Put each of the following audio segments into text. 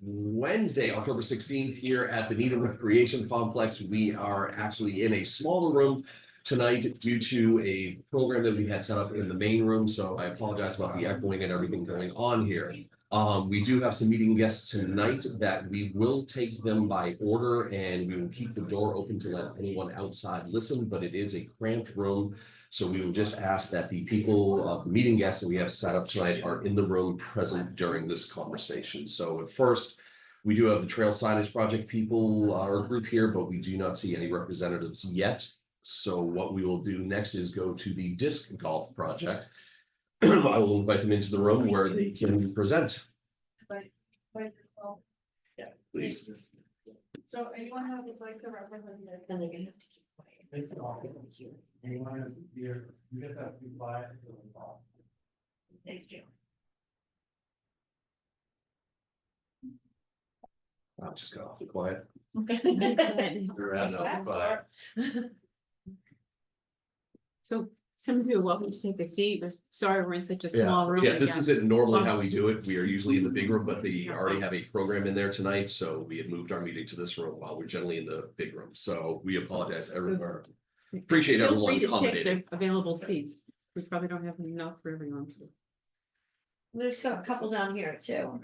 Wednesday, October 16th, here at the Needham Recreation Complex. We are actually in a smaller room tonight due to a program that we had set up in the main room. So I apologize about the echoing and everything going on here. We do have some meeting guests tonight that we will take them by order, and we will keep the door open to let anyone outside listen, but it is a cramped room. So we will just ask that the people, the meeting guests that we have set up tonight are in the room present during this conversation. So at first, we do have the Trail Signage Project people, our group here, but we do not see any representatives yet. So what we will do next is go to the Disc Golf Project. I will invite them into the room where they can present. Yeah, please. So anyone who would like to represent it, then they're gonna have to keep quiet. It's all here. Anyone here, you just have to be quiet. Thank you. I'll just go awfully quiet. So some of you are welcome to take a seat, but sorry, we're in such a small room. Yeah, this again. isn't normally how we do it. We are usually in the big room, but they already have a program in there tonight, so we had moved our meeting to this room while we're generally in the big room. So we apologize everywhere. Appreciate Feel everyone free to take accommodating. the available seats. We probably don't have enough for everyone. So. There's a couple down here too.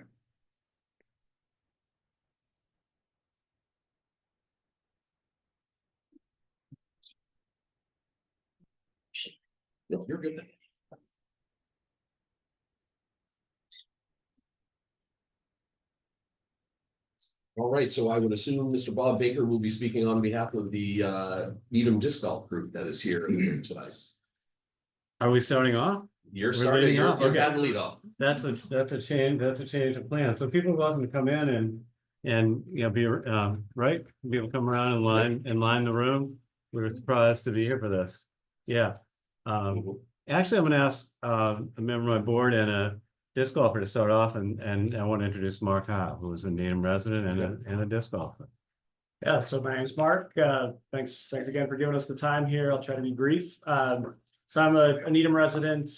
No, you're good. All right, so I would assume Mr. Bob Baker will be speaking on behalf of the Needham Disc Golf Group that is here tonight. Are we starting off? You're We're starting, leading you're off? you're Okay. having the lead off. That's a change of plan. So people are welcome to come in and be right. People come around and line the room. We're surprised to be here for this. Yeah. Actually, I'm gonna ask a member of my board and a disc golfer to start off, and I want to introduce Mark Howe, who is a Needham resident and a disc golfer. Yeah, so my name's Mark. Thanks again for giving us the time here. I'll try to be brief. So I'm a Needham resident,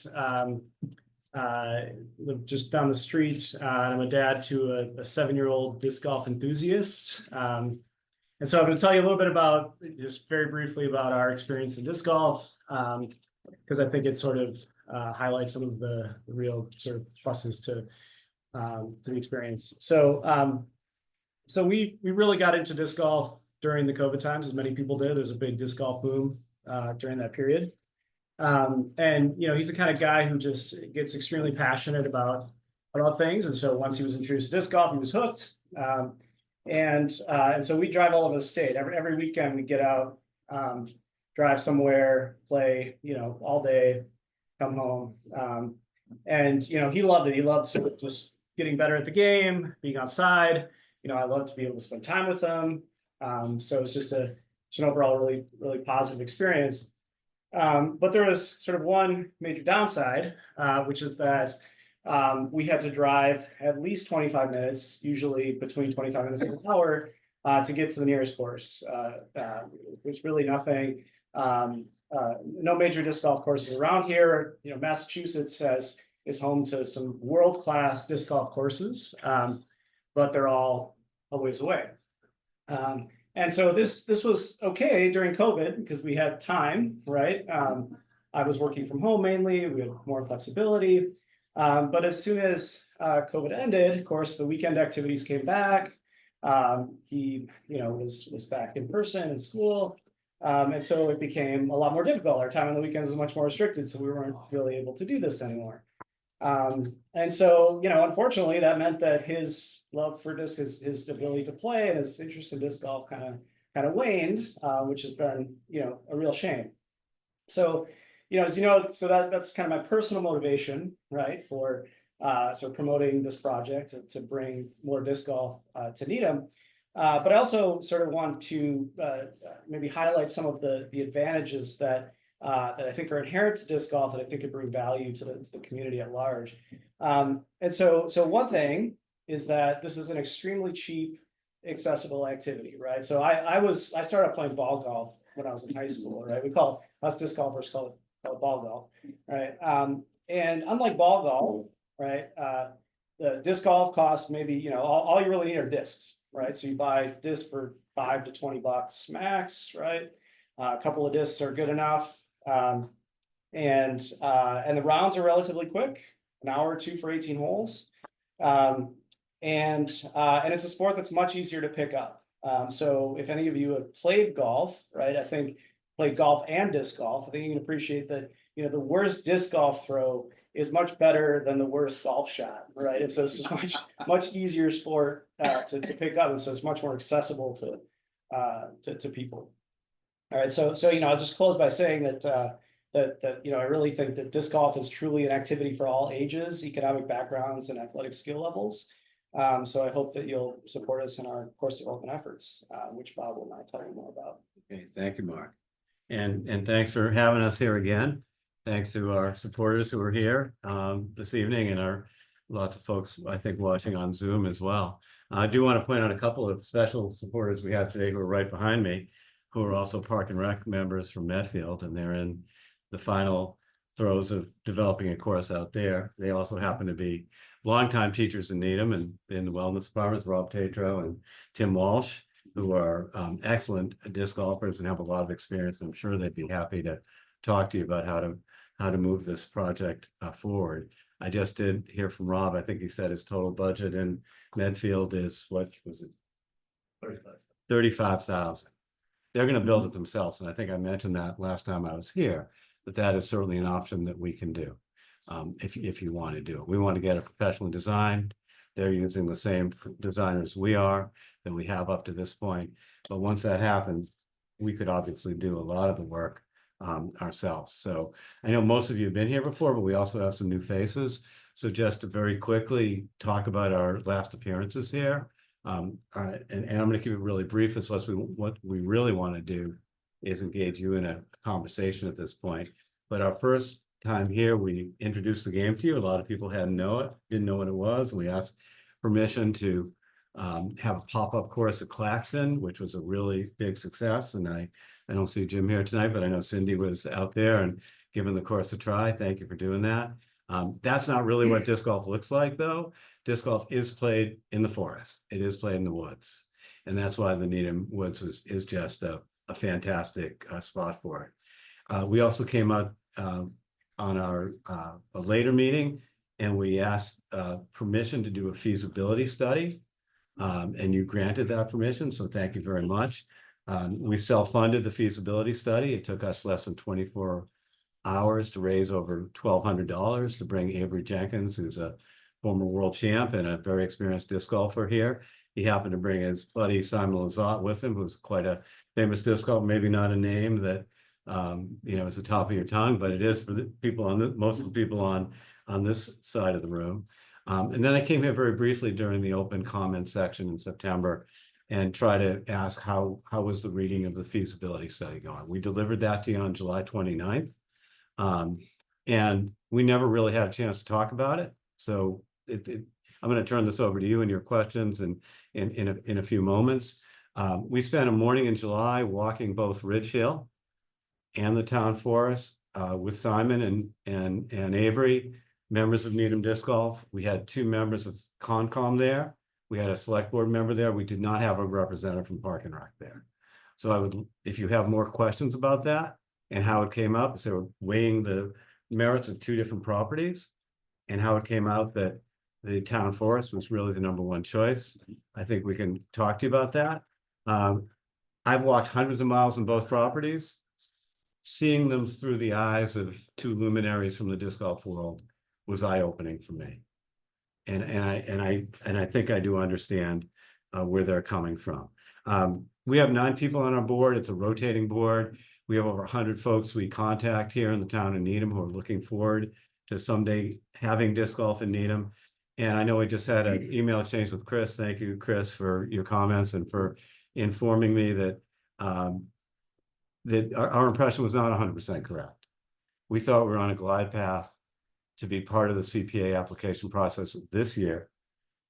live just down the street. I'm a dad to a 7-year-old disc golf enthusiast. And so I'm going to tell you a little bit about, just very briefly, about our experience in disc golf, because I think it sort of highlights some of the real sort of pluses to the experience. So we really got into disc golf during the COVID times, as many people did. There's a big disc golf boom during that period. And he's the kind of guy who just gets extremely passionate about things. And so once he was introduced to disc golf, he was hooked. And so we drive all over the state. Every weekend we get out, drive somewhere, play, all day, come home. And he loved it. He loved sort of just getting better at the game, being outside. I love to be able to spend time with them. So it's just an overall really, really positive experience. But there was sort of one major downside, which is that we had to drive at least 25 minutes, usually between 25 minutes and an hour, to get to the nearest course. There's really nothing, no major disc golf courses around here. Massachusetts is home to some world-class disc golf courses, but they're all a ways away. And so this was okay during COVID because we had time, right? I was working from home mainly. We had more flexibility. But as soon as COVID ended, of course, the weekend activities came back. He, was back in person in school. And so it became a lot more difficult. Our time on the weekends was much more restricted, so we weren't really able to do this anymore. And so, unfortunately, that meant that his love for disc, his ability to play and his interest in disc golf kind of waned, which has been, a real shame. So, as you know, so that's kind of my personal motivation, right, for sort of promoting this project to bring more disc golf to Needham. But I also sort of want to maybe highlight some of the advantages that I think are inherent to disc golf that I think could bring value to the community at large. And so one thing is that this is an extremely cheap, accessible activity, right? So I started playing ball golf when I was in high school, right? Us disc golfers call it ball golf, right? And unlike ball golf, right, the disc golf costs maybe, you know, all you really need are discs, right? So you buy disc for $5 to $20 max, right? A couple of discs are good enough. And the rounds are relatively quick, an hour or two for 18 holes. And it's a sport that's much easier to pick up. So if any of you have played golf, right, I think played golf and disc golf, I think you can appreciate that, you know, the worst disc golf throw is much better than the worst golf shot, right? And so it's a much easier sport to pick up, and so it's much more accessible to people. All right, so you know, I'll just close by saying that you know, I really think that disc golf is truly an activity for all ages, economic backgrounds, and athletic skill levels. So I hope that you'll support us in our course development efforts, which Bob will now tell you more about. Okay, thank you, Mark. And thanks for having us here again. Thanks to our supporters who are here this evening, and our lots of folks, I think, watching on Zoom as well. I do want to point out a couple of special supporters we have today who are right behind me, who are also Park and Rec members from Medfield, and they're in the final throes of developing a course out there. They also happen to be longtime teachers in Needham and in the wellness departments, Rob Tatro and Tim Walsh, who are excellent disc golfers and have a lot of experience. I'm sure they'd be happy to talk to you about how to move this project forward. I just did hear from Rob. I think he said his total budget in Medfield is, what was it? 35,000. They're going to build it themselves, and I think I mentioned that last time I was here. But that is certainly an option that we can do if you want to do it. We want to get it professionally designed. They're using the same designers we are that we have up to this point. But once that happens, we could obviously do a lot of the work ourselves. So I know most of you have been here before, but we also have some new faces. So just to very quickly talk about our last appearances here. And I'm going to keep it really brief. As what we really want to do is engage you in a conversation at this point. But our first time here, we introduced the game to you. A lot of people didn't know what it was. We asked permission to have a pop-up course at Claxton, which was a really big success. And I don't see Jim here tonight, but I know Cindy was out there and giving the course a try. Thank you for doing that. That's not really what disc golf looks like, though. Disc golf is played in the forest. It is played in the woods. And that's why the Needham Woods is just a fantastic spot for it. We also came out on our a later meeting, and we asked permission to do a feasibility study, and you granted that permission, so thank you very much. We self-funded the feasibility study. It took us less than 24 hours to raise over $1,200 to bring Avery Jenkins, who's a former world champ and a very experienced disc golfer here. He happened to bring his buddy Simon Lizotte with him, who's quite a famous disc golfer, maybe not a name that you know, is the top of your tongue, but it is for the people most of the people on this side of the room. And then I came here very briefly during the open comment section in September and try to ask how was the reading of the feasibility study going. We delivered that to you on July 29th. And we never really had a chance to talk about it. So I'm going to turn this over to you and your questions in a few moments. We spent a morning in July walking both Ridge Hill and the town forest with Simon and Avery, members of Needham Disc Golf. We had 2 members of Concom there. We had a select board member there. We did not have a representative from Park and Rec there. So I would, if you have more questions about that and how it came up, so we're weighing the merits of 2 different properties and how it came out that the town forest was really the #1 choice. I think we can talk to you about that. I've walked hundreds of miles on both properties. Seeing them through the eyes of 2 luminaries from the disc golf world was eye-opening for me. And I think I do understand where they're coming from. We have 9 people on our board. It's a rotating board. We have over 100 folks we contact here in the town of Needham who are looking forward to someday having disc golf in Needham. And I know we just had an email exchange with Chris. Thank you, Chris, for your comments and for informing me that that our impression was not 100% correct. We thought we were on a glide path to be part of the CPA application process this year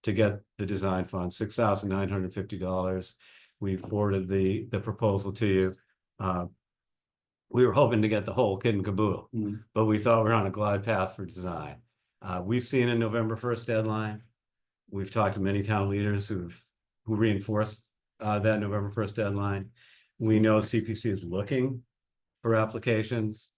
to get the design fund, $6,950. We forwarded the proposal to you. We were hoping to get the whole kit and caboodle, but we thought we were on a glide path for design. We've seen a November 1st deadline. We've talked to many town leaders who reinforced that November 1st deadline. We know CPC is looking for applications,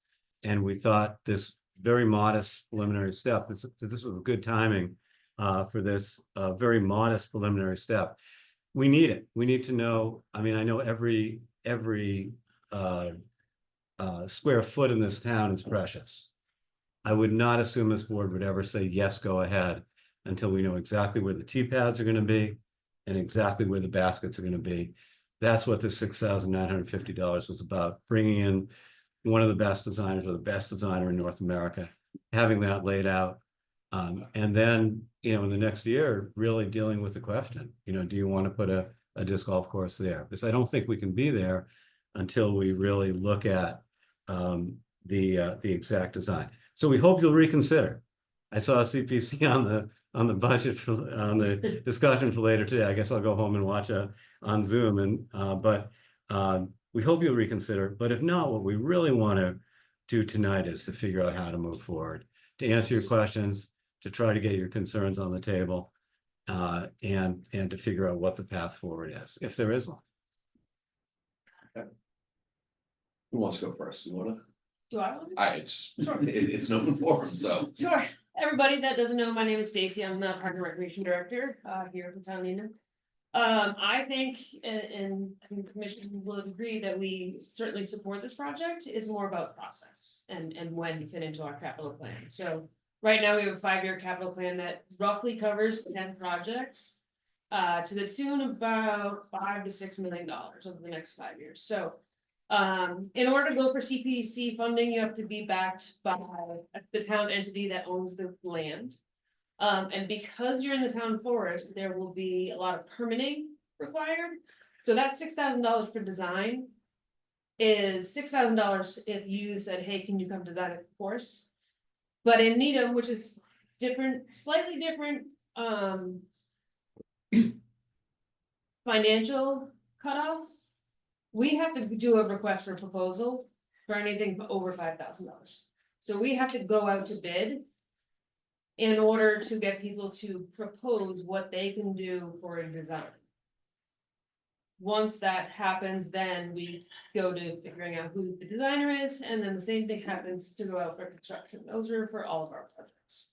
and we thought this very modest preliminary step, this was good timing for this very modest preliminary step. We need it. We need to know, I mean, I know every square foot in this town is precious. I would not assume this board would ever say, yes, go ahead, until we know exactly where the T-pads are gonna be and exactly where the baskets are gonna be. That's what the $6,950 was about, bringing in one of the best designers, or the best designer in North America, having that laid out. And then, in the next year, really dealing with the question, do you want to put a disc golf course there? Because I don't think we can be there until we really look at the exact design. So we hope you'll reconsider. I saw a CPC on the budget on the discussion for later today. I guess I'll go home and watch on Zoom, but we hope you'll reconsider. But if not, what we really want to do tonight is to figure out how to move forward, to answer your questions, to try to get your concerns on the table, and to figure out what the path forward is, if there is one. Who wants to go first? You wanna? Do I want to? It's an open forum, so. Sure. Everybody that doesn't know, my name is Stacy. I'm the Park and Recreation Director here at the town of Needham. I think, and I think the commission will agree that we certainly support this project. It's more about process and when to fit into our capital plan. So right now we have a 5-year capital plan that roughly covers 10 projects to the tune of about $5 to $6 million over the next 5 years. So in order to go for CPC funding, you have to be backed by the town entity that owns the land. And because you're in the town forest, there will be a lot of permitting required. So that $6,000 for design is $6,000 if you said, hey, can you come design a course? But in Needham, which is different, slightly different financial cutoffs, we have to do a request for proposal for anything over $5,000. So we have to go out to bid in order to get people to propose what they can do for a design. Once that happens, then we go to figuring out who the designer is, and then the same thing happens to go out for construction. Those are for all of our projects.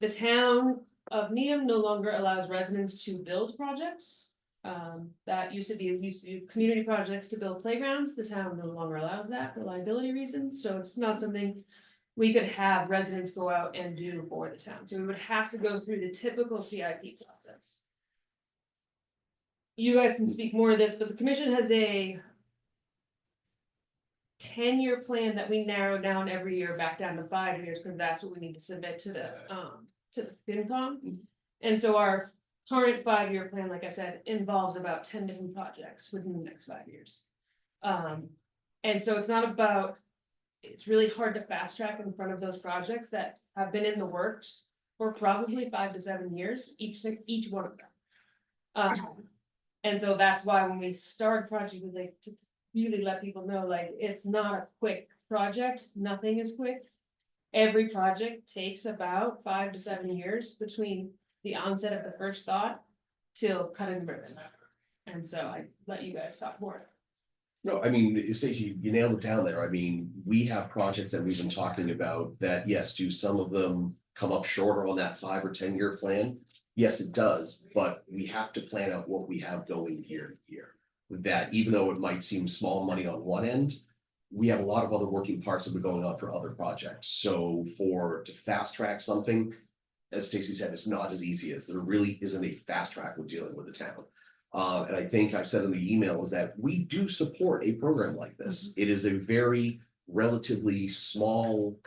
The town of Needham no longer allows residents to build projects. That used to be community projects to build playgrounds. The town no longer allows that for liability reasons, so it's not something we could have residents go out and do for the town. So we would have to go through the typical CIP process. You guys can speak more of this, but the commission has a 10-year plan that we narrow down every year back down to 5 years, because that's what we need to submit to the FinCom. And so our current 5-year plan, like I said, involves about 10 different projects within the next 5 years. And so it's not about, it's really hard to fast track in front of those projects that have been in the works for probably 5 to 7 years, each one of them. And so that's why when we start a project, we like to really let people know, like, it's not a quick project. Nothing is quick. Every project takes about 5 to 7 years between the onset of the first thought till cutting the ribbon. And so I let you guys talk more. No, I mean, Stacey, you nailed it down there. I mean, we have projects that we've been talking about that, yes, do some of them come up shorter on that 5 or 10 year plan? Yes, it does, but we have to plan out what we have going year to year. With that, even though it might seem small money on one end, we have a lot of other working parts that are going on for other projects. So to fast track something, as Stacey said, it's not as easy as there really isn't a fast track with dealing with the town. And I think I've said in the email is that we do support a program like this. It is a very relatively small,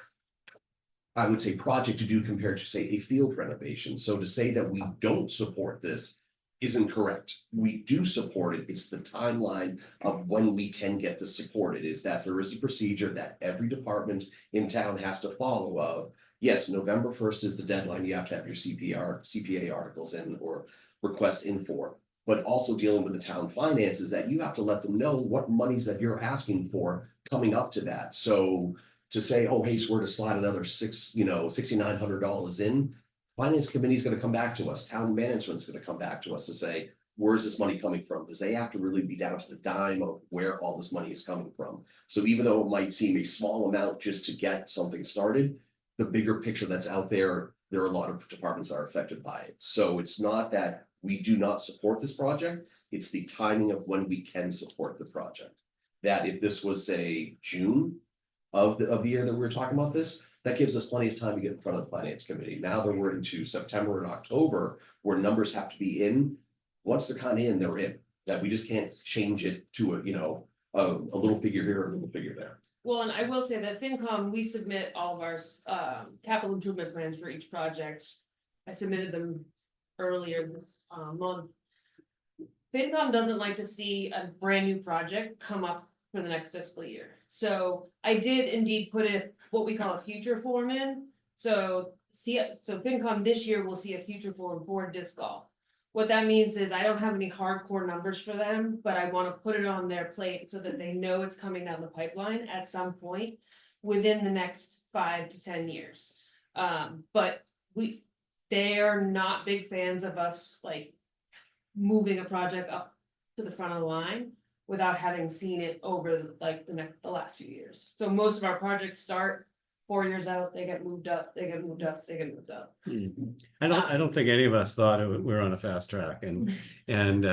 I would say, project to do compared to, say, a field renovation. So to say that we don't support this isn't correct. We do support it. It's the timeline of when we can get this supported, is that there is a procedure that every department in town has to follow of. Yes, November 1st is the deadline. You have to have your CPA articles in or request in for. But also dealing with the town finances, that you have to let them know what monies that you're asking for coming up to that. So to say, oh, hey, so we're to slide another $6,900 in, Finance committee is gonna come back to us, town management's gonna come back to us to say, where's this money coming from? Because they have to really be down to the dime of where all this money is coming from. So even though it might seem a small amount just to get something started, the bigger picture that's out there, there are a lot of departments that are affected by it. So it's not that we do not support this project, it's the timing of when we can support the project. That if this was, say, June of the year that we were talking about this, that gives us plenty of time to get in front of the finance committee. Now that we're into September and October, where numbers have to be in, once they're kind of in, they're in. That we just can't change it to a, you know, a little figure here, a little figure there. Well, and I will say that FinCom, we submit all of our capital improvement plans for each project. I submitted them earlier this month. FinCom doesn't like to see a brand new project come up for the next fiscal year. So I did indeed put what we call a future form in. So FinCom this year will see a future form for disc golf. What that means is I don't have any hardcore numbers for them, but I want to put it on their plate so that they know it's coming down the pipeline at some point within the next 5 to 10 years. But they are not big fans of us like moving a project up to the front of the line without having seen it over like the last few years. So most of our projects start 4 years out, they get moved up, they get moved up, they get moved up. I don't think any of us thought we were on a fast track and, then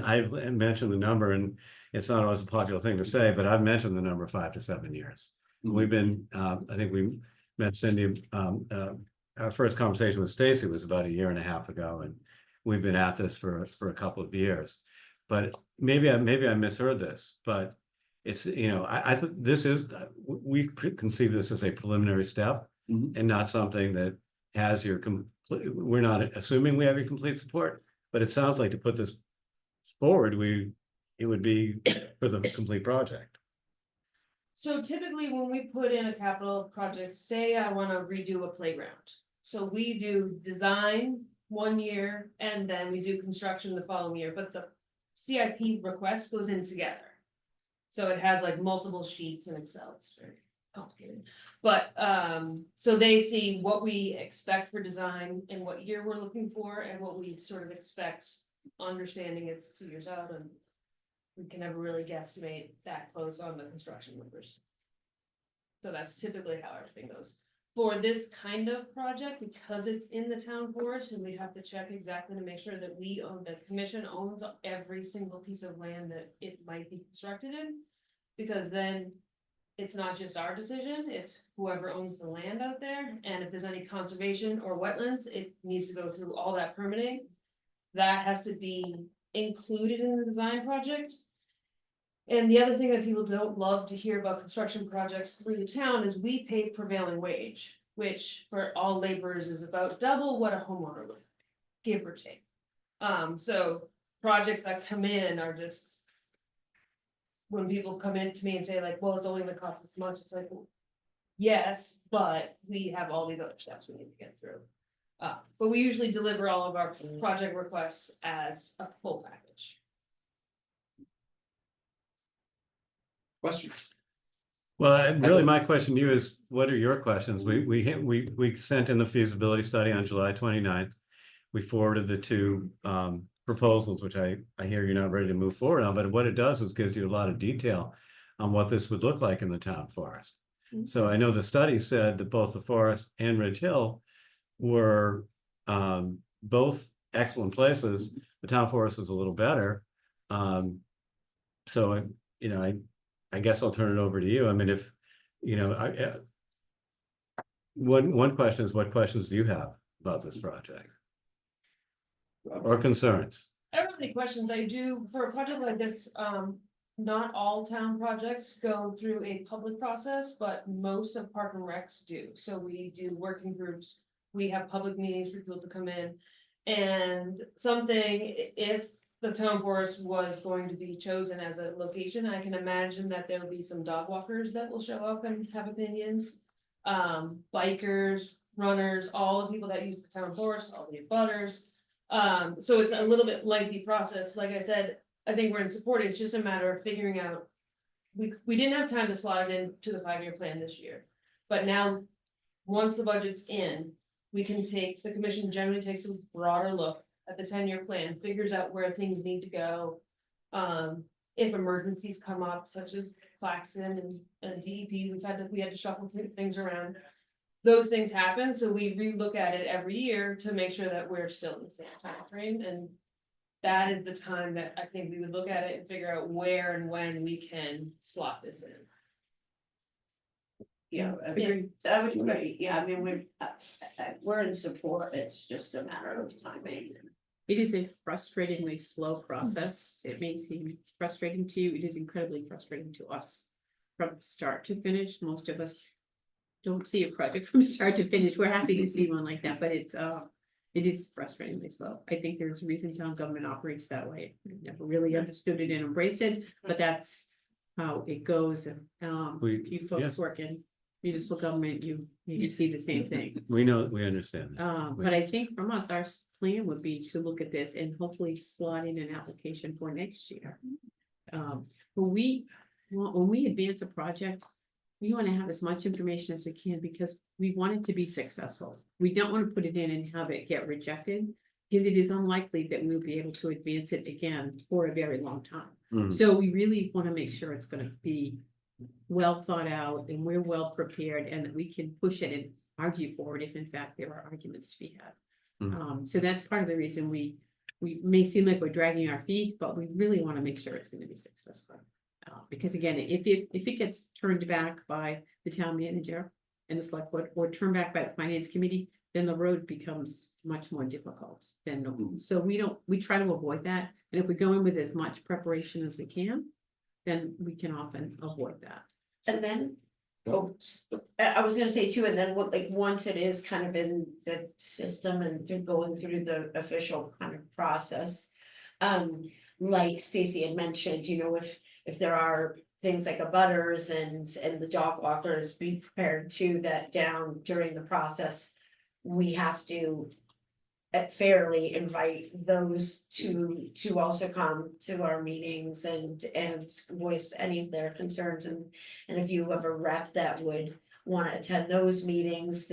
I've mentioned the number and it's not always a popular thing to say, but I've mentioned the number 5 to 7 years. We've been, I think we met Cindy, our first conversation with Stacy was about 1.5 years ago and we've been at this for a couple of years. But maybe I misheard this, but it's, I think this is, we conceive this as a preliminary step and not something that has your we're not assuming we have your complete support, but it sounds like to put this forward, it would be for the complete project. So typically when we put in a capital project, say I want to redo a playground. So we do design 1 year and then we do construction the following year, but the CIP request goes in together. So it has like multiple sheets in Excel. It's very complicated. But so they see what we expect for design and what year we're looking for and what we sort of expect, understanding it's 2 years out and we can never really guesstimate that close on the construction numbers. So that's typically how everything goes. For this kind of project, because it's in the town forest and we have to check exactly to make sure that the commission owns every single piece of land that it might be constructed in. Because then it's not just our decision, it's whoever owns the land out there. And if there's any conservation or wetlands, it needs to go through all that permitting. That has to be included in the design project. And the other thing that people don't love to hear about construction projects through the town is we pay prevailing wage, which for all laborers is about double what a homeowner would, give or take. So projects that come in are just, when people come in to me and say like, well, it's only gonna cost this much, it's like, well, yes, but we have all these other steps we need to get through. But we usually deliver all of our project requests as a full package. Questions? Well, really, my question to you is, what are your questions? We sent in the feasibility study on July 29th. We forwarded the 2 proposals, which I hear you're not ready to move forward on, but what it does is gives you a lot of detail on what this would look like in the town forest. So I know the study said that both the forest and Ridge Hill were both excellent places. The town forest was a little better. So, I guess I'll turn it over to you. I mean, if, one question is, what questions do you have about this project? Or concerns? I don't have any questions. I do, for a project like this, not all town projects go through a public process, but most of Park and Recs do. So we do working groups, we have public meetings for people to come in. And if the town forest was going to be chosen as a location, I can imagine that there will be some dog walkers that will show up and have opinions. Bikers, runners, all the people that use the town forest, all the abutters. So it's a little bit lengthy process. Like I said, I think we're in support. It's just a matter of figuring out. We didn't have time to slot it into the 5-year plan this year, but now, once the budget's in, we can take, the commission generally takes a broader look at the 10-year plan, figures out where things need to go. If emergencies come up, such as Claxon and DEP, we had to shuffle things around. Those things happen, so we relook at it every year to make sure that we're still in the same timeframe, and that is the time that I think we would look at it and figure out where and when we can slot this in. Yeah, I mean, I would agree, yeah, I mean, we're in support, it's just a matter of timing. It is a frustratingly slow process. It may seem frustrating to you. It is incredibly frustrating to us. From start to finish, most of us don't see a project from start to finish. We're happy to see one like that, but it is frustratingly slow. I think there's a reason town government operates that way. I've never really understood it and embraced it, but that's how it goes. You folks work in municipal government, you can see the same thing. We know, we understand. But I think from us, our plan would be to look at this and hopefully slot in an application for next year. When we advance a project, we want to have as much information as we can because we want it to be successful. We don't want to put it in and have it get rejected because it is unlikely that we'll be able to advance it again for a very long time. Mhm. So we really want to make sure it's going to be well thought out and we're well prepared and that we can push it and argue for it if in fact there are arguments to be had. So that's part of the reason we may seem like we're dragging our feet, but we really want to make sure it's going to be successful. Because again, if it gets turned back by the town manager and the select board or turned back by the finance committee, then the road becomes much more difficult than, so we try to avoid that. And if we go in with as much preparation as we can, then we can often avoid that. And then, I was gonna say too, and then what, like, once it is kind of in the system and through going through the official kind of process. Like Stacy had mentioned, you know, if there are things like abutters and the dog walkers, be prepared to that down during the process. We have to fairly invite those to also come to our meetings and voice any of their concerns, and if you have a rep that would want to attend those meetings,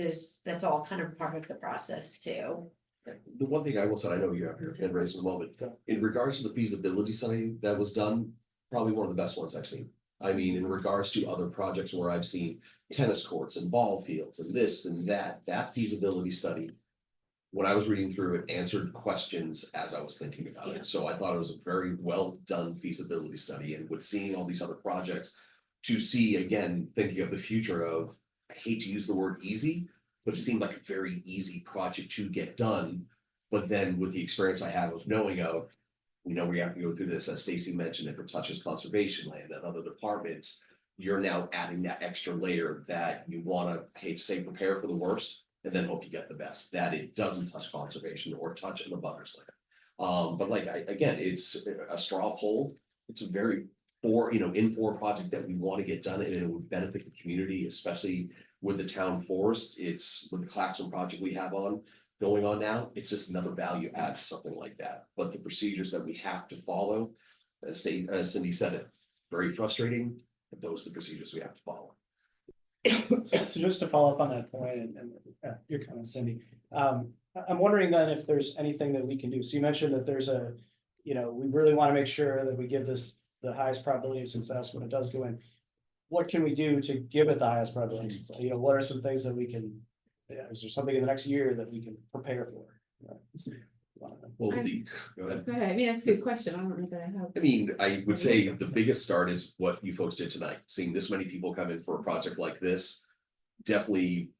that's all kind of part of the process too. The one thing I will say, I know you have your hand raised in a moment, in regards to the feasibility study that was done, probably one of the best ones I've seen. I mean, in regards to other projects where I've seen tennis courts and ball fields and this and that feasibility study. When I was reading through it, answered questions as I was thinking about it. So I thought it was a very well done feasibility study, and with seeing all these other projects. To see, again, thinking of the future of, I hate to use the word easy, but it seemed like a very easy project to get done. But then with the experience I have of knowing of, we know we have to go through this, as Stacy mentioned, if it touches conservation land and other departments. You're now adding that extra layer that you wanna, I hate to say, prepare for the worst. And then hope you get the best, that it doesn't touch conservation or touch an abutters land. But like, again, it's a straw poll. It's a very informed project that we want to get done, and it would benefit the community, especially with the town forest. It's with the Claxon project we have going on now. It's just another value add to something like that. But the procedures that we have to follow, as Cindy said it, very frustrating, but those are the procedures we have to follow. So just to follow up on that point and your comment, Cindy, I'm wondering then if there's anything that we can do. So you mentioned that there's we really want to make sure that we give this the highest probability of success when it does go in. What can we do to give it the highest probability of success? What are some things that we can, is there something in the next year that we can prepare for? Well, Go ahead. I mean, that's a good question. I don't know that I have. I mean, I would say the biggest start is what you folks did tonight, seeing this many people come in for a project like this. Definitely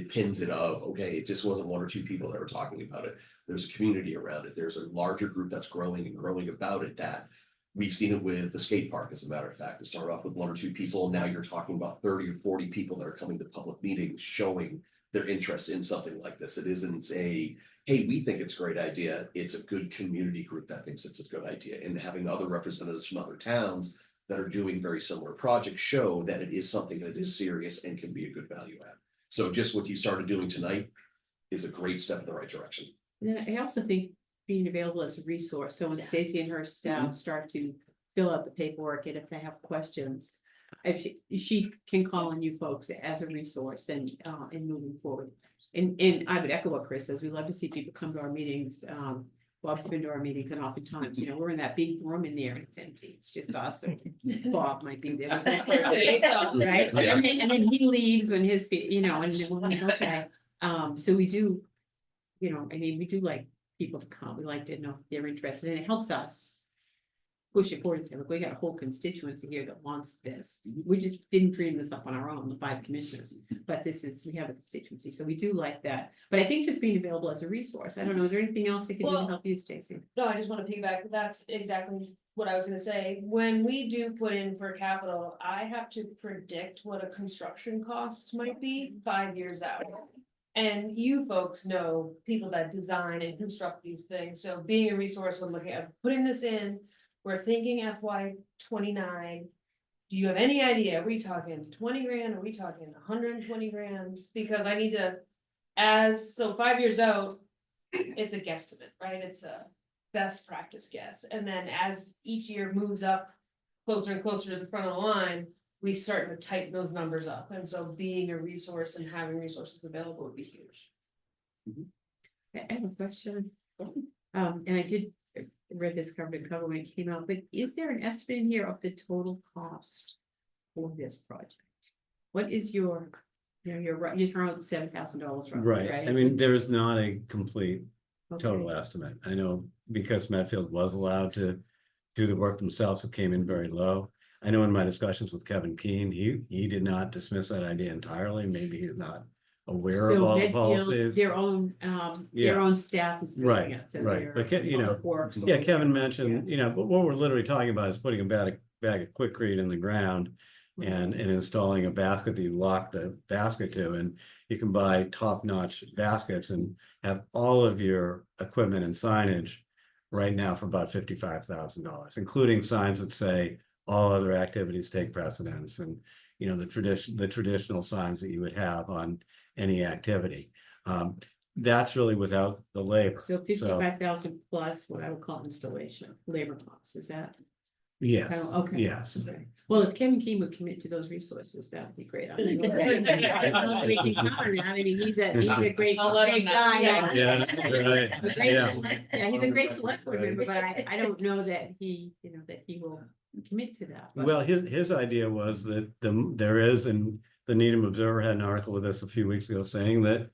pins it of, okay, it just wasn't one or two people that were talking about it. There's a community around it. There's a larger group that's growing about it, that we've seen it with the skate park, as a matter of fact. It started off with one or two people. Now you're talking about 30 or 40 people that are coming to public meetings showing their interest in something like this. It isn't a, hey, we think it's a great idea. It's a good community group that thinks it's a good idea. And having other representatives from other towns that are doing very similar projects show that it is something that is serious and can be a good value add. So just what you started doing tonight is a great step in the right direction. And then I also think being available as a resource. So when Stacy and her staff start to fill out the paperwork, and if they have questions, if she can call on you folks as a resource and moving forward. and I would echo what Chris says, we love to see people come to our meetings, Bob's been to our meetings, and oftentimes, we're in that big room in there, and it's empty, it's just us, and Bob might be there. Right, Yeah. and then he leaves when his, and then we're like, okay, so we do. We do like people to come, we like to know if they're interested, and it helps us. Push it forward and say, look, we got a whole constituency here that wants this, we just didn't dream this up on our own, the 5 commissioners, but we have a constituency, so we do like that. But I think just being available as a resource, I don't know, is there anything else that can do to Well- help you, Stacy? No, I just want to piggyback, that's exactly what I was gonna say, when we do put in for capital, I have to predict what a construction cost might be 5 years out. And you folks know people that design and construct these things, so being a resource when looking at putting this in, we're thinking FY 29. Do you have any idea, are we talking 20 grand, are we talking 120 grand? Because I need to, 5 years out, it's a guesstimate, right? It's a best practice guess. And then as each year moves up closer and closer to the front of the line, we start to tighten those numbers up. And so being a resource and having resources available would be huge. I have a question. And I did read this cover to cover when it came out, but is there an estimate in here of the total cost for this project? What is you're around $7,000 roughly, right? I mean, there's not a complete Okay. total estimate. I know because Medfield was allowed to do the work themselves, it came in very low. I know in my discussions with Kevin Keane, he did not dismiss that idea entirely. Maybe he's not aware of So all the Medfield's policies. their own, Yeah. their own staff is doing Right, it. So right. they're But public works. Yeah, Kevin mentioned, but what we're literally talking about is putting a bag of Quikrete in the ground and installing a basket that you lock the basket to, and you can buy top-notch baskets and have all of your equipment and signage right now for about $55,000, including signs that say all other activities take precedence, and the traditional signs that you would have on any activity. That's really without the labor. So 55,000 plus what I would call installation, labor costs, is that? Yes, Oh, okay. yes. Okay. Well, if Kevin Keane would commit to those resources, that would be great. I don't know that he can count on that. I mean, he's a great, I'll let him great know. guy. Yeah, right. A great Yeah. select- Yeah, he's a great select board member, but I don't know that he will commit to that. but- Well, his idea was that there is, and the Needham Observer had an article with us a few weeks ago saying that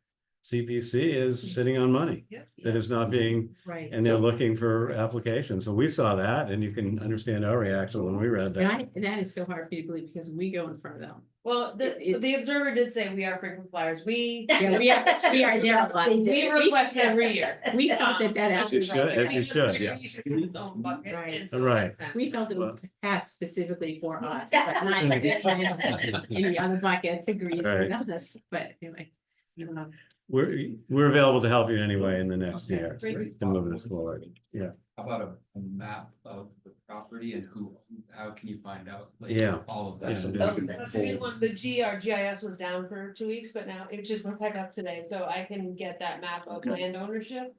CPC is sitting on money that is not being, Right. and they're looking for applications. So we saw that, and you can understand our reaction when we read And that. that is so hard for you to believe because when we go in front of them. Well, the It's- Observer did say we are frequent flyers, we Yeah, we are there. Yes, they We did. request every year. We felt that As you actually. should, as you should, yeah. You should have its own bucket, Right. and so it Right. makes sense. We felt it was passed specifically for us, but not any other buckets agrees with Right. us, but anyway. We're available to help you in any way in the next Okay, year great. to move this forward. Yeah, How about a map of the property and how can you find out? like, Yeah. All of Yeah, that. yeah. That's a good one. The GIS was down for 2 weeks, but now it just went back up today, so I can get that map of land ownership.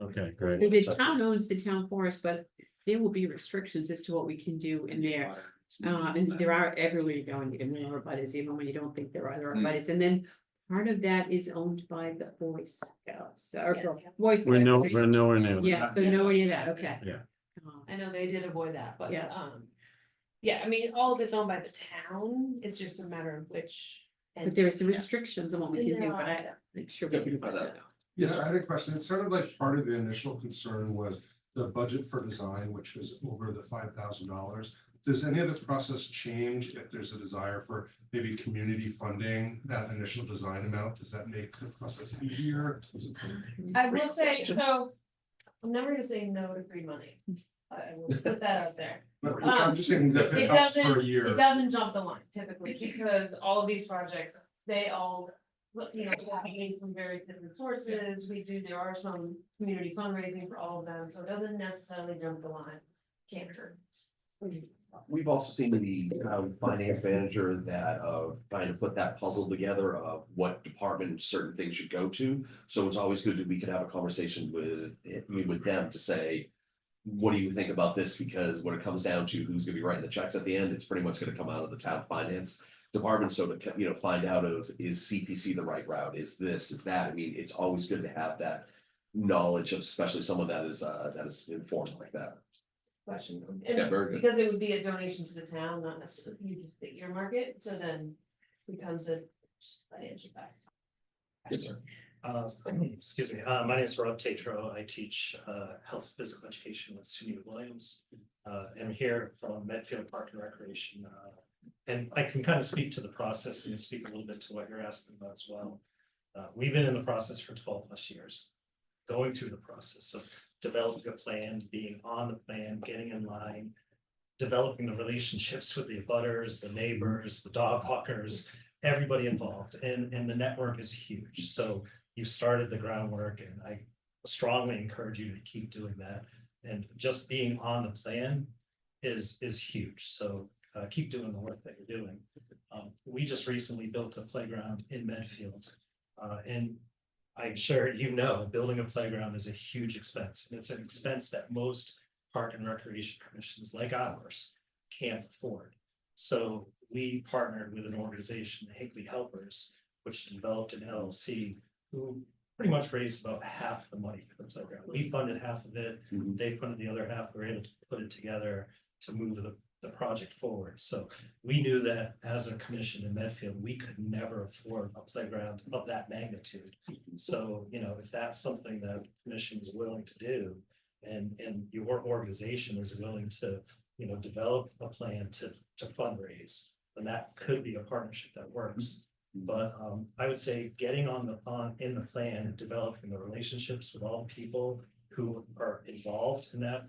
okay, great. The town owns the town forest, but there will be restrictions as to what we can do in there. And there are everywhere you go and there are buddies, even when you don't think there are buddies. And then part of that is owned by the Boy Scouts or Yes. Boy Scouts. We're nowhere near. Yeah, so nowhere near that, okay. Yeah. I know they did avoid that, but, Yes. yeah, I mean, all of it's owned by the town, it's just a matter of which. But there are some entity. restrictions on what we can do, but I'm sure we can find that out. Yes, I had a question. It sounded like part of the initial concern was the budget for design, which was over the $5,000. Does any of this process change if there's a desire for maybe community funding that initial design amount? Does that make the process easier? I will say, so, I'm never gonna say no to free money. I will put that out there. But I'm just thinking that if It it helps for a doesn't, year. it doesn't jump the line typically, because all of these projects, they all, came from various different sources, there are some community fundraising for all of them, so it doesn't necessarily jump the line. Can't hurt. We've also seen the finance manager that trying to put that puzzle together of what department certain things should go to. So it's always good that we could have a conversation with them to say, what do you think about this? Because when it comes down to who's gonna be writing the checks at the end, it's pretty much gonna come out of the town finance department, so to, you know, find out of, is CPC the right route, is this, is that, I mean, it's always good to have that knowledge of, especially someone that is informed like that. Question. Yeah, very good. Because it would be a donation to the town, not necessarily you just the earmark, so then becomes a financial fact. Yes, sir. Excuse me, my name is Rob Tatro. I teach health and physical education with SUNY Williams. I'm here from Medfield Park and Recreation. And I can kind of speak to the process and speak a little bit to what you're asking about as well. We've been in the process for 12 plus years, going through the process of developing a plan, being on the plan, getting in line, developing the relationships with the abutters, the neighbors, the dog walkers, everybody involved, and the network is huge. So you've started the groundwork, and I strongly encourage you to keep doing that. And just being on the plan is huge. So keep doing the work that you're doing. We just recently built a playground in Medfield, and I'm sure you know, building a playground is a huge expense, and it's an expense that most park and recreation commissions like ours can't afford. So we partnered with an organization, the Higley Helpers, which developed an LLC, who pretty much raised about half the money for the playground. We funded half of it, they funded the other half. We were able to put it together to move the project forward. So we knew that as a commission in Medfield, we could never afford a playground of that magnitude. So, you know, if that's something that the commission is willing to do, and your organization is willing to, you know, develop a plan to fundraise, then that could be a partnership that works. But I would say getting in the plan and developing the relationships with all the people who are involved in that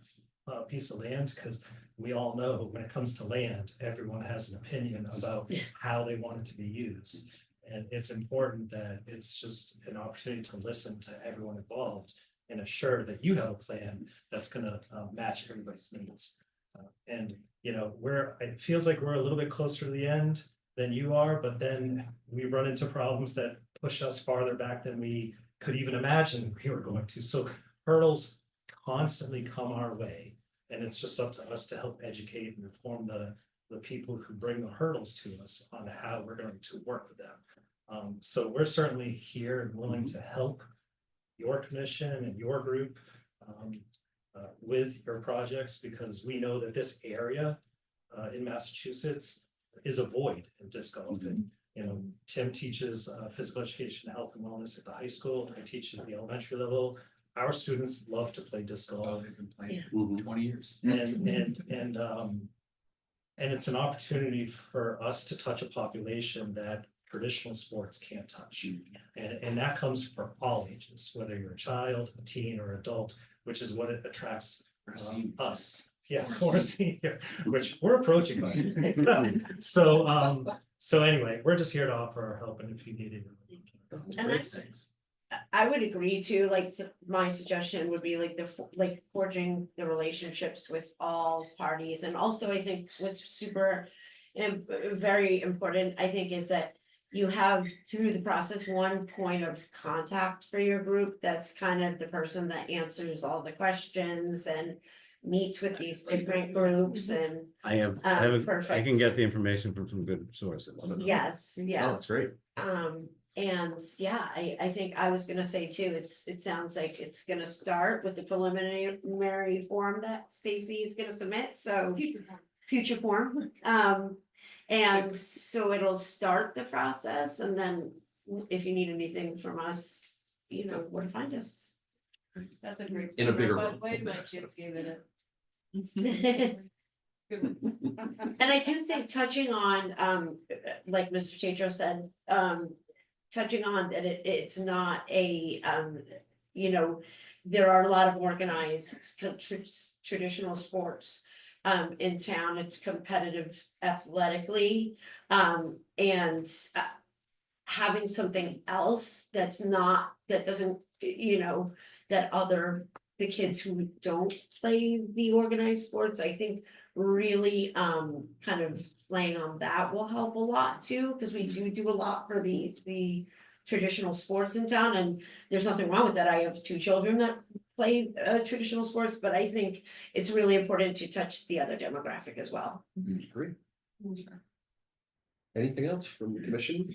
piece of land, because we all know when it comes to land, everyone has an opinion about how they want it to be used. And it's important that it's just an opportunity to listen to everyone involved and assure that you have a plan that's going to match everybody's needs. And, you know, it feels like we're a little bit closer to the end than you are, but then we run into problems that push us farther back than we could even imagine we were going to. So hurdles constantly come our way, and it's just up to us to help educate and inform the people who bring the hurdles to us on how we're going to work with them. So we're certainly here and willing to help your commission and your group with your projects, because we know that this area in Massachusetts is a void in disc golf. And, you know, Tim teaches physical education, health and wellness at the high school. I teach at the elementary level. Our students love to play disc golf. They've been playing 20 years. And it's an opportunity for us to touch a population that traditional sports can't touch. And that comes for all ages, whether you're a child, a teen, or adult, which is what it attracts us. Yes, or senior, which we're approaching. So anyway, we're just here to offer our help, and if you need it. And I would agree too, like my suggestion would be like forging the relationships with all parties. And also I think what's super very important, I think, is that you have through the process one point of contact for your group that's kind of the person that answers all the questions and meets with these different groups. And I can perfect. get the information from some good sources. yes, Oh, yes. that's great. And yeah, I think I was gonna say too, it sounds like it's gonna start with the preliminary form that Stacy is gonna submit, so. Future form, and so it'll start the process, and then if you need anything from us, you know where to find us. That's a great. In a bigger By the room. way, my kids gave it And I do think touching on, like Mr. Tatro said, touching on that it's not a, you know, there are a lot of organized traditional sports in town. It's competitive athletically, and having something else that doesn't, you know, that the kids who don't play the organized sports, I think really kind of laying on that will help a lot too, because we do a lot for the traditional sports in town, and there's nothing wrong with that. I have 2 children that play traditional sports, but I think it's really important to touch the other demographic as well. Great. anything else from the commission?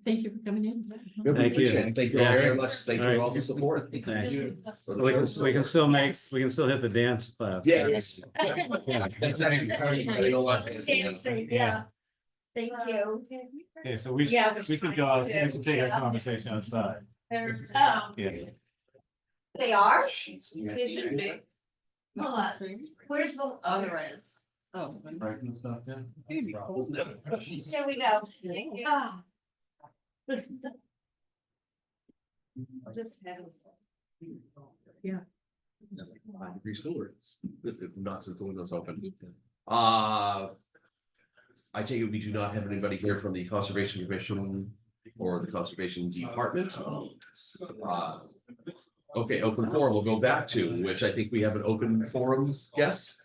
Thank you for coming in. Good, we Thank you. appreciate it. Thank you all very much. Thank you All right. for all the support. Thank you. For the We can, first- we can still make, we can still hit the dance class. Yeah. Yeah. That's actually, you know what? Dancing, yeah. Thank you. Okay, so we, Yeah, we could go, we can take our conversation outside. There's, Yeah. They are? They should be. where's the other is? Oh. Right, and stuff, yeah. There we go. Thank you. Ah. Just have. Preschoolers, not since the window's open. I take it we do not have anybody here from the Conservation Commission or the Conservation Department. Okay, open forum, we'll go back to, which I think we have an open forum guest.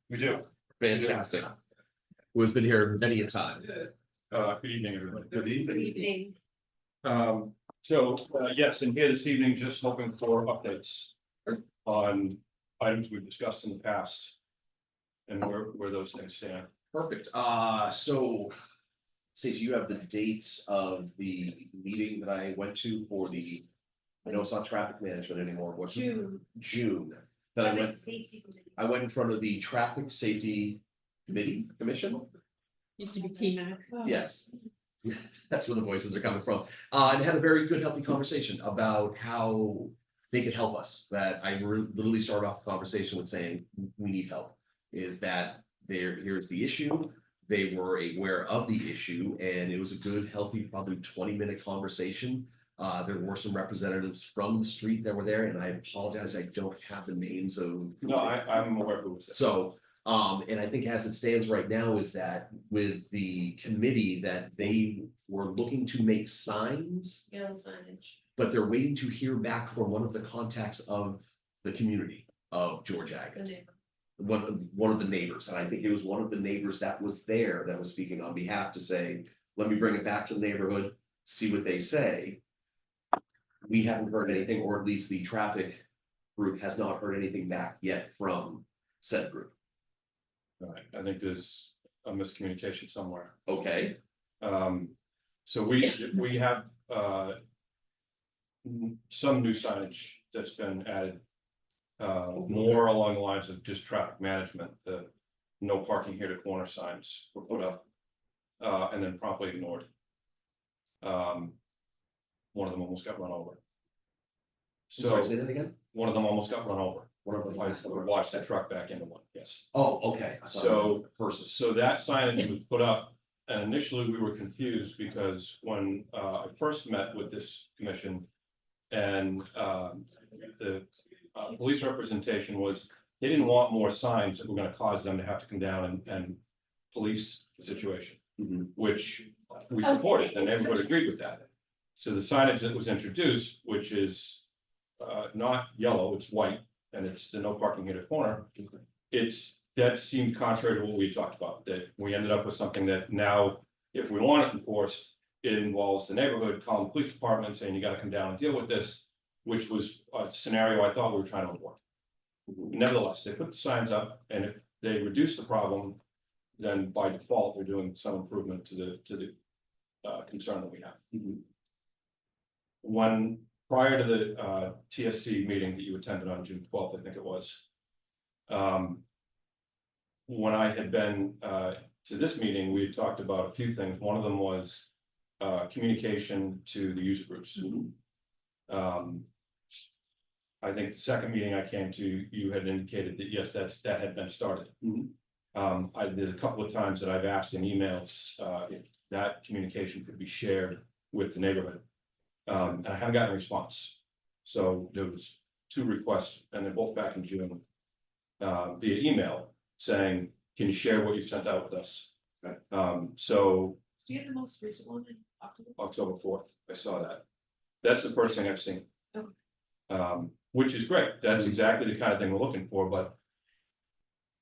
We do. Fantastic. Who has been here many a time. Good evening, everybody. Good Evening. Yes, and here this evening, just hoping for updates on items we've discussed in the past. And where those things stand. Perfect. So Stacey, you have the dates of the meeting that I went to for the, I know it's not traffic management anymore, what's it? June. That I went in front of the Traffic Safety Commission. Used to be Tina. Yes. That's where the voices are coming from. And had a very good, healthy conversation about how they could help us. That I literally started off the conversation with saying, we need help. Is that here's the issue. They were aware of the issue and it was a good, healthy, probably 20-minute conversation. There were some representatives from the street that were there, and I apologize, I don't have the names of. No, I'm aware who was it. So, and I think as it stands right now is that with the committee that they were looking to make signs, Yellow signage. but they're waiting to hear back from one of the contacts of the community of George The Agate. neighbor. One of the neighbors, and I think it was one of the neighbors that was there that was speaking on behalf to say, let me bring it back to the neighborhood, see what they say. We haven't heard anything, or at least the traffic group has not heard anything back yet from said group. All right, I think there's a miscommunication somewhere. Okay, So we have some new signage that's been added. More along the lines of just traffic management, the no parking here to corner signs were put up. And then promptly ignored. One of them almost got run over. sorry, say So that again? one of them almost got run over. One of the I watched that truck back into one, yes. Oh, okay. I thought it was versus, So that signage was put up, and initially we were confused because when I first met with this commission. And the police representation was, they didn't want more signs that were gonna cause them to have to come down and police the situation. Mhm. Which we supported, and everybody agreed with that. So the signage that was introduced, which is not yellow, it's white, and it's the no parking here to corner. That seemed contrary to what we talked about, that we ended up with something that now, if we want it enforced, it involves the neighborhood, calling the police department, saying you gotta come down and deal with this, which was a scenario I thought we were trying to avoid. Nevertheless, they put the signs up, and if they reduce the problem, then by default, they're doing some improvement to the concern that we have. When, prior to the TSC meeting that you attended on June 12th, I think it was. When I had been to this meeting, we had talked about a few things. One of them was communication to the user groups. I think the second meeting I came to, you had indicated that yes, that had been started. There's a couple of times that I've asked in emails if that communication could be shared with the neighborhood. And I haven't gotten a response. So there was 2 requests, and they're both back in June. Via email saying, can you share what you sent out with us? So Do you have the most recent one in October? October 4th, I saw that. That's the first thing I've seen. Okay. Which is great. That's exactly the kind of thing we're looking for, but.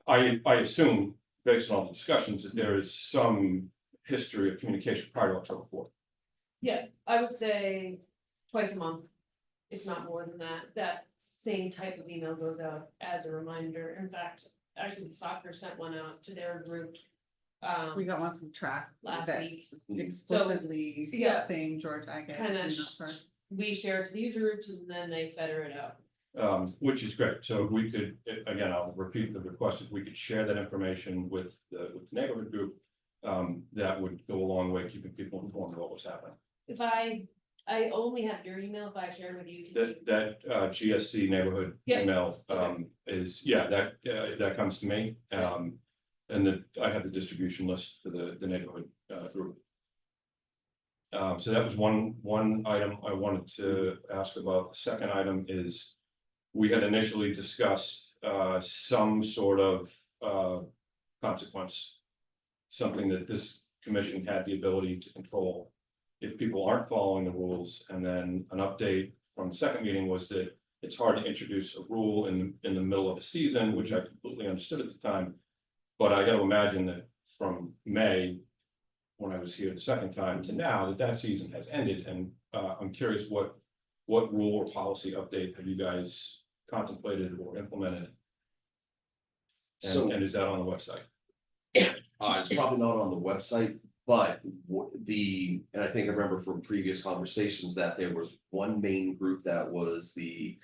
I assume, based on all the discussions, that there is some history of communication prior to October 4th. Yeah, I would say twice a month, if not more than that. That same type of email goes out as a reminder. In fact, actually, the soccer sent one out to their group We got one from track. last that week. Explicitly yeah. saying George Agate. Kinda do not park. We share it to the user groups and then they feder it out. Which is great. So if we could, again, I'll repeat the request, if we could share that information with the neighborhood group. That would go a long way, keeping people informed of what was happening. If I only have your email, if I share with you. can you- That GSC neighborhood Yeah. email Okay. is, yeah, that comes to me. And I have the distribution list for the neighborhood group. So that was one item I wanted to ask about. The second item is, we had initially discussed some sort of consequence. Something that this commission had the ability to control if people aren't following the rules. And then an update from the second meeting was that it's hard to introduce a rule in the middle of the season, which I completely understood at the time. But I gotta imagine that from May, when I was here the second time, to now, that season has ended, and I'm curious what rule or policy update have you guys contemplated or implemented? So- And is that on the website? It's probably not on the website, but and I think I remember from previous conversations that there was one main group that was the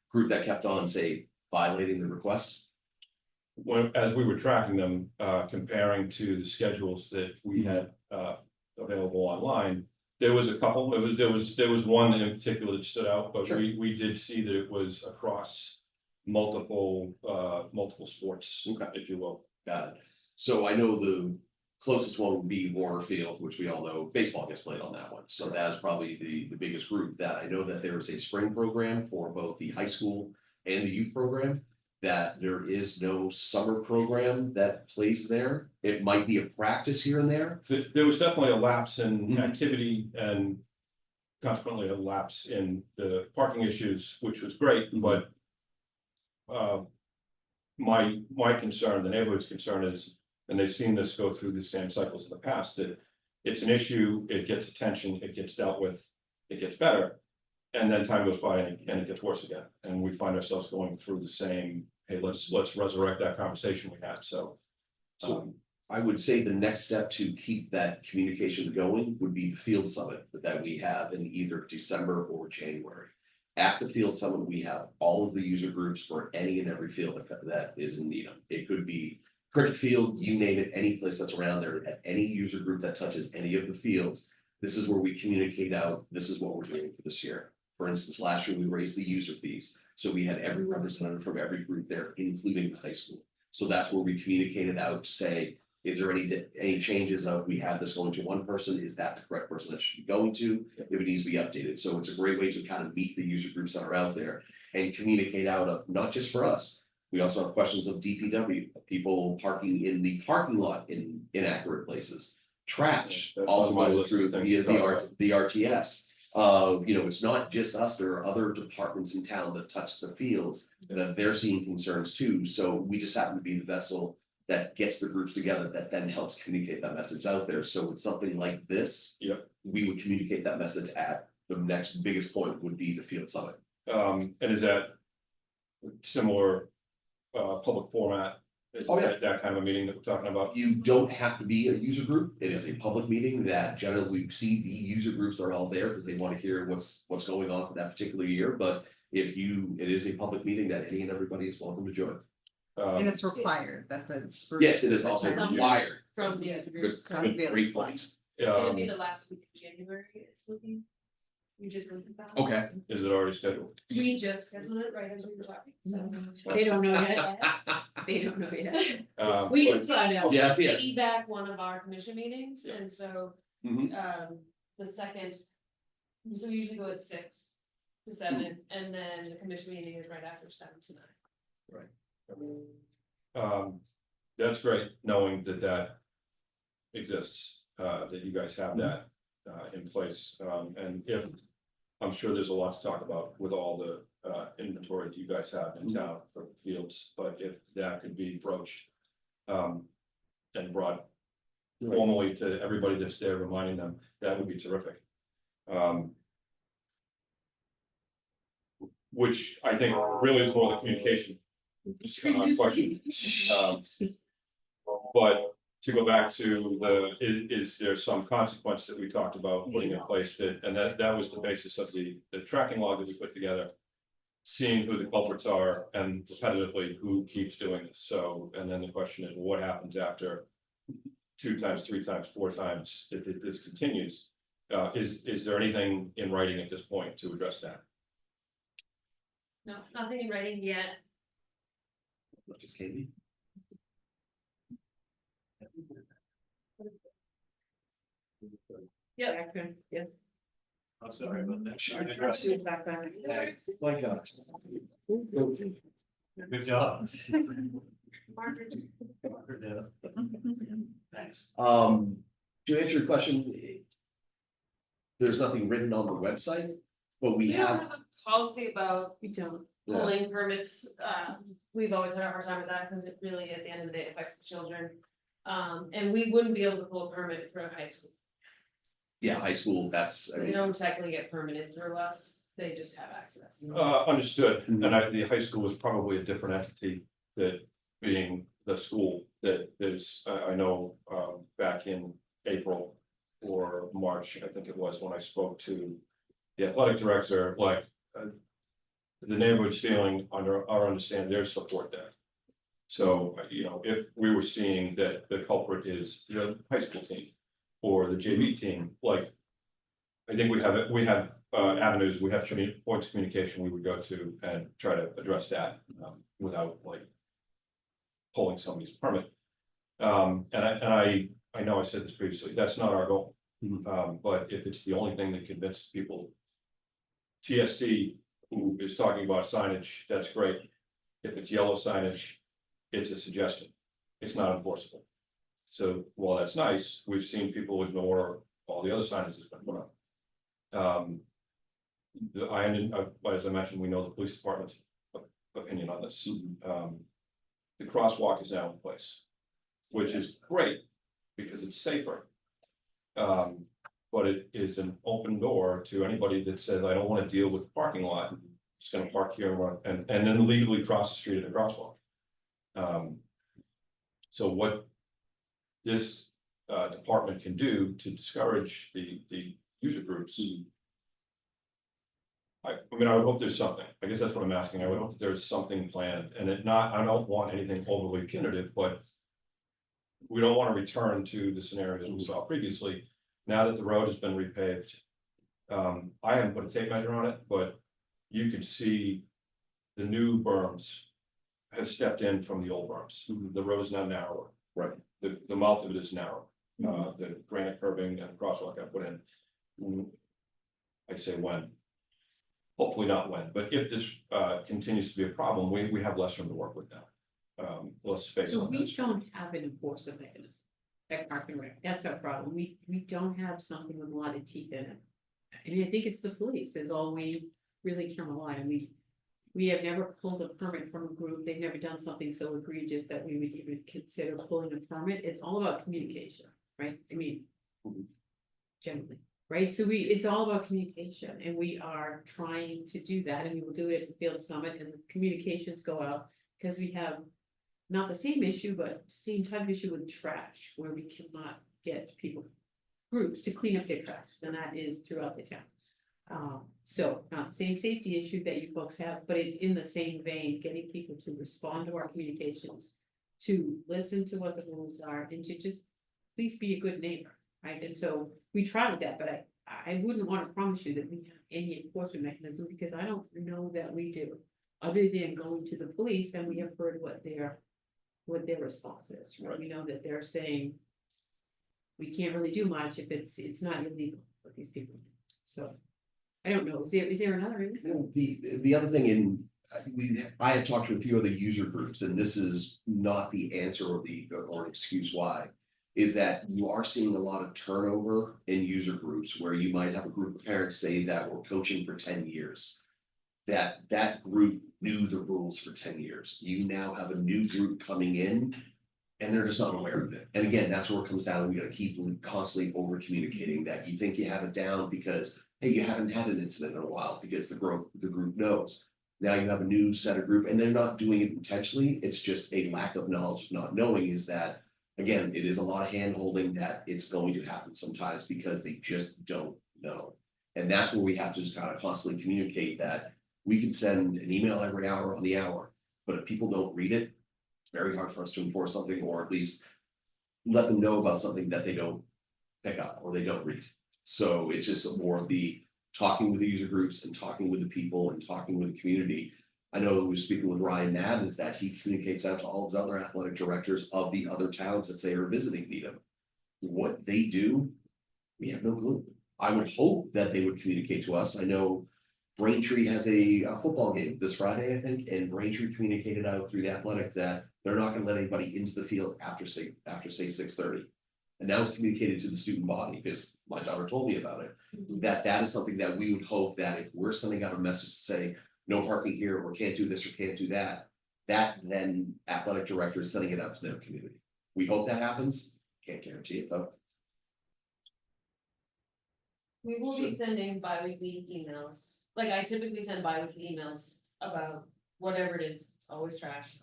group that kept on, say, violating the request. As we were tracking them, comparing to the schedules that we had available online, there was a couple, there was one in particular that stood out, but Sure. we did see that it was across multiple sports, Okay. if you will. Got it. So I know the closest one would be Warner Field, which we all know baseball gets played on that one. So that is probably the biggest group. That I know that there is a spring program for both the high school and the youth program. That there is no summer program that plays there. It might be a practice here and there. There was definitely a lapse in Mhm. activity and consequently a lapse in the parking issues, which was great, but my concern, the neighborhood's concern is, and they've seen this go through the same cycles in the past, that it's an issue, it gets attention, it gets dealt with, it gets better. And then time goes by and it gets worse again, and we find ourselves going through the same, hey, let's resurrect that conversation we had, so. So I would say the next step to keep that communication going would be the field summit that we have in either December or January. At the field summit, we have all of the user groups for any and every field that is in Needham. It could be cricket field, you name it, any place that's around there, at any user group that touches any of the fields. This is where we communicate out, this is what we're doing for this year. For instance, last year we raised the user fees, so we had every representative from every group there, including the high school. So that's where we communicated out to say, is there any changes of, we have this going to one person, is that the correct person that should be going to? If it needs to be updated, so it's a great way to kind of meet the user groups that are out there and communicate out of, not just for us. We also have questions of DPW, people parking in the parking lot in inaccurate places, trash, That's also on my go list of through things via to talk about. the RTS. It's not just us, there are other departments in town that touch the fields that they're seeing concerns too, so we just happen to be the vessel that gets the groups together that then helps communicate that message out there. So with something like this. Yep. We would communicate that message at the next biggest point would be the field summit. And is that similar public format? Is Oh, yeah. that kind of a meeting that we're talking about? You don't have to be a user group. It is a public meeting that generally we see the user groups are all there because they want to hear what's going on for that particular year. But it is a public meeting that any and everybody is welcome to join. And it's required that the. group Yes, it is also attend. required. From the. Good, Sounds good. great point. It's gonna be the last week of January, it's looking. We just looked at that. Okay. Is it already scheduled? We just scheduled it right as we were talking, so. They don't know yet. They don't know yet. We But- just found out. Yeah, yes. Feedback one of our commission meetings, and so, Mhm. the second. So we usually go at 6 to 7, and then the commission meeting is right after 7 to 9. That's great, knowing that exists, that you guys have that in place, and if. I'm sure there's a lot to talk about with all the inventory that you guys have in town for fields, but if that could be broached. And brought formally to everybody that's there, reminding them, that would be terrific. Which I think really is more the communication. Question. But to go back to is there some consequence that we talked about putting in place and that was the basis of the tracking log that we put together. Seeing who the culprits are and repetitively who keeps doing this. So, and then the question is, what happens after 2 times, 3 times, 4 times, if this continues? Is there anything in writing at this point to address that? No, nothing in writing yet. Just Katie. Yeah. Yeah. I'm sorry about that. Should I Address it back on. My gosh. Good job. Thanks. To answer your question, there's nothing written on the website, but we We don't have. have a policy about We don't. pulling permits. We've always had a hard time with that because it really, at the end of the day, affects the children. And we wouldn't be able to pull a permit for a high school. Yeah, high school, that's, I They mean, don't technically get permitted through us. They just have access. Understood, and the high school was probably a different entity that being the school that is, I know, back in April. Or March, I think it was, when I spoke to the athletic director, like. The neighborhood's feeling under our understanding, there's support there. So, you know, if we were seeing that the culprit is the high school team or the JV team, like. I think we have avenues, we have points of communication we would go to and try to address that, without like. Pulling somebody's permit. And I know I said this previously, that's not our goal. But if it's the only thing that convinces people. TSC, who is talking about signage, that's great. If it's yellow signage, it's a suggestion. It's not enforceable. So while that's nice, we've seen people ignore all the other signage that's been put up. As I mentioned, we know the police department's opinion on this. The crosswalk is now in place, which is great because it's safer. But it is an open door to anybody that says, I don't want to deal with the parking lot. I'm just gonna park here and run and then legally cross the street at a crosswalk. So what this department can do to discourage the user groups. I mean, I would hope there's something, I guess that's what I'm asking, I would hope that there's something planned, and I don't want anything overly punitive, but. We don't want to return to the scenarios we saw previously, now that the road has been repaved. I haven't put a tape measure on it, but you could see the new berms. Have stepped in from the old berms, the road is now narrower, right, the mouth of it is narrow, the granite curbing and crosswalk I put in. I say when. Hopefully not when, but if this continues to be a problem, we have less room to work with now. Less space So on we that. don't have an enforcement mechanism at Park and Rec. That's our problem. We don't have something with a lot of teeth in it. I mean, I think it's the police is all we really can rely on. We have never pulled a permit from a group. They've never done something so egregious that we would even consider pulling a permit. It's all about communication, right? I mean, generally, right? So it's all about communication, and we are trying to do that, and we will do it at the Field Summit, and the communications go out because we have not the same issue, but same type of issue with trash, where we cannot get groups to clean up their trash, and that is throughout the town. So not the same safety issue that you folks have, but it's in the same vein, getting people to respond to our communications, to listen to what the rules are, and to just please be a good neighbor, right? And so we try with that, but I wouldn't want to promise you that we have any enforcement mechanism, because I don't know that we do. Other than going to the police, and we have heard what their response is, right? We know that they're saying we can't really do much if it's not illegal what these people do. So I don't know, is there another answer? the other thing I have talked to a few other user groups, and this is not the answer or excuse why. Is that you are seeing a lot of turnover in user groups where you might have a group of parents say that were coaching for 10 years. That group knew the rules for 10 years. You now have a new group coming in and they're just not aware of it. And again, that's where it comes down. We gotta keep constantly over communicating that you think you have it down because, hey, you haven't had an incident in a while because the group knows. Now you have a new set of group and they're not doing it intentionally. It's just a lack of knowledge, not knowing is that, again, it is a lot of hand holding that it's going to happen sometimes because they just don't know. And that's where we have to just kind of constantly communicate that we can send an email every hour on the hour, but if people don't read it, it's very hard for us to enforce something, or at least let them know about something that they don't pick up or they don't read. So it's just more of the talking with the user groups and talking with the people and talking with the community. I know we were speaking with Ryan Madden is that he communicates out to all of his other athletic directors of the other towns that say are visiting Needham. What they do, we have no clue. I would hope that they would communicate to us. I know Braintree has a football game this Friday, I think, and Braintree communicated out through the athletic that they're not gonna let anybody into the field after say 6:30. And that was communicated to the student body, because my daughter told me about it, that is something that we would hope that if we're sending out a message to say, no parking here, or can't do this, or can't do that, that then athletic director is sending it out to their community. We hope that happens, can't guarantee it though. We will be sending bi-weekly emails, like I typically send bi-weekly emails about whatever it is, it's always trash.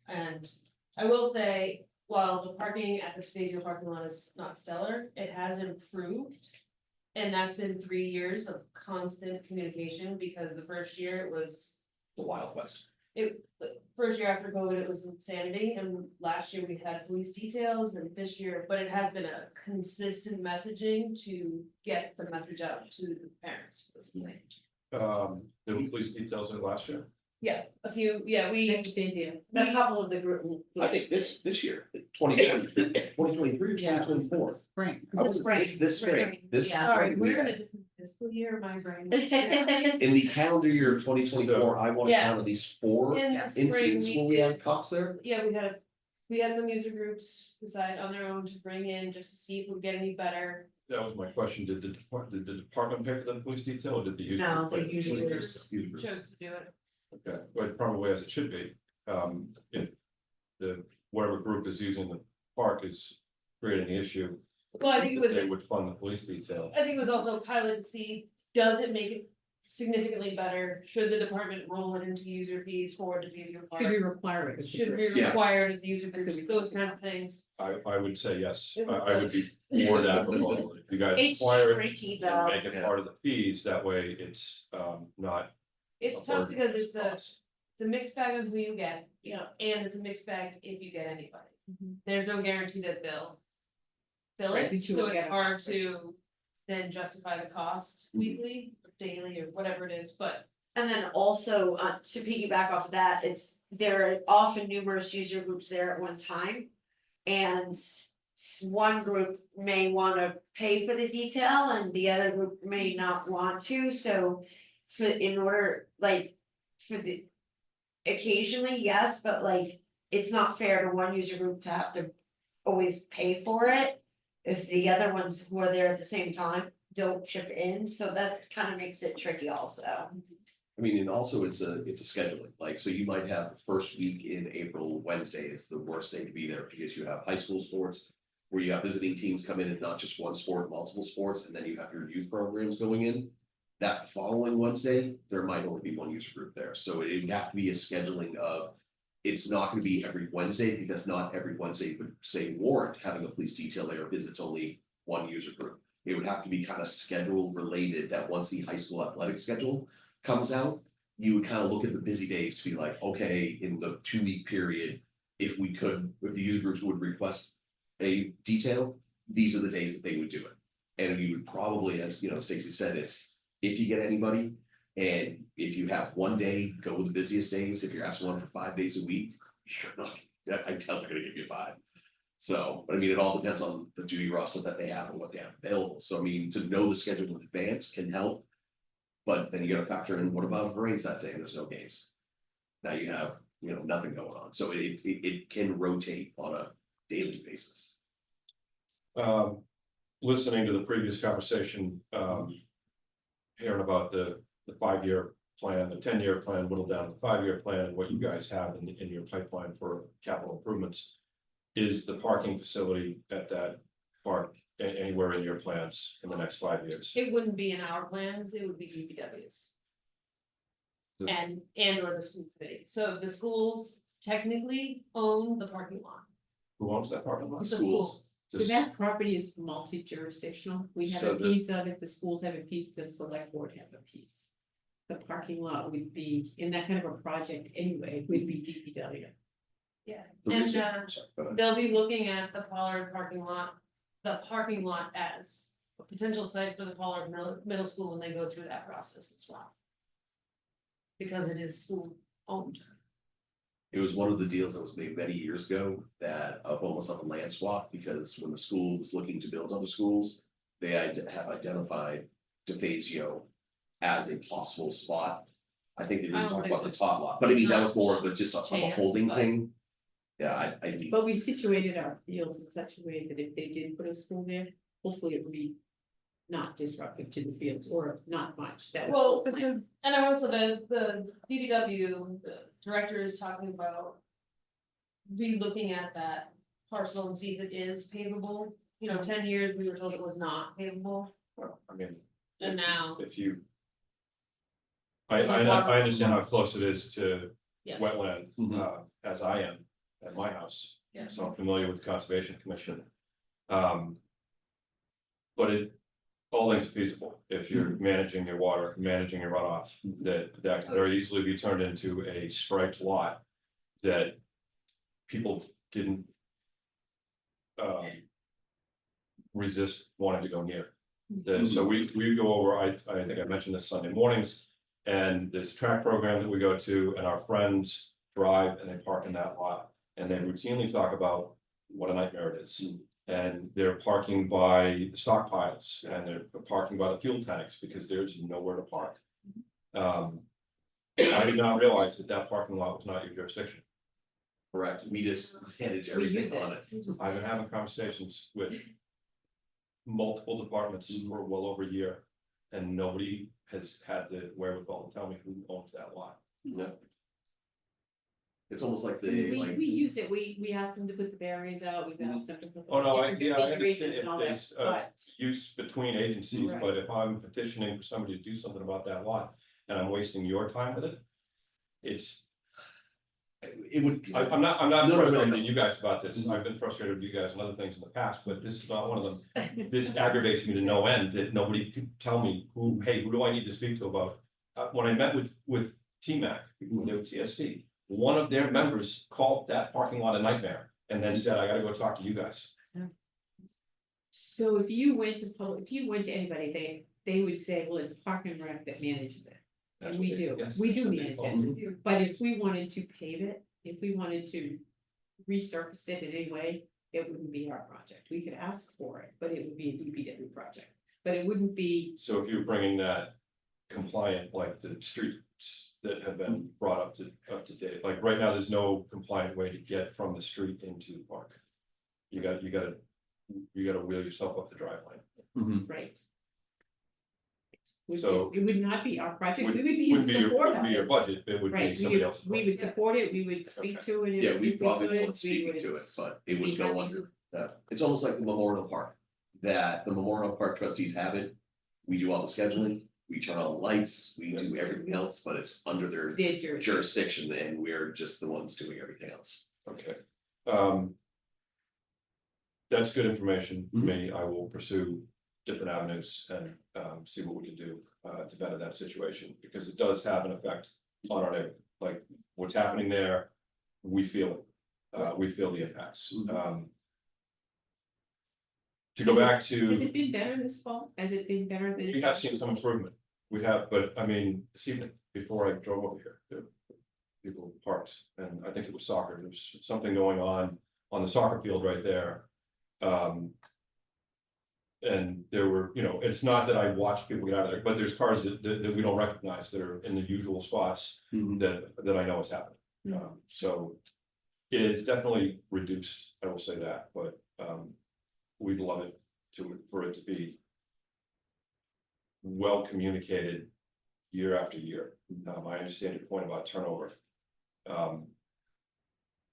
And I will say, while the parking at the Spazio parking lot is not stellar, it has improved. And that's been 3 years of constant communication, because the first year it was, The Wild West. the first year after COVID, it was insanity, and last year we had police details, and this year, but it has been a consistent messaging to get the message out to the parents. Basically. There were police details in last year. Yeah, a few, yeah, we, That's busier. A couple of the group. I think this year, 2023 or 2024. Spring. This spring, this. sorry, spring, we're in yeah. a different fiscal year, my brain. In the calendar year of 2024, I want to Yeah. count at least 4 In the spring, incidents we where we had did, cops there. yeah, we had some user groups decide on their own to bring in just to see if we get any better. That was my question. Did the department pay for the police detail, or did the user? No, pay the for police user detail? groups. User group. Chose to do it. Okay, well, probably as it should be. If the, whatever group is using the park is creating the issue, Well, I think it was, they would fund the police detail. I think it was also a pilot to see, does it make it significantly better? Should the department roll it into user fees for Defeasio Should we Park? require it? Should we Yeah. require the user That's a groups, good those kinds of things? I would say yes. It was I would be for that proposal. If you guys It's require it, tricky then though. make it part of the fees. That way it's not. It's a tough burden because it's cost. a mixed bag of who you get, you know, and it's a mixed bag if you get anybody. There's no guarantee that they'll fill Right, it, but you so will it's get 'em. hard to then justify the cost weekly, or daily, or whatever it is, but And then also, to piggyback off of that, there are often numerous user groups there at one time. And one group may wanna pay for the detail and the other group may not want to, so. In order, like, for the. Occasionally, yes, but like, it's not fair to one user group to have to always pay for it. If the other ones who are there at the same time don't chip in, so that kind of makes it tricky also. I mean, and also it's a scheduling, like, so you might have the first week in April, Wednesday is the worst day to be there because you have high school sports. Where you have visiting teams come in and not just one sport, multiple sports, and then you have your youth programs going in. That following Wednesday, there might only be one user group there, so it would have to be a scheduling of. It's not gonna be every Wednesday, because not every Wednesday would say warrant having a police detail there, because it's only one user group. It would have to be kind of schedule related, that once the high school athletic schedule comes out. You would kind of look at the busy days to be like, okay, in the 2-week period, if the user groups would request a detail, these are the days that they would do it. And we would probably, as you know, Stacy said, it's if you get anybody, and if you have one day, go with the busiest days. If you're asking one for 5 days a week, you're not, I tell they're gonna give you 5. So, but I mean, it all depends on the duty roster that they have and what they have available. So I mean, to know the schedule in advance can help. But then you gotta factor in, what about if it rains that day and there's no games? Now you have, nothing going on, so it can rotate on a daily basis. Listening to the previous conversation, hearing about the 5-year plan, the 10-year plan, whittled down to the 5-year plan, and what you guys have in your pipeline for capital improvements. Is the parking facility at that park anywhere in your plans in the next 5 years? it wouldn't be in our plans, it would be DPW's. The- And or the school committee, so the schools technically own the parking lot. Who owns that parking lot? The schools. So that property is multi-jurisdictional. We have So a the- piece of it, the schools have a piece, the select board have a piece. The parking lot would be, in that kind of a project anyway, would be DPW. Yeah, The and reason- they'll be looking at the Pollard parking lot, as a potential site for the Pollard Middle School when they go through that process as well. Because it is school owned. It was one of the deals that was made many years ago that of almost like a land swap, because when the school was looking to build other schools, they have identified DeFazio as a possible spot. I think they I didn't don't talk think about the there's top lot, but I mean, that not was more of a just a chance, holding but- thing. Yeah, I mean, But we situated our fields in such a way that if they did put a school there, hopefully it would be not disruptive to the fields or not much. That was. Well, the plan. And I also, the DPW, the director is talking about. Re-looking at that parcel and see if it is pavable, 10 years, we were told it was not pavable, Well, I mean. and now. If you. There's a water- I understand how close it is to Yeah. wetland, Mhm. as I am at my house. Yeah. So I'm familiar with the Conservation Commission. But all things are feasible, if you're managing your water, managing your runoff, that can very easily be turned into a striped lot. That people didn't. Resist wanting to go near. So we go over, I think I mentioned this Sunday mornings. And this track program that we go to, and our friends drive and they park in that lot. And they routinely talk about what a nightmare it is. And they're parking by the stockpiles and they're parking by the fuel tanks because there's nowhere to park. I did not realize that parking lot was not your jurisdiction. correct, we just manage We use everything on it. I've been having conversations with multiple departments for well over a year. And nobody has had the wherewithal to tell me who owns that lot. Yeah. It's almost like I mean, they like. we use it, we asked them to put the barriers out, we've asked them to. put Oh, no, different I understand configurations if and all that, there's, but use between agencies, Right. but if I'm petitioning for somebody to do something about that lot and I'm wasting your time with it. It's, It would. I'm not No, no, frustrated no. with you guys about this. I've been frustrated with you guys on other things in the past, but this is not one of them. This aggravates me to no end that nobody could tell me who do I need to speak to about? When I met with TMAC, when they were TSC, one of their members called that parking lot a nightmare and then said, I gotta go talk to you guys. so if you went to anybody, they would say, well, it's Park and Rec that manages it. That's And we what they- do, yes, we that's do what they manage call it, but if we wanted to pave it, if we wanted to resurface it in any way, it wouldn't be our project. We could ask for it, but it would be a DPW project. But it wouldn't be, So if you're bringing that compliant, like the streets that have been brought up to date, like right now, there's no compliant way to get from the street into the park. You gotta wheel yourself up the drive lane. Mhm. right. So- It would not be our project, we would Wouldn't be in be your, support wouldn't of be your it. budget, it would be Right, somebody else's. we would support it, we would speak Okay. to it. if Yeah, we if probably could, won't speak we to would it, but it be would go happy under, to. it's almost like the Memorial Park. That the Memorial Park trustees have it, we do all the scheduling, we turn on the lights, we do everything else, but it's under their Their jurisdiction. jurisdiction and we're just the ones doing everything else. Okay. That's good information for me. I will pursue different avenues and see what we can do to better that situation, because it does have an effect on our neighborhood. Like what's happening there, we feel it. We feel the impacts. To go back Has to, it been better this fall? Has it been better than? we have seen some improvement. We have, but I mean, this evening, before I drove over here, there were people parked, and I think it was soccer. There's something going on the soccer field right there. And there were, it's not that I watch people get out of there, but there's cars that we don't recognize that are in the usual spots that I know is happening. So it is definitely reduced, I will say that, but we'd love it for it to be well communicated year after year. I understand your point about turnover.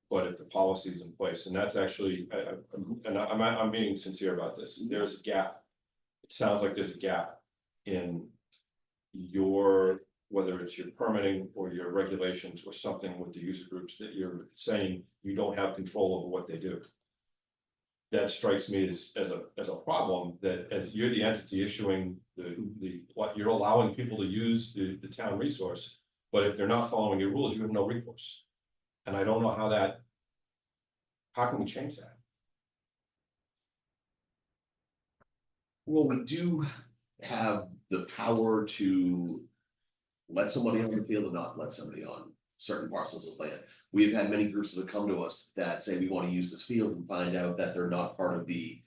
But if the policy is in place, and that's actually, I'm being sincere about this, there's a gap. It sounds like there's a gap in whether it's your permitting or your regulations or something with the user groups that you're saying you don't have control over what they do. that strikes me as a problem, that as you're the entity issuing what you're allowing people to use the town resource. But if they're not following your rules, you have no recourse. And I don't know how can we change that? Well, we do have the power to let somebody on the field and not let somebody on certain parcels of land. We've had many groups that have come to us that say we want to use this field and find out that they're not part of we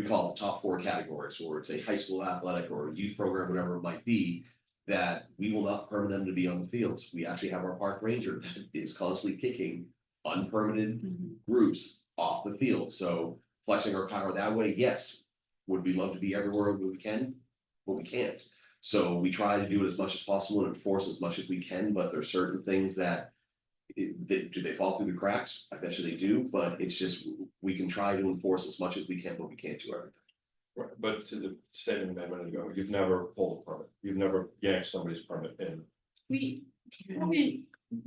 call it the top 4 categories, or it's a high school athletic or a youth program, whatever it might be, that we will not permit them to be on the fields. We actually have our park ranger that is constantly kicking unpermitted groups off the field. So flexing our power that way, yes. Would we love to be everywhere we can? But we can't. So we try to do it as much as possible and enforce as much as we can, but there are certain things that do they fall through the cracks? I bet you they do, but it's just, we can try to enforce as much as we can, but we can't do everything. Right, but to the statement a minute ago, you've never pulled a permit, you've never yanked somebody's permit in. We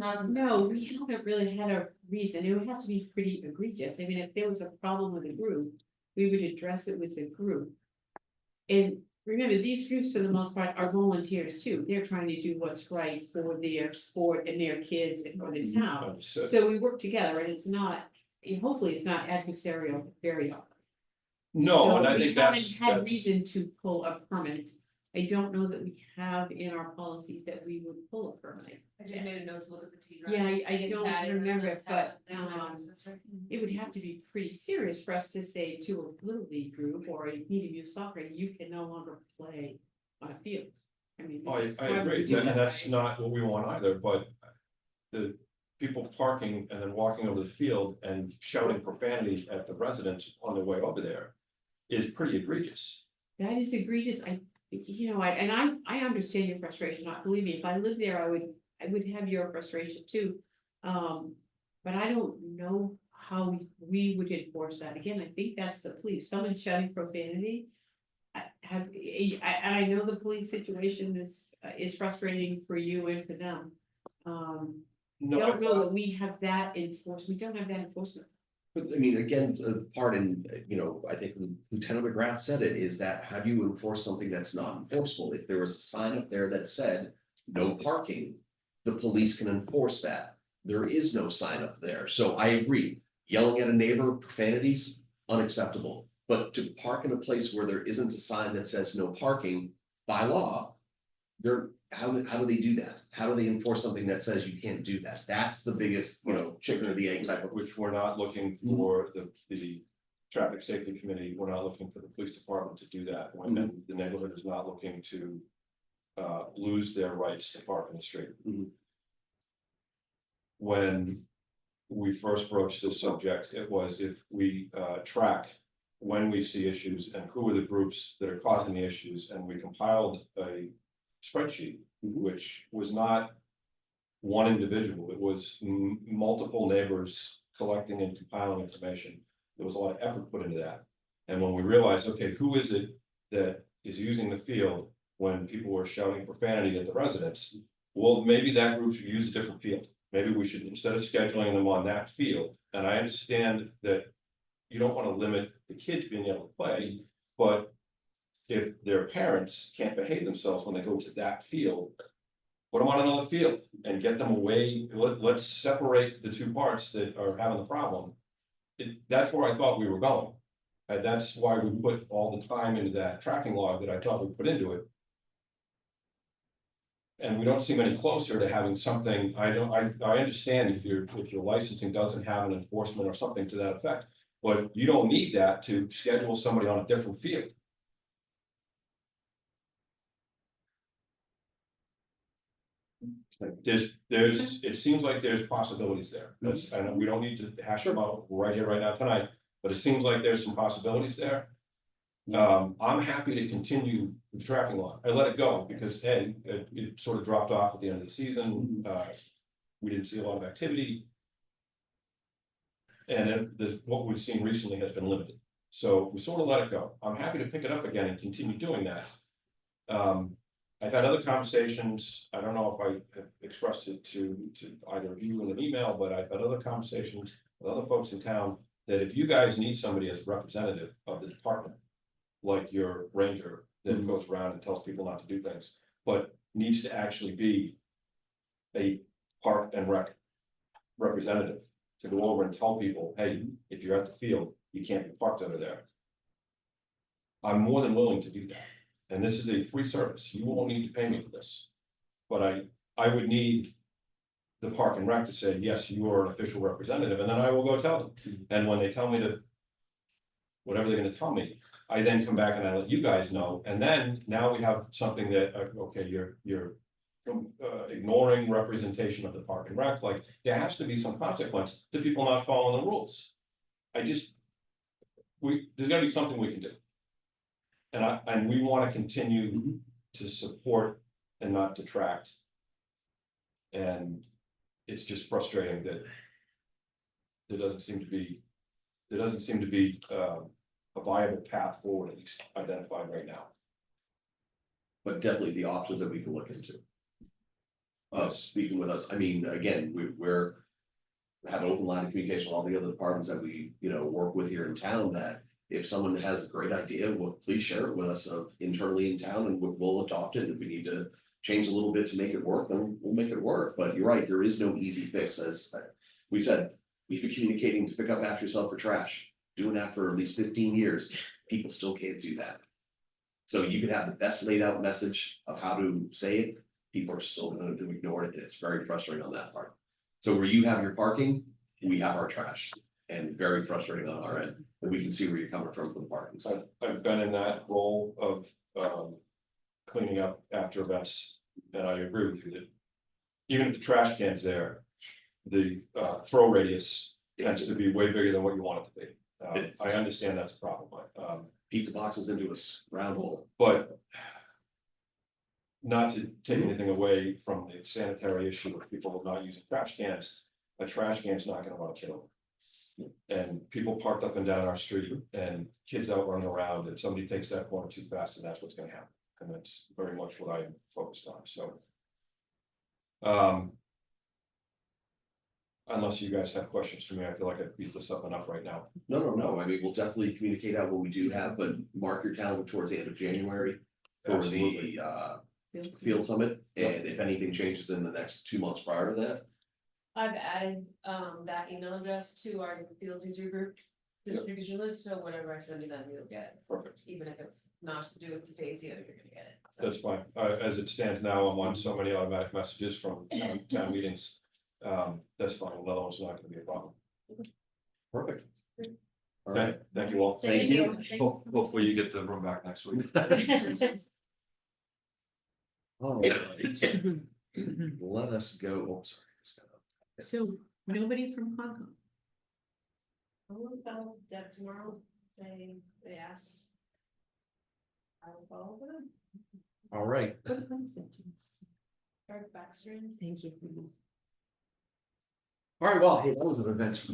haven't, no, we haven't really had a reason. It would have to be pretty egregious. I mean, if there was a problem with a group, we would address it with the group. And remember, these groups for the most part are volunteers too. They're trying to do what's right for their sport and their kids and for the town. Understood. So we work together and it's not, hopefully it's not adversarial very often. No, So and I we think haven't that's. had reason to pull a permit. I don't know that we have in our policies that we would pull a permit. I just made a note to look at the T. Yeah, drive, I see if don't that is remember a- it, but, that's a thing in my sister. It would have to be pretty serious for us to say to a little league group or a medium youth soccer, you can no longer play on a field. I mean. I because why would agree, we do and that, that's right? not what we want either, but. The people parking and then walking over the field and shouting profanities at the residents on their way over there. Is pretty egregious. That is egregious. I understand your frustration, not believe me, if I lived there, I would have your frustration too. But I don't know how we would enforce that. Again, I think that's the police, someone shouting profanity. I know the police situation is frustrating for you and for them. I No, don't know that we have that enforcement, we don't have that enforcement. But I mean, again, part in, I think Lieutenant McGrath said it, is that how do you enforce something that's not enforceable? If there was a sign up there that said no parking, the police can enforce that. There is no sign up there. So I agree, yelling at a neighbor, profanities, unacceptable. But to park in a place where there isn't a sign that says no parking by law, how do they do that? How do they enforce something that says you can't do that? That's the biggest, chicken or the egg type of. which we're not looking for the traffic safety committee, we're not looking for the police department to do that. When the neighborhood is not looking to lose their rights to park in the street. When we first broached this subject, it was if we track when we see issues and who are the groups that are causing the issues, and we compiled a spreadsheet, which was not one individual, it was multiple neighbors collecting and compiling information. There was a lot of effort put into that. And when we realized, okay, who is it that is using the field when people were shouting profanity at the residents? Well, maybe that group should use a different field. Maybe we should, instead of scheduling them on that field, and I understand that you don't want to limit the kids being able to play, but if their parents can't behave themselves when they go to that field, put them on another field and get them away. Let's separate the two parts that are having the problem. That's where I thought we were going. And that's why we put all the time into that tracking log that I thought we put into it. And we don't seem any closer to having something. I understand if your licensing doesn't have an enforcement or something to that effect, but you don't need that to schedule somebody on a different field. It seems like there's possibilities there. I know we don't need to hash them out right here, right now tonight, but it seems like there's some possibilities there. I'm happy to continue the tracking log. I let it go because it sort of dropped off at the end of the season. We didn't see a lot of activity. And what we've seen recently has been limited. So we sort of let it go. I'm happy to pick it up again and continue doing that. I've had other conversations. I don't know if I have expressed it to either of you in an email, but I've had other conversations with other folks in town that if you guys need somebody as a representative of the department, like your ranger that goes around and tells people not to do things, but needs to actually be a park and rec representative to go over and tell people, hey, if you're at the field, you can't be parked over there. I'm more than willing to do that. And this is a free service. You won't need to pay me for this. But I would need the park and rec to say, yes, you are an official representative, and then I will go tell them. And when they tell me to, whatever they're gonna tell me, I then come back and I let you guys know. And then now we have something that, okay, you're ignoring representation of the park and rec, like there has to be some consequence to people not following the rules. There's gotta be something we can do. And we wanna continue to support and not detract. And it's just frustrating that there doesn't seem to be a viable path forward, at least identified right now. But definitely the options that we can look into. Speaking with us, I mean, again, we're have an open line of communication with all the other departments that we, work with here in town, that if someone has a great idea, well, please share it with us internally in town, and we'll adopt it. If we need to change a little bit to make it work, then we'll make it work. But you're right, there is no easy fix. As we said, we've been communicating to pick up after yourself for trash, doing that for at least 15 years. People still can't do that. So you could have the best laid out message of how to say it, people are still going to ignore it, and it's very frustrating on that part. So where you have your parking, we have our trash, and very frustrating on our end. And we can see where you're coming from for the parking side. I've been in that role of cleaning up after events, and I agree with you that even if the trash can's there, the throw radius tends to be way bigger than what you want it to be. I understand that's a problem, but Pizza boxes into a round hole. but not to take anything away from the sanitary issue of people not using trash cans, a trash can's not gonna want to kill. And people parked up and down our street and kids out running around, and somebody takes that corner too fast, and that's what's gonna happen. And that's very much what I am focused on, so. Unless you guys have questions for me, I feel like I've beat this up enough right now. No. I mean, we'll definitely communicate out what we do have, but mark your calendar towards the end of January for Absolutely. the field summit. And if anything changes in the next 2 months prior to that, I've added that email address to our field user group distribution list, so whenever I send you that, you'll get it. Perfect. Even if it's not to do with the phase, you're gonna get it. So. That's fine. As it stands now, I'm on so many automatic messages from town meetings. That's fine. Another one's not gonna be a problem. perfect. All right. Thank you all. Thank you. Hopefully you get the room back next week. All right. Let us go. Oh, sorry. So nobody from Concom? I will tell Deb tomorrow, they asked. I will follow them, All right. What is it? Eric Backstream. Thank you. All right, well, hey, that was an event.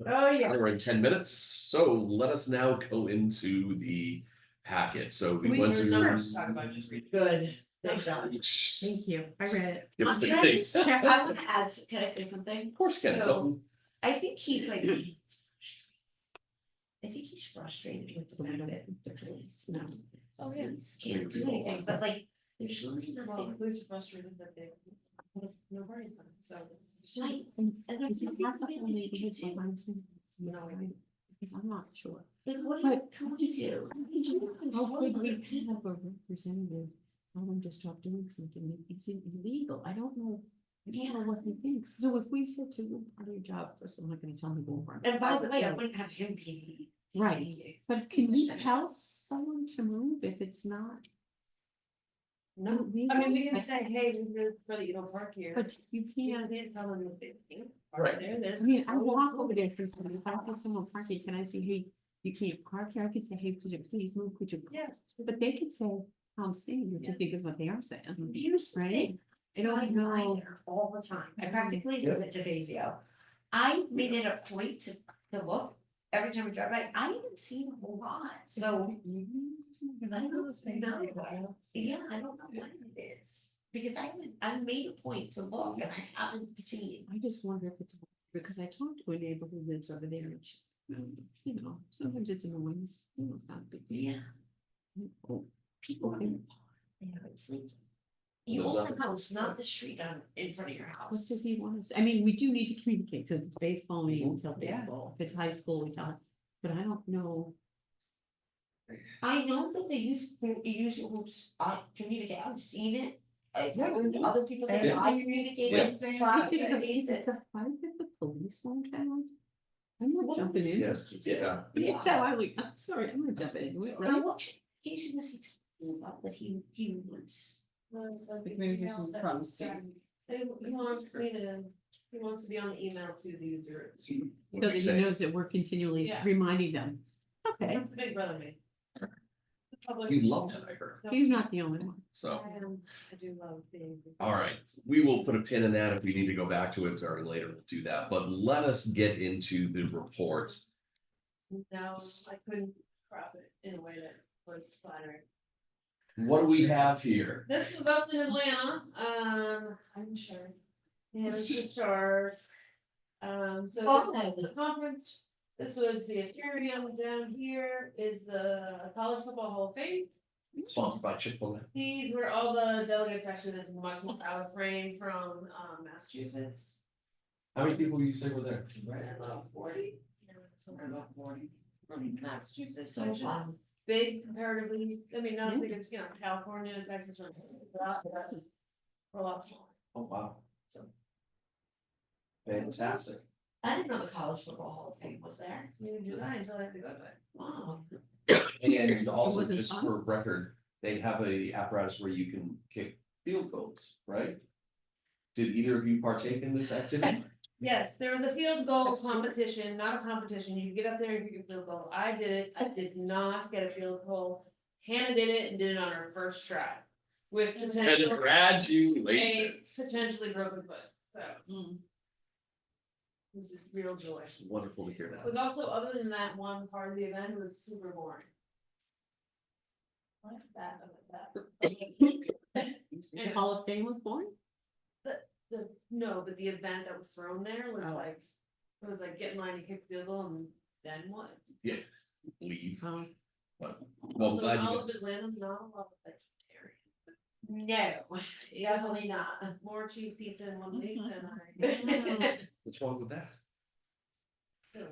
Oh, yeah. We're in 10 minutes, so let us now go into the packet. So we went We're through. supposed to talk about just reading. Good, thank God. Thank you. I read it. Give us the Can I things. just- I wanna add, can I say something? Of course, Ken, So, so, I think he's like. I think he's frustrated with the fact that the police, Oh, yeah. can't do anything, but like, there's really Well, nothing. police are frustrated that they have no brains on it, so it's. Right, And and it's that's not not the really only you thing do. because I'm not sure. Then what do you do? How could we have a representative, tell them to stop doing something that isn't illegal? I don't know. I don't know what he thinks. So if we said to you, part of your job, first, I'm not gonna tell him to go over. And by the way, I wouldn't have him be. Right. But can you tell someone to move if it's not? No, I mean, we can say, hey, we live for the Eagle Park here. But you You can't, can't tell them that they can't. Right. There's. I mean, I walk over there sometimes, if I have someone parking, can I say, hey, you can't park here? I could say, hey, could you please move, could you? Yeah. But they could say, I'm saying, which I think is what they are saying. Here's the Right? thing, I don't know. there all the time, I practically live at Devizio. I made it a point to look, every time we drive by, I haven't seen a whole lot, so. I don't know. Yeah, I don't know what it is, because I made a point to look and I haven't seen. I just wonder if it's, because I talked to a neighbor who lives over there and she's, You know, sometimes it's annoying, it's not a big deal. Yeah. People in, it's like. You There's own nothing. the house, not the street in front of your What does house. he want us, I mean, we do need to communicate, so if it's baseball, we Mm-hmm. tell Yeah. baseball, if it's high school, we tell, but I don't know. I know that the youth groups, communicate, I've seen it. I've Yeah. heard other people say, Yeah. I communicate Yeah. with If traffic. it's a fight if the police won't town. I'm not jumping in. Yes, yeah. It's how I would, I'm sorry, I'm not jumping into it, Now, right? what communication was he talking about that he was? The communications from Steve. He wants me to, he wants to be on the email to the user. So that he knows that we're continually Yeah. reminding them. Okay, That's the big brother me. It's a public- You loved it, I heard. he's not the only one. So, I do love being. all right, we will put a pin in that. If we need to go back to it or later, we'll do that. But let us get into the report. No, I couldn't crop it in a way that was flattering. What do we have here? This was us in Atlanta, I'm sure. And it's a chart. So Oh, this is the conference, this was the aquarium, down here is the College Football Hall of Fame. Sponsored by Chick-fil-A. These were all the delegates, actually, this is much more out of frame from, Massachusetts. How many people you say were there? Right about 40. Somewhere about 40. From Massachusetts, So which is fun. big comparatively, I mean, not as big as, California and Texas or. We're a lot smaller. Oh, wow. So. Fantastic. I didn't know the College Football Hall of Fame was there. You do that until I have to go to it. Wow. And also, wasn't just fun? for record, they have a apparatus where you can kick field goals, right? Did either of you partake in this activity? Yes, there was a field goal competition, not a competition, you could get up there and kick a field goal, I did it, I did not get a field goal. Hannah did it and did it on her first try, with potential, a Congratulations. potentially broken foot, so. It was a real joy. It's wonderful to hear It that. was also, other than that, one part of the event was super boring. What, that. The Hall of Fame was born? No, but the event that was thrown there was Oh. like, it was like get in line and kick field goal and then what? Leave. Um, But, well, I'm Also, glad all you of guys. Atlanta, not a lot of vegetarian. No, definitely not. More cheese pizza in one week than I. What's wrong with that?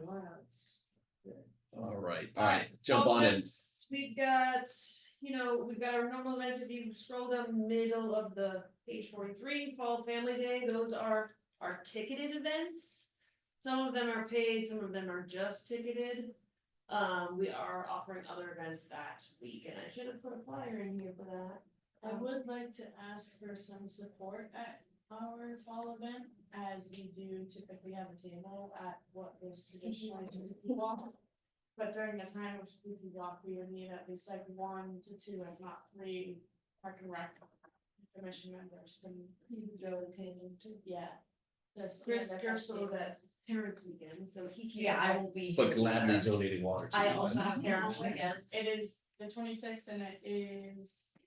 Wow. All right, jump on in. We've got, we've got our normal events, if you scroll down the middle of the page 43, Fall Family Day, those are our ticketed events. Some of them are paid, some of them are just ticketed. We are offering other events that week, and I should have put a flyer in here for that. I would like to ask for some support at our fall event, as we do typically have a table at what is traditionally Spooky Walk. But during the time of Spooky Walk, we would need at least like 1 to 2, if not 3, Park and Rec commission members to go to the table to, just. Chris Gerstle is at Parents Weekend, so he can't. Yeah, I will be. But here. gladly donating water to I you. also have parents weekends. It is the 26th and it is.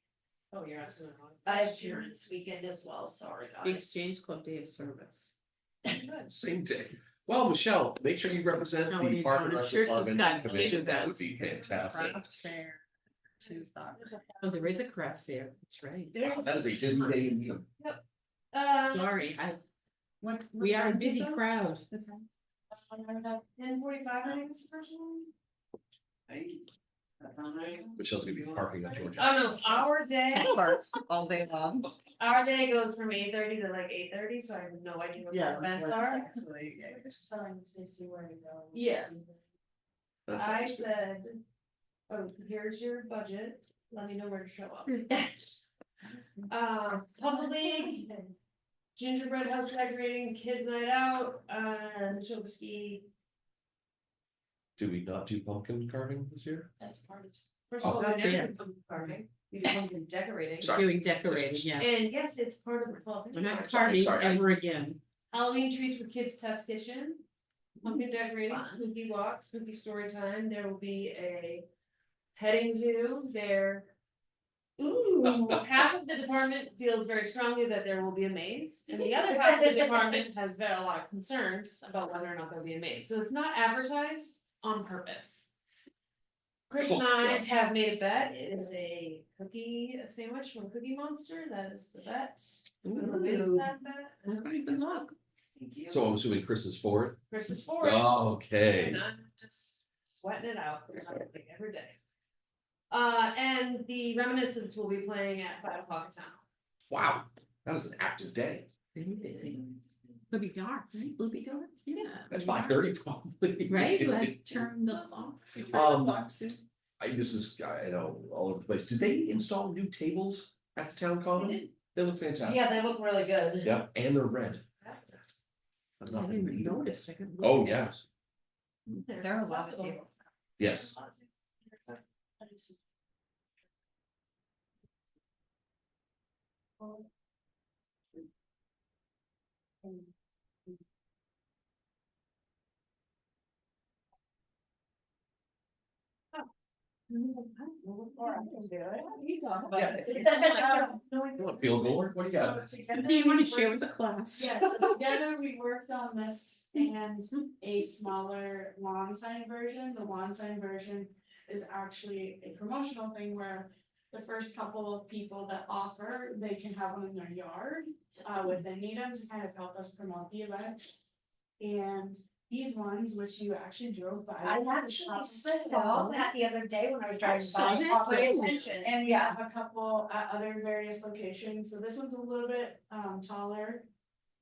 Oh, you're asking. I have parents weekend as well, sorry The guys. Exchange Club Day of Service. Same day. Well, Michelle, make sure you represent Now, what are the you Park and doing? I'm Rec sure she's Department got commission. That would kids be fantastic. Fair to soccer. Oh, there is a craft fair, that's right. Wow, that is a busy day in Needham. Sorry, What? we are a busy crowd. 10:45, I think is the first one. Michelle's gonna be parking at Georgia. Oh, no, our day, All day long. our day goes from 8:30 to like 8:30, so I have no idea what the events are. Just telling Stacy where to go. Yeah. That's I understood. said, oh, here's your budget, let me know where to show up. Puzzle League, gingerbread house decorating, kids night out, sugar ski. Do we not do pumpkin carving this year? That's part of. First of all, Oh, we never yeah. do pumpkin carving, we do pumpkin decorating. Sorry. Doing decorating, yeah. And yes, it's part of the fall. We're not Sorry, carving sorry. ever again. Halloween treats for kids test kitchen. Pumpkin decorating, Fun. spooky walk, spooky story time, there will be a petting zoo there. Ooh, half of the department feels very strongly that there will be a maze, and the other half of the department has a lot of concerns about whether or not there'll be a maze, so it's not advertised. on purpose. Chris and I have made a bet. It is a cookie sandwich from Cookie Monster. That is the bet. Who wins that bet? Okay, good luck. Thank you. So I'm assuming Chris is for it? Chris is for it. Okay. And I'm just sweating it out like every day. And the Reminiscence will be playing at 5 o'clock at town. Wow, that is an active day. It'll be dark, right? Will it be dark? Yeah. That's 5:30 probably. Right, like turn the clocks. This is, I know, all over the place. Did they install new tables at the town common? They look fantastic. Yeah, they look really good. Yeah, and they're red. I'm I not gonna didn't read them. notice. I couldn't Oh, look. yeah, There are a lot of tables. yes. You talk about Yeah. it. You want field goal? What do you got? Do you want to share with the class? Yeah, so together we worked on this and a smaller lawn sign version. The lawn sign version is actually a promotional thing where the first couple of people that offer, they can have one in their yard, within Needham to kind of help us promote the event. And these ones, which you actually drove by. I actually saw that the other day when I was driving saw by, that caught my too. attention. And we have a couple at other various locations, so this one's a little bit taller.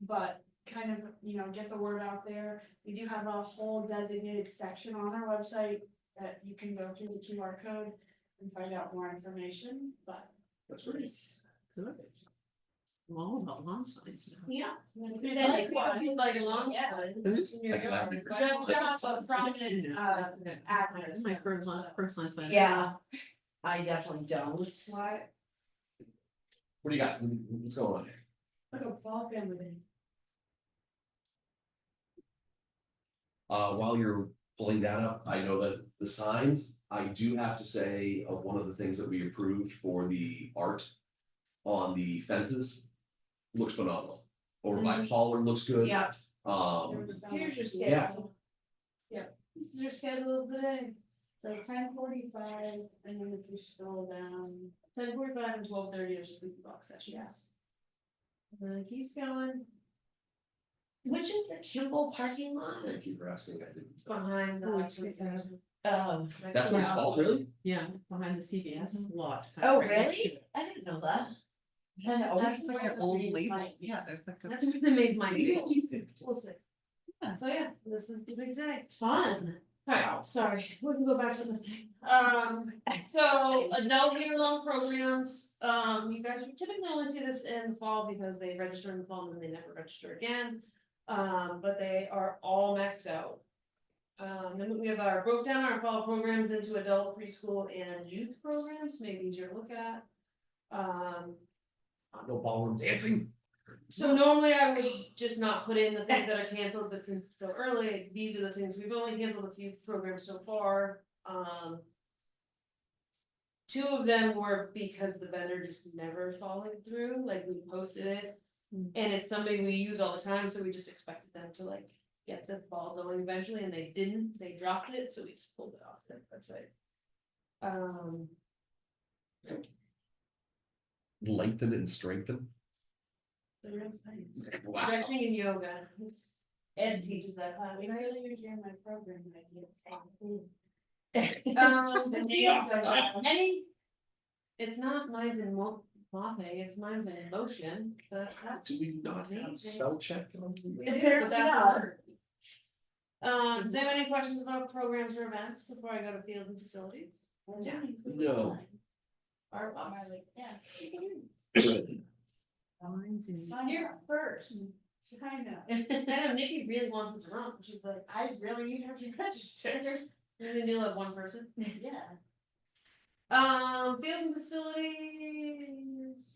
But kind of, get the word out there. We do have a whole designated section on our website that you can go through the QR code and find out more information, but. That's great. Good. I'm all about lawn signs now. Yeah. Like a long Yeah. time. Mhm. in your Like that. yard. That's a prominent address. My first lawn sign. Yeah, I definitely don't. Why, What do you got? What's going on here? like a ball family day. While you're pulling that up, I know that the signs, I do have to say, one of the things that we approved for the art on the fences looks phenomenal. Over by Pollard looks good. Yeah. Here's your Yeah. schedule. Yep, this is your schedule of the day. So 10:45, and then if you scroll down, 10:45 and 12:30 are speaker box sessions. And then it keeps going Which is the Kimball parking lot? Thank you for asking. I didn't. Behind the. Oh, police station. Oh, That's what it's called, really? Yeah, behind the CVS lot. oh, Right next to really? it. I didn't know that. That's always where the maze might be. there's like That's what the maze might be. We'll see. Yeah. So yeah, this is the big day. Fun. Alright, sorry, we can go back to the thing. So adult year-long programs, you guys typically only see this in the fall because they register in the fall and then they never register again. But they are all maxed out. Then we have broke down our fall programs into adult, preschool and youth programs, maybe easier to look at. No ballroom dancing. So normally I would just not put in the things that are canceled, but since it's so early, these are the things, we've only canceled a few programs so far. Two of them were because the vendor just never followed through, like we posted it. And it's somebody we use all the time, so we just expected them to like get the ball going eventually, and they didn't, they dropped it, so we just pulled it off their website. Lengthen and strengthen. The real science. Wow. Stretching and yoga, it's, Ed teaches that class. When I really use my program, I get. The nails are any, it's not mine's in Mothe, it's mine's in motion, but that's. Do we not have spell check? on these? But that's hard. Does anyone have any questions about programs or events before I go to fields and facilities? No. Or, am I like, yeah. Lines and- Sign You're up. first. Sign up. I know Nikki really wants to run, she's like, I really need her to register. we only do like one person. Yeah. Fields and facilities.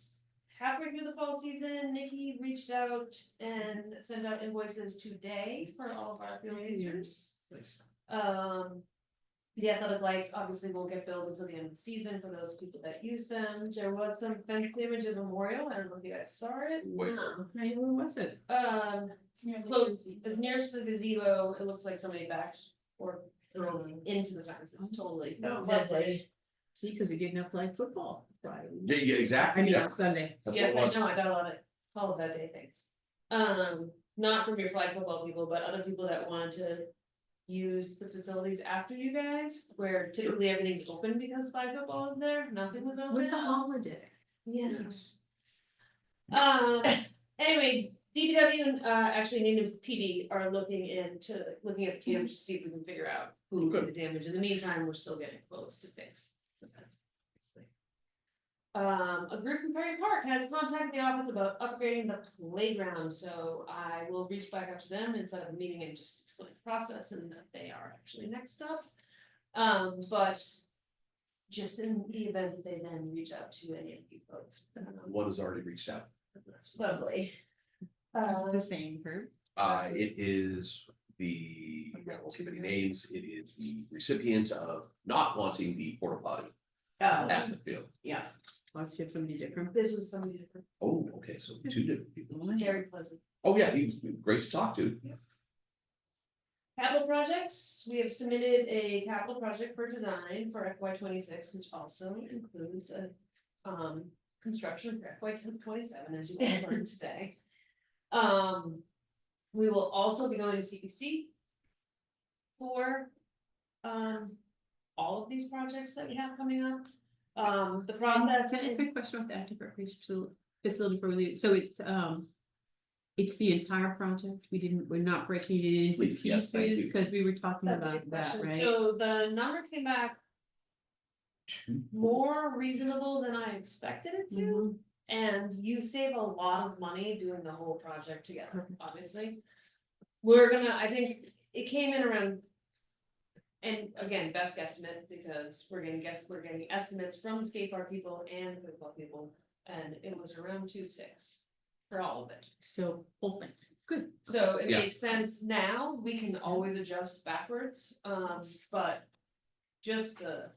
Halfway through the fall season, Nikki reached out and sent out invoices today for all of our field users. The athletic lights obviously won't get billed until the end of the season for those people that use them. There was some fence damage at Memorial, I don't know if you guys saw it. Wait. Hey, where was it? It's near the Close, gazebo. it's nearest to the gazebo, it looks like somebody backed or thrown into the fence, it's totally. Lovely. See, because we didn't have flag football Friday. Yeah, yeah, I exactly, mean, yeah. on Sunday. That's Yes, what it I was. know, I got a lot of calls that day, thanks. Not from your flag football people, but other people that wanted to use the facilities after you guys, where typically everything's open because flag football is there, nothing was It open. was a holiday. Yes. Anyway, DPW and actually Needham PD are looking at the damage to see if we can figure out who did the damage. In the meantime, we're still getting quotes to fix the fence. obviously. A group from Perry Park has contacted the office about upgrading the playground, so I will reach back out to them and set up a meeting and just explain the process and that they are actually next up. But just in the event that they then reach out to any of you folks. One has already reached out. Lovely. The same group. It is the, I won't give any names, it is the recipient of not wanting the porta potty Oh, at the field. yeah. Let's have somebody different. This was somebody different, Oh, okay, so two different people. very pleasant. Oh, yeah, he was great to talk to. Capital projects, we have submitted a capital project for design for FY 26, which also includes a construction for FY 27, as you all learned today. We will also be going to CPC for all of these projects that we have coming up. The process. Can I ask a question about the active recreation facility for release? So it's the entire project? We're not breaking it into Please, yes, thank pieces, you. because we were talking That's a about good that, question. right? So the number came back more reasonable than I expected it to. Mhm. And you save a lot of money doing the whole project together, obviously. I think it came in around. And again, best guesstimate, because we're getting estimates from the skate park people and the football people, and it was around 2.6 for all of it. So, whole thing, good. So it Yeah. makes sense now, we can always adjust backwards, but just the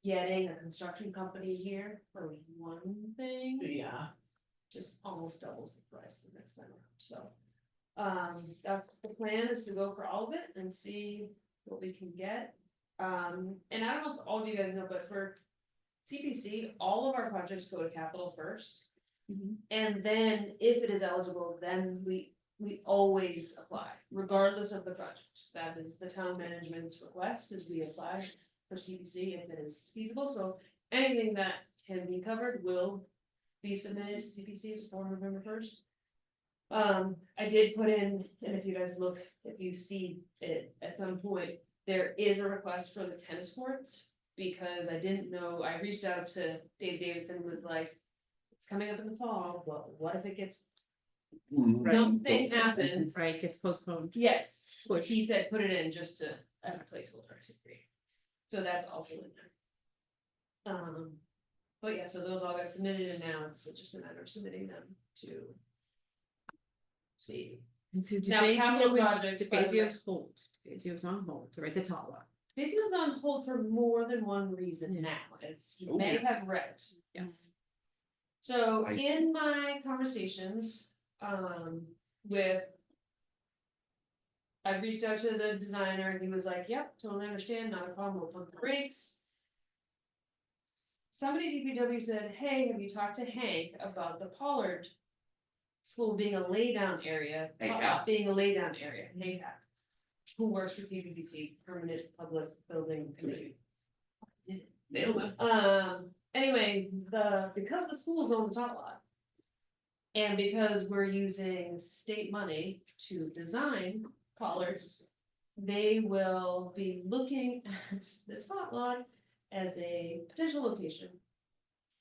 getting a construction company here for one thing. Yeah. Just almost doubles the price the next time around, so. That's the plan, is to go for all of it and see what we can get. And I don't know if all of you guys know, but for CPC, all of our projects go to capital first. Mhm. And then if it is eligible, then we always apply, regardless of the project. That is the town management's request, is we apply for CPC if it is feasible, so anything that can be covered will be submitted to CPC before November 1st. I did put in, and if you guys look, if you see it at some point, there is a request for the tennis courts. Because I didn't know, I reached out to Dave Davidson, was like, it's coming up in the fall, but what if it gets, something happens? Right, gets postponed. Yes, Push. he said, put it in just to, as a placeholder to agree. So that's also in there. But yeah, so those all got submitted and now it's just a matter of submitting them to. See, And so Now, capital DeFazio projects, by the way. DeFazio's hold, DeFazio's on hold, right, the top one. Basically, was on hold for more than one reason now, as you Oh, may yes. have read. Yes. So I- in my conversations, with. I reached out to the designer and he was like, yep, totally understand, not a problem, we'll pump the brakes. Somebody at DPW said, hey, have you talked to Hank about the Pollard school being a laydown area? Hank Hank Hack, who works for PVPC, Permanent Public Building Committee. Nailed it. Anyway, because the school's on the top lot. And because we're using state money to design Pollards, they will be looking at this top lot as a potential location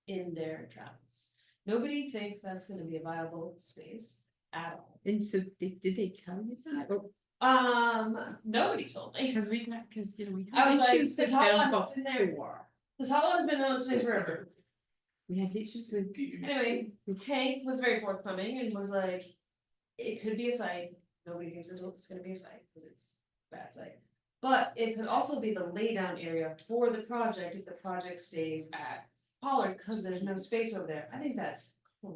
in their travels. Nobody thinks that's gonna be a viable space at all. And so did they tell you that? Or- Nobody told me. Because we I had was like, issues the with top them lot's been there. before. The top lot has been on this thing forever. We had issues with. Anyway, Hank was very forthcoming and was like, it could be a site, nobody thinks it's gonna be a site, because it's a bad site. But it could also be the laydown area for the project if the project stays at Pollard, because there's no space over there. I think that's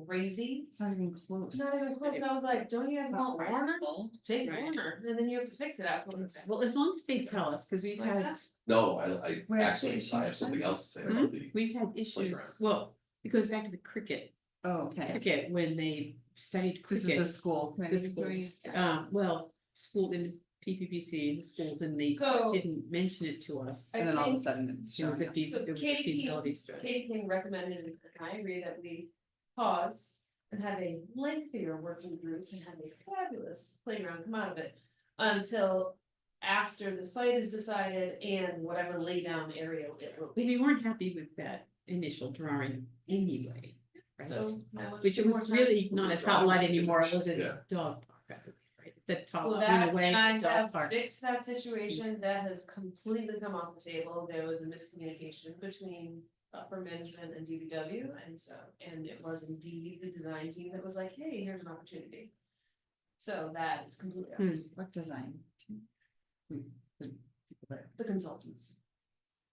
crazy. It's not even close. Not even close, I was like, don't you guys want Warner? Take Right. Warner, and then you have to fix it afterwards. Well, as long as they tell us, because we've Like had, that. No, I Where actually, is I have something she? else to say about the, we've had issues, Playground. well, it goes back to the cricket, Oh, okay. when they studied This is the cricket. school. The committee doing it? schools, well, school in PPPC, the schools, and they So- didn't mention it to us. And then all of a think- sudden it's It was showing a up. feasibility, it was a Katie King- feasibility study. Katie King recommended, and I agree that we pause and have a lengthier working group and have a fabulous playground come out of it. Until after the site is decided and whatever laydown area it will be. We weren't happy with that initial drawing anyway, right? So now it's Which it more was time. really not a tot lot anymore, it was a Yeah. dog park, I believe, right? The tot Well, lot that, went away, and I the dog have park. fixed that situation, that has completely come off the table, there was a miscommunication between upper management and DPW, and it was indeed the design team that was like, hey, here's an opportunity. So that is completely, Hmm. What design? We- the people that- the consultants.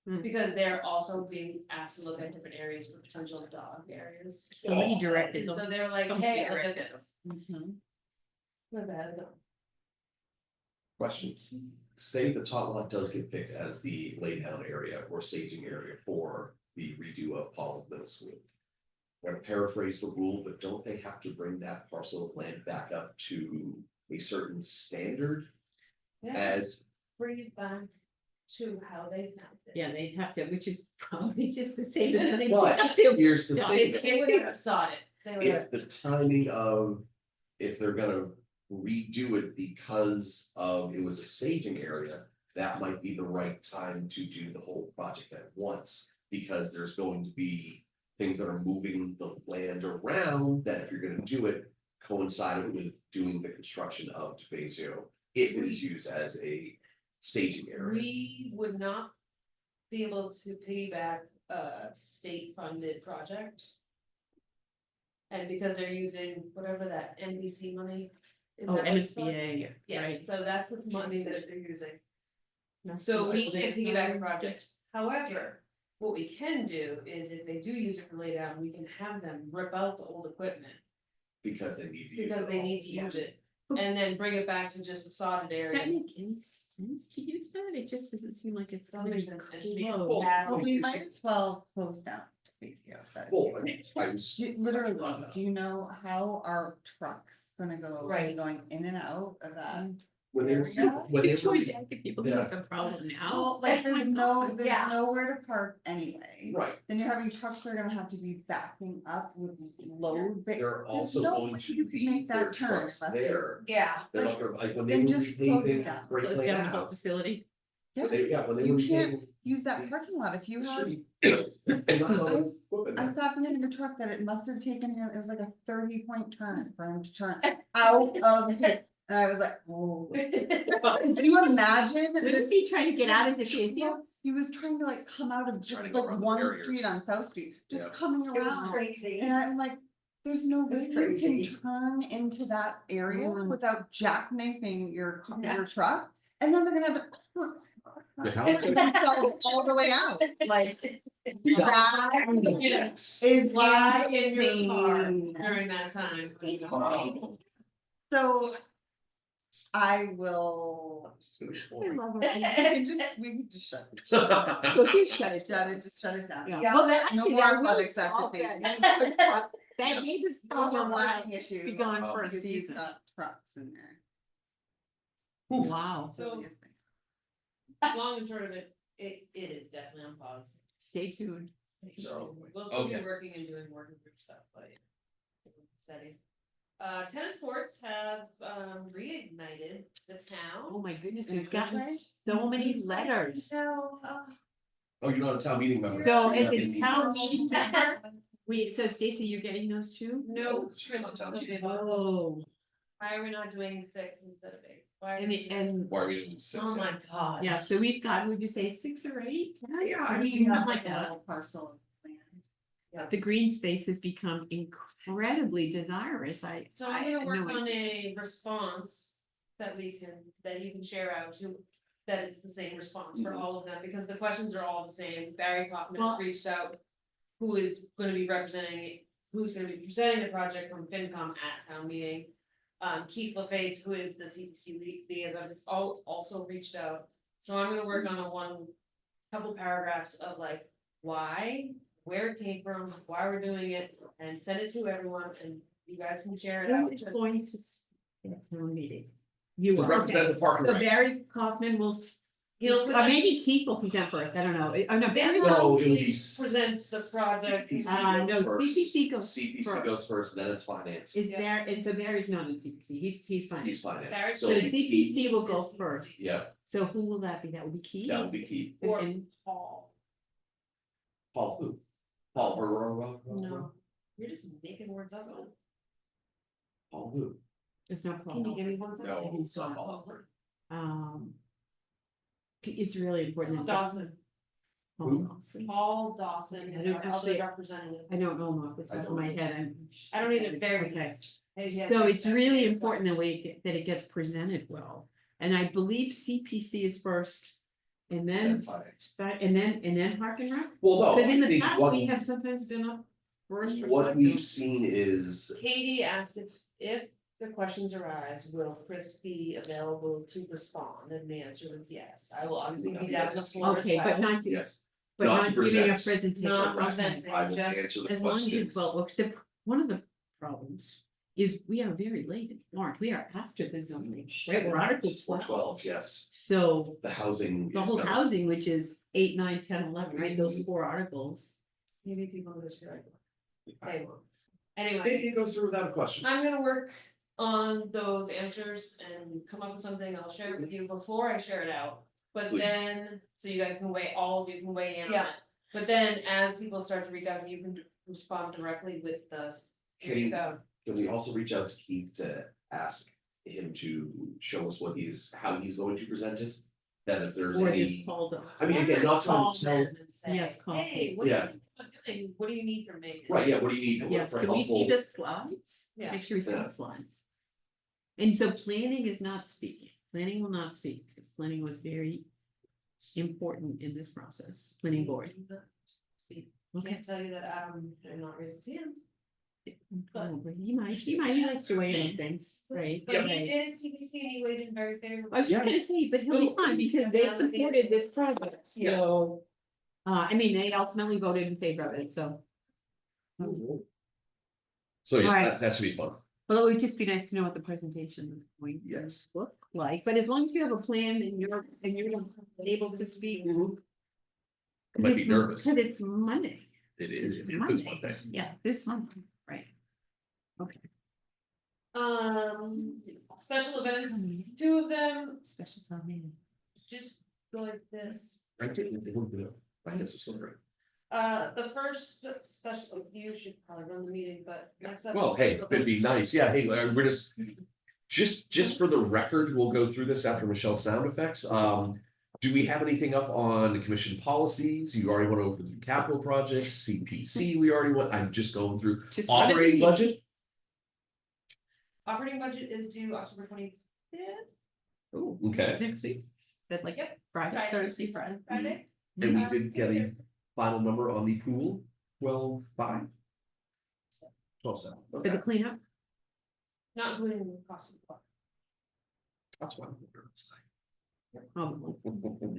Hmm. Because they're also being asked to look at different areas for potential dog areas. Somebody directed them. So they're like, Somebody hey, look at directed this. Mhm. Look at it. question. Say the tot lot does get picked as the laydown area or staging area for the redo of Paul Middle School. I'm gonna paraphrase the rule, but don't they have to bring that parcel of land back up to a certain standard Yeah, as? Bring it back to how they found it. Yeah, they'd have to, which is probably just the same as when they But put up their. here's the stuff. thing. they would have sought it, they would have. If the timing of, if they're gonna redo it because of, it was a staging area, that might be the right time to do the whole project at once. Because there's going to be things that are moving the land around, that if you're gonna do it, coincided with doing the construction of DeFazio. If it is used as a staging area. We would not be able to piggyback a state funded project. And because they're using whatever that NBC money. is Oh, that what it's called? MSBA, right. Yes, so that's the money that they're using. That's So the we one can't they- piggyback a project. However, what we can do is if they do use it for laydown, we can have them rip out the old equipment. Because they need to use it. Because they all. need to use it. And then bring it back to just a sodded Does that area. make any sense to use that? It just doesn't seem like it's Doesn't coming make sense to me. close. Well, we might as well close down. Fazio, but- Well, I was. Literally, do you know how are trucks gonna go, Right. going in and out of that? When they were, Yeah. when they Detroit were, Jacket people think Yeah. it's a problem now. Well, like, Oh my God. there's Yeah. nowhere to park anyway. right, Then you're having trucks that are gonna have to be backing up with load. they're also no going way to you can be make that their turn trucks unless you- there. Yeah. They're not gonna, like, when they Then were just close it repaving down. Great Close Lake down the whole Ave, facility. when they, Yes, yeah, when they were you can't repaving use that parking lot if you the have. street. they're not gonna equip it. I thought behind a truck that it must have taken him, it was like a 30-point turn for him to turn out of the pit. And I was like, oh. Do you imagine Who is this? he trying to get out of the truck? Fazio? He was trying to like come out of just Trying to go like around the one barriers. street on South Street, just Yeah. coming It was around. crazy. And I'm like, there's no It was way you crazy. can turn into that area Mm. without jackknifing your Yeah. your truck. And then they're gonna have Yeah, how- to themselves all the way out, like. We got- That Yes. is Fly in your car insane. during that time. So I will. I love We it. can just, we can just shut it. Go you shut it down. Just shut it down. Yeah. Well, that No actually, more that will athletics after solve that. Fazio. That neighbor's No more problem will parking issue. be gone for a because he's season. got trucks in there. Wow. So- Silliest thing. Long and short of it, it is definitely on pause. Stay tuned. So, We'll still be okay. working and doing working group stuff, but. Steady. Tennis courts have reignited the Oh town. my goodness, we've gotten so many letters. No, Oh, you're not a town meeting member. So You're at not the in the- town meeting member, wait, so Stacy, you're getting those too? No, She's not town meeting. Oh, why are we not doing 6 instead of 8? Why are and we it, doing- and, Why are we using six? Oh my god. yeah, so we've got, would you say 6 or 8? Yeah, I I mean, mean, something like that. Parcel of land. The green space has become incredibly desirous. So I I'm gonna had work no on idea. a response that you can share out to, that it's the same response for all of them, because the questions are all the same. Barry Kaufman Well- reached out. Who is gonna be representing who's gonna be presenting the project from FinCom at town meeting. Keith LaFace, who is the CPC liaison, has also reached out. So I'm gonna work on couple paragraphs of like, why, where it came from, why we're doing it, and send it to everyone, and you guys can share it Who out. is going to speak at town meeting? You To will, represent okay. the Park and So Rec. Barry Kaufman will, He'll or present- maybe Keith will present first, I don't know. Oh, no, Barry's No, not. it would be presents the project. No, first. CPC goes CPC first. goes first, then it's finance. Is there, and so Barry's not in CPC, he's fine. He's finance. Barry's So So the fine. CPC will go first. yeah, So who will that be? That will be Keith? that would be key. Or And- Paul. Paul who? Paul Herrera? No, you're just making words up. Paul who? It's not Can you Paul. give me one second? No, it's not Paul. It's really important. that- Dawson, Paul Who? Dawson. Paul Dawson I is don't our other actually- representative. I don't know him off the top of my head. I don't either, very. Okay. Yeah, So it's yeah, really yeah. important that it gets presented well. And I believe CPC is first. And then, Finance. and then Park and Rec. Well, no, Because in I the think past, what, we have sometimes been up first or what we've second. seen is, Katie asked if the questions arise, will Chris be available to respond? And the answer was yes. I will obviously be down on the floor as Okay, but well. not, yes. but not not to giving a present. presentation. Not Right. presenting, I will just answer the As long as it's questions. well, looked. One of the problems is we are very late in warrant. We are after the zoning. Right, we're Article 12. 12, yes, So the housing. the is whole gonna- housing, which is 8, 9, 10, 11, right? Mm-hmm. Those 4 articles. Maybe people in this room. I- Anyway, It goes through without a question. I'm gonna work on those answers and come up with something. I'll share it with you before I share it out. But Please. then, so you guys can weigh, all of you can weigh in on Yeah. it. But then as people start to reach out, you can respond directly with the, here you go. Can we also reach out to Keith to ask him to show us how he's going to present it? That if there's Or this any, Paul does. I mean, again, not trying Call to tell, them and say, Yes, call hey, them. what do you Yeah. think about doing? What do you need from me? right, yeah, what do you need? Yes, for can we see helpful- the slides? Yeah. Make sure we see Yeah. the slides. And so planning is not speaking. Planning will not speak, because planning was very important in this process, planning board. Okay. Can't tell you that Adam did not raise his hand. Oh, but he likes to weigh in things, right? But he Right. did CPC and he weighed in very favorably. I was just Yeah. gonna say, but he'll be fine because they supported this project, so. I mean, they ultimately voted in favor of it, so. So yes, Alright. that should be fun. Well, it would just be nice to know what the presentation is going to Yes. look like, but as long as you have a plan and you're able to speak. I might be nervous. Cause it's Monday. It is, It's it is this Monday. Yeah, this month, right. Okay. Special events, 2 of them, Special town meeting. just go like this. I didn't, they wouldn't do it. Finance was so great. The first special, you should probably run the meeting, but next up. Well, is hey, special it'd be events. nice, yeah, hey, we're just for the record, we'll go through this after Michelle's sound effects. Do we have anything up on the commission policies? You already went over the capital projects, CPC, we already went, I'm just going through Just run it operating through. budget. Operating budget is due October 25th. Ooh, Okay. it's next week. That like, Yep. Friday, Friday. Thursday, Friday. Friday. And we did get a final number on the pool, 12.5? 12.7, For the okay, cleanup, Not including the cost of the park. that's why. oh,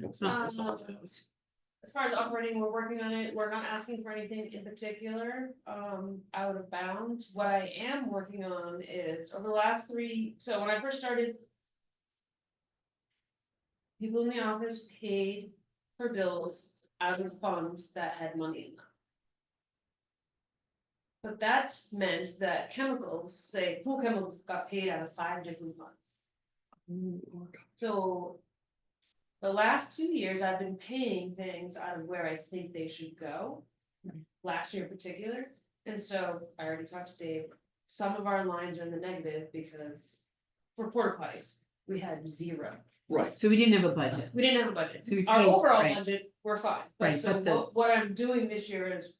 it's not this one. As far as operating, we're working on it. We're not asking for anything in particular, out of bounds. What I am working on is over the last 3, so when I first started. People in the office paid for bills out of funds that had money in them. But that meant that chemicals, say pool chemicals, got paid out of 5 different funds. So the last 2 years, I've been paying things out of where I think they should go. Last year in particular, and so I already talked to Dave, some of our lines are in the negative because for porta potties, we had 0. Right, So we didn't have a budget. We didn't have a budget. So we Our paid, overall right. budget, we're fine, Right, but so but the- what I'm doing this year is.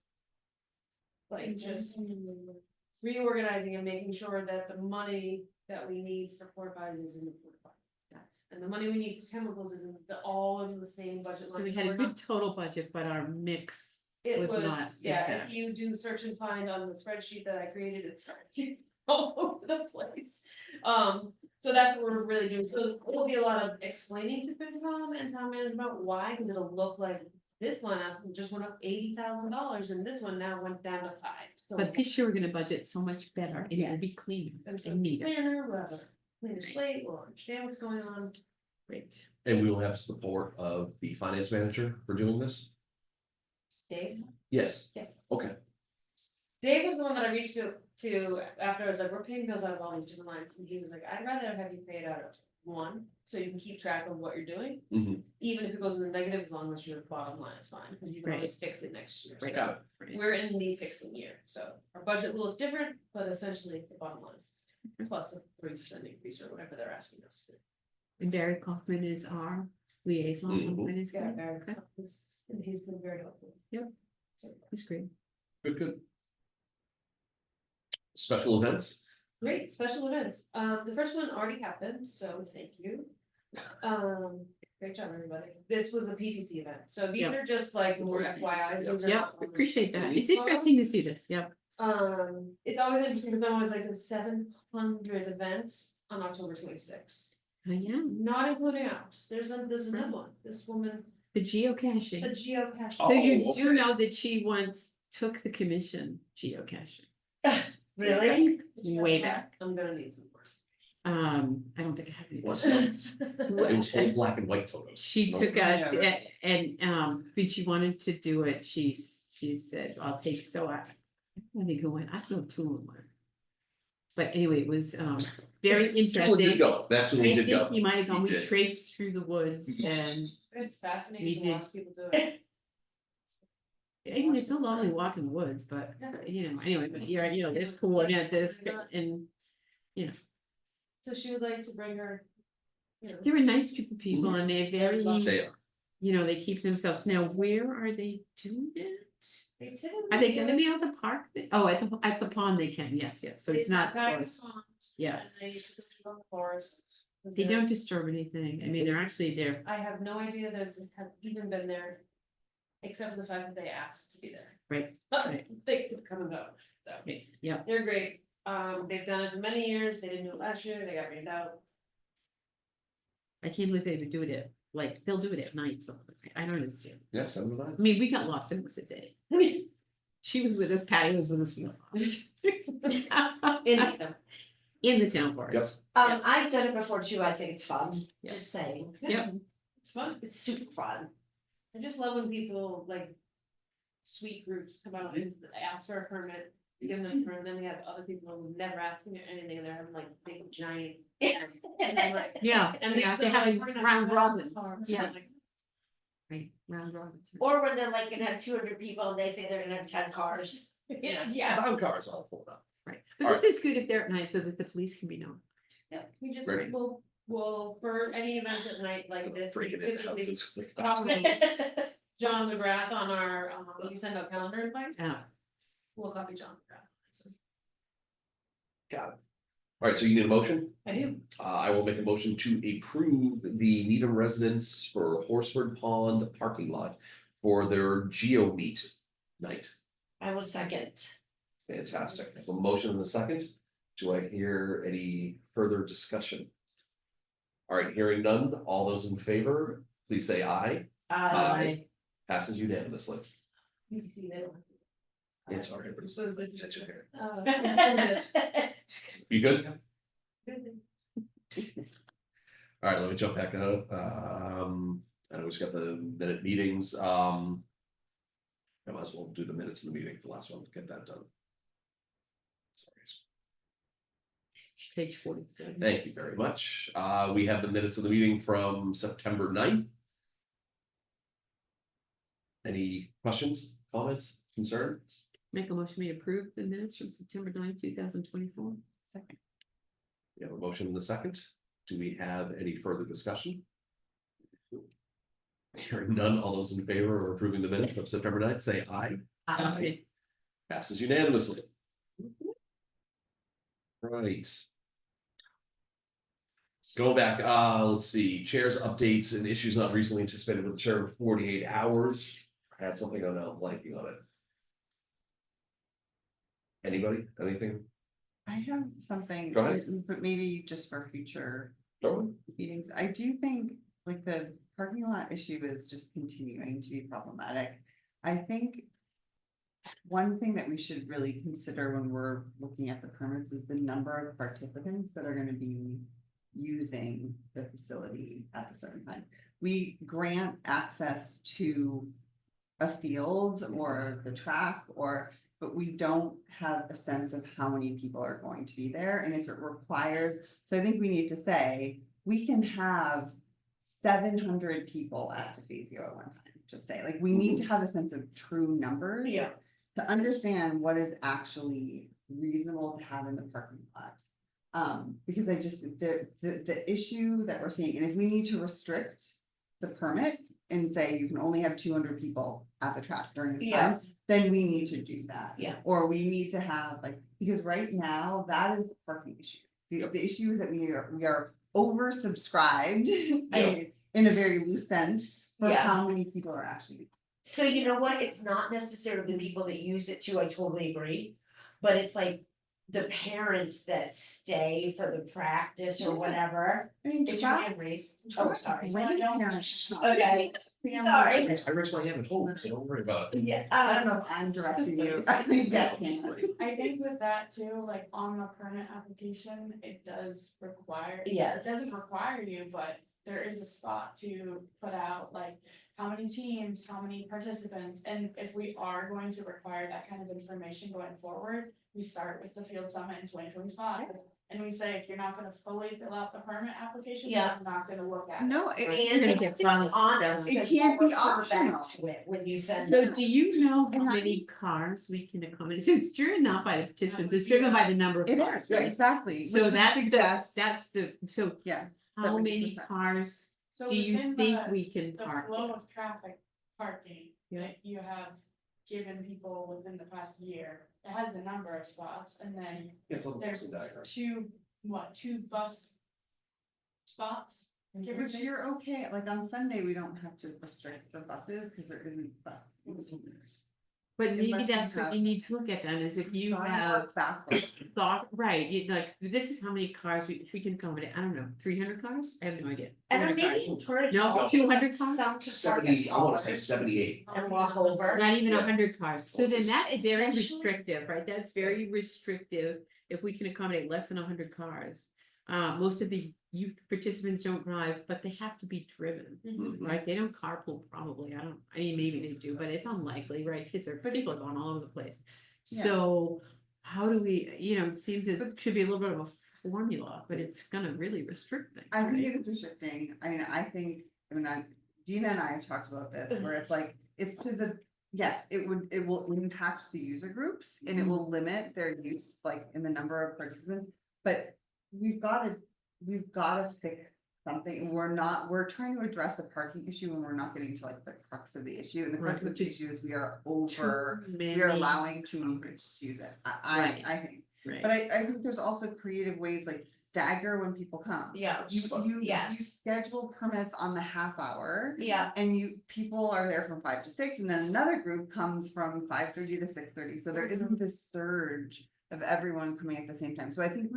Like just reorganizing and making sure that the money that we need for porta potties is in the porta potties. And the money we need for chemicals is in all in the same budget So line. we so had a we're good not- total budget, but our mix It was was, not yeah, exact. if you do search and find on the spreadsheet that I created, it's all over the place. So that's what we're really doing, so it'll be a lot of explaining to FinCom and town management about why, because it'll look like this one just went up $80,000 and this one now went down to 5, so. But this year we're gonna budget so much better, and it'll be Yes. clean And so and neat. planner, we'll have a cleaner slate, we'll understand what's going on. Great. And we will have support of the finance manager for doing this? Dave? Yes, Yes. okay. Dave was the one that I reached to after I was like, we're paying bills out of all these different lines, and he was like, I'd rather have you pay it out of one, so you can keep track of what you're doing. Mhm. Even if it goes in the negative, as long as your bottom line is fine, because you can always fix it next year. Right. So Got we're in the fixing year, so our budget will look different, but essentially the bottom line is plus a 3% increase or whatever they're asking us to do. And Barry Kaufman is our liaison. Mhm. And he's Yeah, good. Eric, Okay. and he's been very helpful. Yep. So, He's great. Good. Special events? great, special events. The first one already happened, so thank you. Great job, everybody. This was a PTC event, so these Yeah. are just like more FYIs. These are Yep, not- appreciate that. It's Well, interesting to see this. Yep. It's always interesting because I'm always like, there's 700 events on October 26th, Yeah, not including ours. There's another one. This woman, the a geocaching. geocache. So you Oh, do know that she once took the commission geocaching. Really? Way back. I'm gonna need some work. I don't think I have any. Was questions. It was all black and white photos. She so- took us and when she wanted to do it, she said, I'll take, so I think who went, I don't know, 2 of them went. But anyway, it was very Two interesting. did go, that two I did go. think you might have gone, We we did. traipsed through the woods and It's We fascinating to did. watch people do it. I mean, it's a lonely walk in the woods, but anyway, but you're this coordinate this and So she would like to bring her, they're a nice group of people and they're very, They are. they keep themselves. Now, where are they doing it? they tell Are they gonna be at the park? Oh, at the pond they can, yes, so it's not close. Yes. And they took it on the forest. They don't disturb anything. I mean, they're actually there. I have no idea that they have even been there, except for the fact that they asked to be there. Right, But right. they could come and go, so. Yeah, They're great. They've done it for many years. They didn't do it last year. They got rained out. I can't believe they would do it like, they'll do it at night, so I don't understand. Yes, I'm the I mean, we got lost, it was a day. She was with us, Patty was with us, we got lost. In the town forest. I've done it before too, I think it's fun, Yeah. just saying, Yep. It's fun. it's super fun. I just love when people like sweet groups come out and ask for a permit, give them a permit, then we have other people who never asking or anything, and they're having like big giant. tents, and I'm like, Yeah, And yeah, still they're having like, we're gonna round have robins, cars. yes. Like, Right, round robins. Or when they're like gonna have 200 people and they say they're gonna have 10 cars. Yeah. 5 cars all pulled up. Right, but this is good if they're at night so that the police can be known. Yeah, we just, Right. will for any events at night like this, we Breaking into typically houses. John McGrath on our, we send out calendar invites. Yeah. We'll copy John McGrath. So, Got it. All right, so you need a motion? I do. I will make a motion to approve the Needham residents for Horsford Pond parking lot for their Geo Meet night. I will second. Fantastic. I have a motion in a second. Do I hear any further discussion? All right, hearing none. All those in favor, please say aye. Aye. Passes unanimously. You can see that. It's all right. but So this is- it's okay. Good. You good? All right, let me jump back up. I know we've got the minute meetings. I might as well do the minutes in the meeting, the last one, get that done. Sorry. Page 47. Thank you very much. We have the minutes of the meeting from September 9th. Any questions, comments, concerns? Make a motion, we approve the minutes from September 9th, 2024. Second. We have a motion in a second. Do we have any further discussion? Hearing none, all those in favor of approving the minutes of September 9th, say aye. Aye. Passes unanimously. Right. Go back, let's see, chairs updates and issues not recently anticipated with the chair of 48 hours. I had something on now, blanking on it. Anybody, anything? I have something, Go ahead. but maybe just for future No? meetings. I do think like the parking lot issue is just continuing to be problematic. I think one thing that we should really consider when we're looking at the permits is the number of participants that are gonna be using the facility at a certain time. We grant access to a field or the track but we don't have a sense of how many people are going to be there and if it requires, so I think we need to say, we can have 700 people at the Phasio at one time, just say, like, we need to have a sense of true numbers. Yeah. To understand what is actually reasonable to have in the parking lot. Because I just, the issue that we're seeing, and if we need to restrict the permit and say you can only have 200 people at the track during this Yeah. time, then we need to do that. Yeah. Or we need to have like, because right now, that is the parking issue. The issue is that we are oversubscribed, I mean, in a very loose sense, for Yeah. how many people are actually. So you know what, it's not necessarily the people that use it too, I totally agree, but it's like the parents that stay for the practice or whatever. I mean, It's your track- hand raised, oh, sorry. Grandparents. Okay, sorry. I raised my hand at home, so don't worry about it. Yeah, I don't know if I'm directing you. I think that's. I think with that too, like on the permit application, it does require. Yes. It doesn't require you, but there is a spot to put out like how many teams, how many participants, and if we are going to require that kind of information going forward. We start with the field summit in 2025, and we say, if you're not gonna fully fill out the permit application, Yeah. we're not gonna look at it. No, and You're gonna it's get to be bonus, honest, It because can't we'll be refer back optional. to it when you send. So it. do you know how And I- many cars we can accommodate? So it's driven not by the participants, it's driven by the number of It cars, is, right? exactly. So which that's suggests- so Yeah. how many 70%. cars So do you within think the- we can The park? flow there? of traffic parking Yeah. that you have given people within the past year, it has the number of spots, and then It's on the there's diagram. two bus spots? Give or Which take? you're okay, like on Sunday, we don't have to restrict the buses, because there isn't bus. But maybe unless you that's what have- you need to look at then, is if you Gotta have work backwards. thought, right, you like, this is how many cars we can accommodate, I don't know, 300 cars? I have no idea. And then 200 maybe cars. encourage. No, also 200 that cars? Some can park at 70, I wanna say Pollard's 78. and walk over. Not even Yeah. 100 cars, so then that's very Especially- restrictive, right, that's very restrictive if we can accommodate less than 100 cars. Most of the youth participants don't drive, but they have to be driven, like, they don't carpool probably, I mean, maybe they do, but it's unlikely, right, people are going all over the place. Yeah. So, how do we, it seems it should be a little bit of a formula, but it's gonna really restrict things. I think right? it is restricting, Dina and I have talked about this, where it's like, it's to the, yes, it will impact the user groups. And it will limit their use, like, in the number of participants, but we've gotta fix something, we're trying to address the parking issue, and we're not getting to like the crux of the issue, and the crux Right, of the which is issue is we are Too we are many allowing too many people to use it, Right. I think. Right. But I think there's also creative ways, like stagger when people come. Yeah, You Yes. schedule permits on the half hour. yeah, And people are there from 5 to 6, and then another group comes from 5:30 to 6:30, so there isn't this surge of everyone coming at the same time, so I think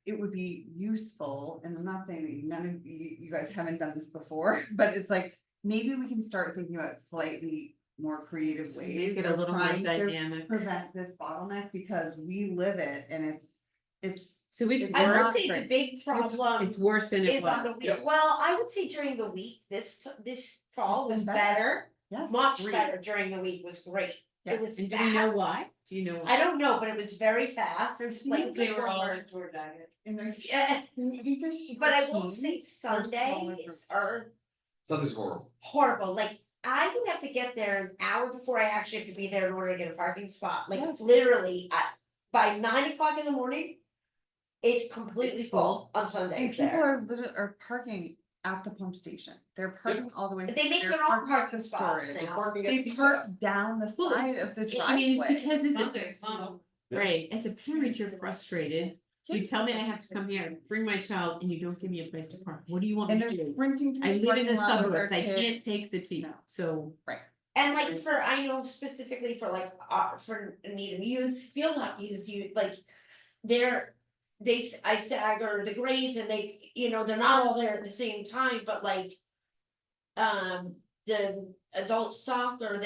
it would be useful, and I'm not saying that none of you guys haven't done this before, but it's like, maybe we can start thinking about slightly more creative ways. Make it a of little more trying to dynamic. Prevent this bottleneck, because we live it, and it's. So it's It's I would worse, say the big problem it's worse than it is on the was. week, well, I would say during the week, this fall was It's been better. Yes. Much agreed. better during the week, was great. It Yes. was And do we know fast. why? Do you know? I don't know, but it was very fast, There's like few people They were all were, in Tour Daggett. And there's, yeah, I think there's. but I 14. will say Sundays are Something's horrible. horrible, like. I would have to get there an hour before I actually have to be there in order to get a parking spot, like Yes. literally by 9 o'clock in the morning. It's completely It's full on And Sundays people there. are parking at the pump station, they're parking all the way. They make they're their own parking at parking the spots storage. now. Parking at They Pizza park Hut. down the Well, side it's- of the I mean, it's driveway. because as a, Sundays, Yeah. right, as a parent, you're frustrated. You Yes. tell me I have to come here and bring my child and you don't give me a place to park. What do you want And me to they're do? sprinting. to I live in the parking lot with suburbs. their I kid. can't take the T, No. so. And like for, I know specifically for like, for Needham youth, field hockey is you, like, I stagger the grades and they, you know, they're not all there at the same time, but like. The adult soccer,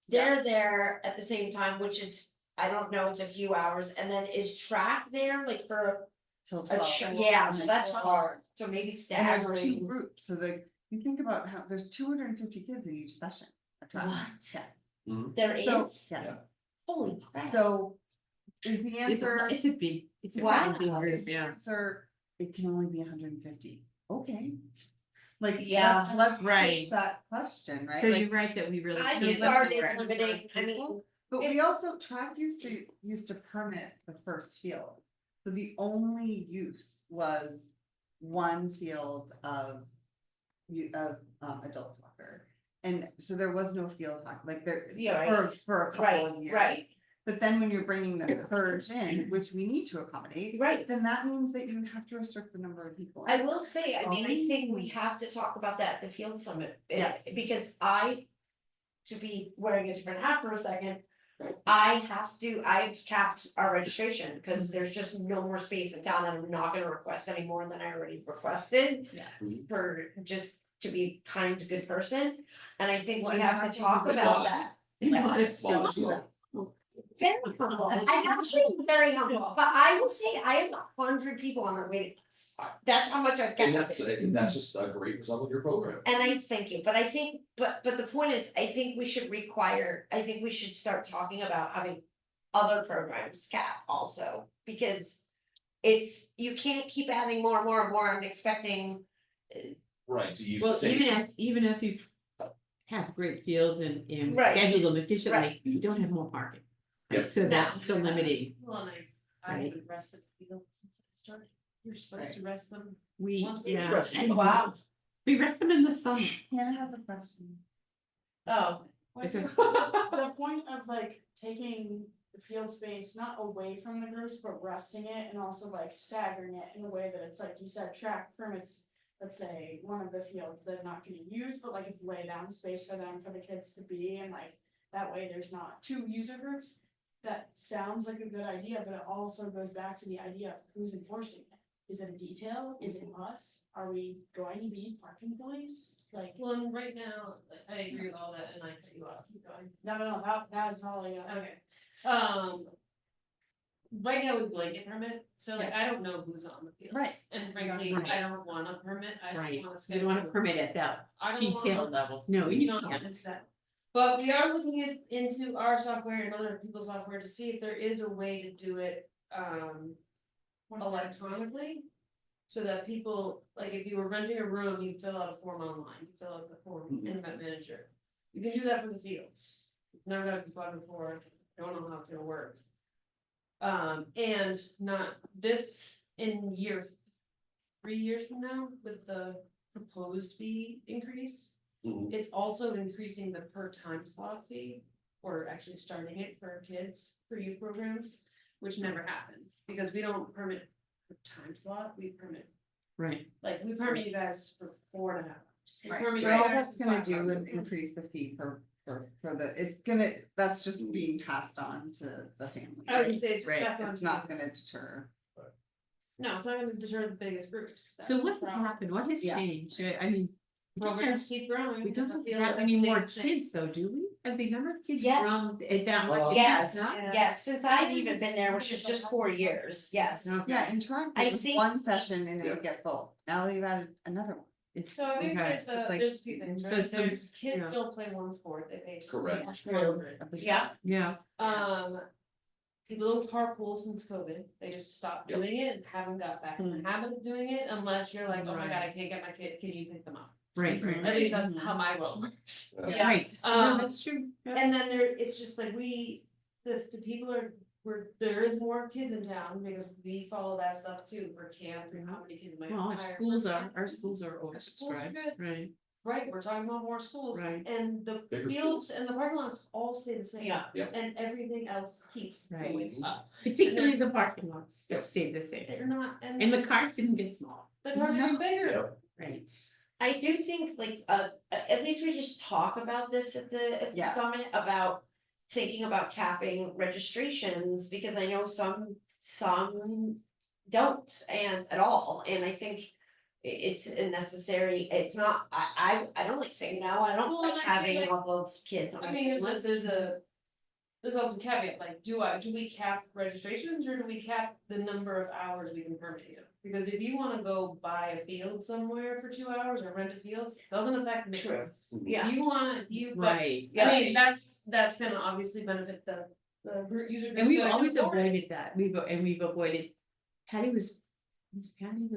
they're there at the same time, which is, I don't know, it's a few hours, and then is track there, like for Till a 12. yeah, so that's hard, so maybe And there's two staggering. groups, so you think about how, there's 250 kids in each session. of track. What? Mhm. There So, is, yes, holy crap. so is the It's answer? a big, it's a Wow. big group, Is the yeah. answer, it can only be 150, okay. Like, Yeah. let's Right. push that question, right? So Like, you're right that we really. I can't started limit limiting, I mean, people, but we also, track used to permit the first field. So the only use was one field of adult soccer. And so there was no field hockey, like there, Yeah, for a couple right, of years. right, But then when you're bringing the purge in, which we need to accommodate, right. then that means that you have to restrict the number of people. I will say, I mean, I think we have to talk about that at the field summit. Yes. Because to be wearing a different hat for a second, I've capped our registration, because there's just no more space in town, and I'm not gonna request any more than I already requested. Yeah. For just to be kind to good person, and I think Well, we and have talk to talk to the about boss. that. Modest. Very humble, I'm actually very humble, but I will say, I have 100 people on the waiting list, that's how much I've And kept. that's just a great result of your program. And I thank you, but I think, but the point is, I think we should start talking about having other programs cap also, because you can't keep adding more and more and more and expecting. Right, to use the Well, same. even as you have great fields and Right. schedule them efficiently, Right. you don't have more parking. Yep. So that's the limiting. Well, and I Right. haven't rested the field since I started. You're supposed to rest them. We, Once a yeah, Rest of the Wow. fields. we rest them in the summer. Hannah has a question. Oh, Is it- The point of like taking the field space not away from the groups, but resting it and also like staggering it in a way that it's like you said, track permits. Let's say one of the fields they're not gonna use, but like it's lay down space for them, for the kids to be, and like that way there's not two user groups. That sounds like a good idea, but it also goes back to the idea of who's enforcing it. Is it a detail? Is it us? Are we going to be parking police? Like, Well, and right now, I agree with all that, and I cut you off, keep going. no, that's all I got. Okay. Right now with blanket permit, so like, I don't know who's on the field. Right. And frankly, Right. I don't want a permit, I don't Right, wanna you schedule. want to permit at that I don't detail want. level. No, You you don't can't. want that. But we are looking into our software and other people's software to see if there is a way to do it, electronically. So that people, like if you were renting a room, you fill out a form online, you fill out the form in Event Manager. You can do that for the fields. Never done it before, don't know how it's gonna work. And not this in 3 years from now, with the proposed fee increase. Mhm. It's also increasing the per time slot fee, or actually starting it for kids, for youth programs, which never happened, because we don't permit per time slot, we permit, Right, like, we permit you guys for 4.5 hours. We Right, permit you but all guys that's for gonna 5 do hours. is increase the fee for that's just being passed on to the family. I was gonna right? say, it's Right, passed on it's to- not gonna deter. No, it's not gonna deter the biggest groups. so that's what the has problem. happened? What has Yeah. changed? I mean, we don't Programs have, keep growing. we don't the have field that has many more stayed the same. kids though, do we? Have the number of kids Yeah. grown at that much? yes, Not? yes, since I've even been there, which is just 4 years, yes. Okay. Yeah, in track, I it was think- one session and it would get full. Now they've added another one. It's, So I think okay. there's It's like- there's a few things, So right? some- There's kids yeah. still play one sport, they pay. Correct. Yeah, Yeah, People don't carpool since COVID, they just stopped Yep. doing it and haven't got back in the habit of doing it unless you're like, oh my god, I can't get my kid, can you pick them up? right, right, At right. least that's how my world works. Yeah. Right, no, Um, that's true. Yeah. and then it's just like the people there is more kids in town because we follow that stuff too for camp and how many kids might Well, hire. our for schools camp. are schools are oversubscribed, good. right? Right, we're talking about more schools. Right. And the Bigger fields schools. and the parking lots all stay the same. Yeah. Yep. And everything else keeps Right. going up. Particularly the parking lots Yep. that stayed the same. They're not, And the cars didn't get small, the cars are getting bigger. Yep. right? I do think like, at least we just talk about this at the Yeah. summit about thinking about capping registrations, because I know some don't and at all, and I think it's a necessary, it's not, I don't like saying no, I don't Well, like and I having feel like- all those kids on I my mean, list. there's also a caveat, like, do we cap registrations or do we cap the number of hours we can permit you? Because if you wanna go buy a field somewhere for 2 hours or rent a field, doesn't affect me. True. If Yeah, you want, if you, but, Right, I mean, that's gonna obviously benefit the user. and groups we've that can always afford it. avoided that, we've avoided. Patty was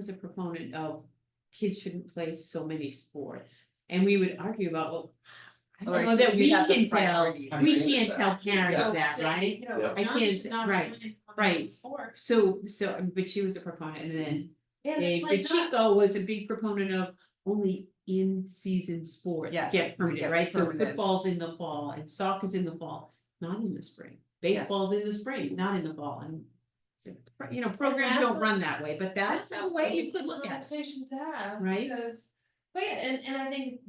a proponent of kids shouldn't play so many sports, and we would argue about, well. I Or don't know that should we have the can tell, priorities? we can't tell parents Yeah. that, right? You know, Yeah. I John can't should say- not be right, playing right. sports. So, but she was a proponent, and then And Dave like that- DeChico was a big proponent of only in-season sports Yes, get permitted, get right? So permitted. football's in the fall and soccer's in the fall, not in the spring. Baseball's in the spring, not in the fall, and so, you know, programs don't run that way, but that's a way you could look at it, Conversation to have, right? because, but yeah, and I think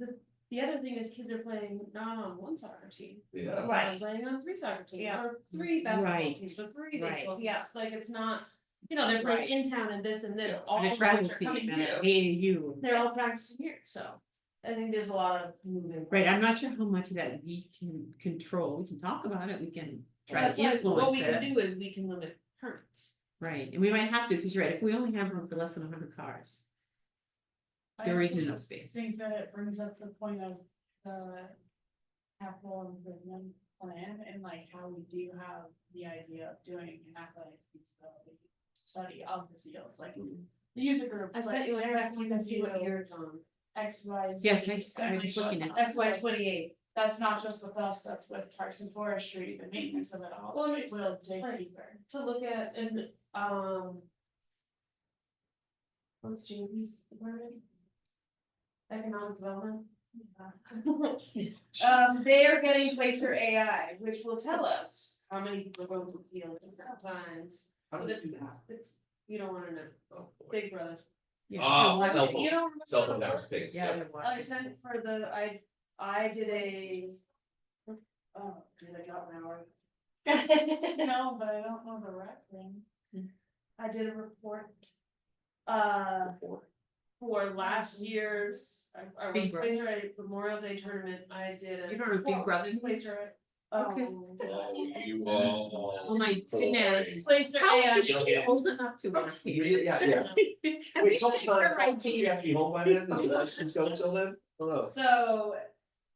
the other thing is kids are playing not on one soccer team. Yeah. They're playing on 3 soccer teams, Yeah. or 3 basketball Right. teams, or 3 Right. baseball teams, Yeah. like, it's not, you know, they're playing in town and this and this, Yeah. all And a of travel which are team coming and here. an AAU. They're all practicing here, so I think there's a lot of moving. Right, I'm not parts. sure how much of that we can control, we can talk about it, we can Well, try that's to why influence what we can it, do is we can limit permits. right, and we might have to, because you're right, if we only have room for less than 100 cars, there is no I space. think that it brings up the point of the capital improvement plan and like how we do have the idea of doing an athletic feasibility study of the fields, like the user group. I sent you a text, you can see what year it's on. X, Y, Z. Yes, and I was like, looking at that's FY like- 28. That's not just with us, that's with Parks and Forestry, the maintenance of it all. Well, It it's will dig like- deeper. To look at and what's Jamie's department? Economic development. They are getting Placer AI, which will tell us how many people go to the field at different times. How do we do that? It's, you don't wanna know, Oh, boy. Big Brother. Yeah. Ah, cell You phone, don't. cell phone remember? network things, Yeah, yeah. they're I watching. sent for the, I did a. Oh, did I got an hour? No, but I don't know the rec thing. I did a report. For last year's, our Big Brother. Placer AI Memorial Day tournament, I did a. You don't know Big report. Brother? Placer. Okay. Oh my goodness. Placer How AI. is she old enough to work here? Really? Yeah, yeah. And Wait, we it's almost should her 9 o'clock. Do you idea. have to be home by then? Does your license go until then? Oh, no. So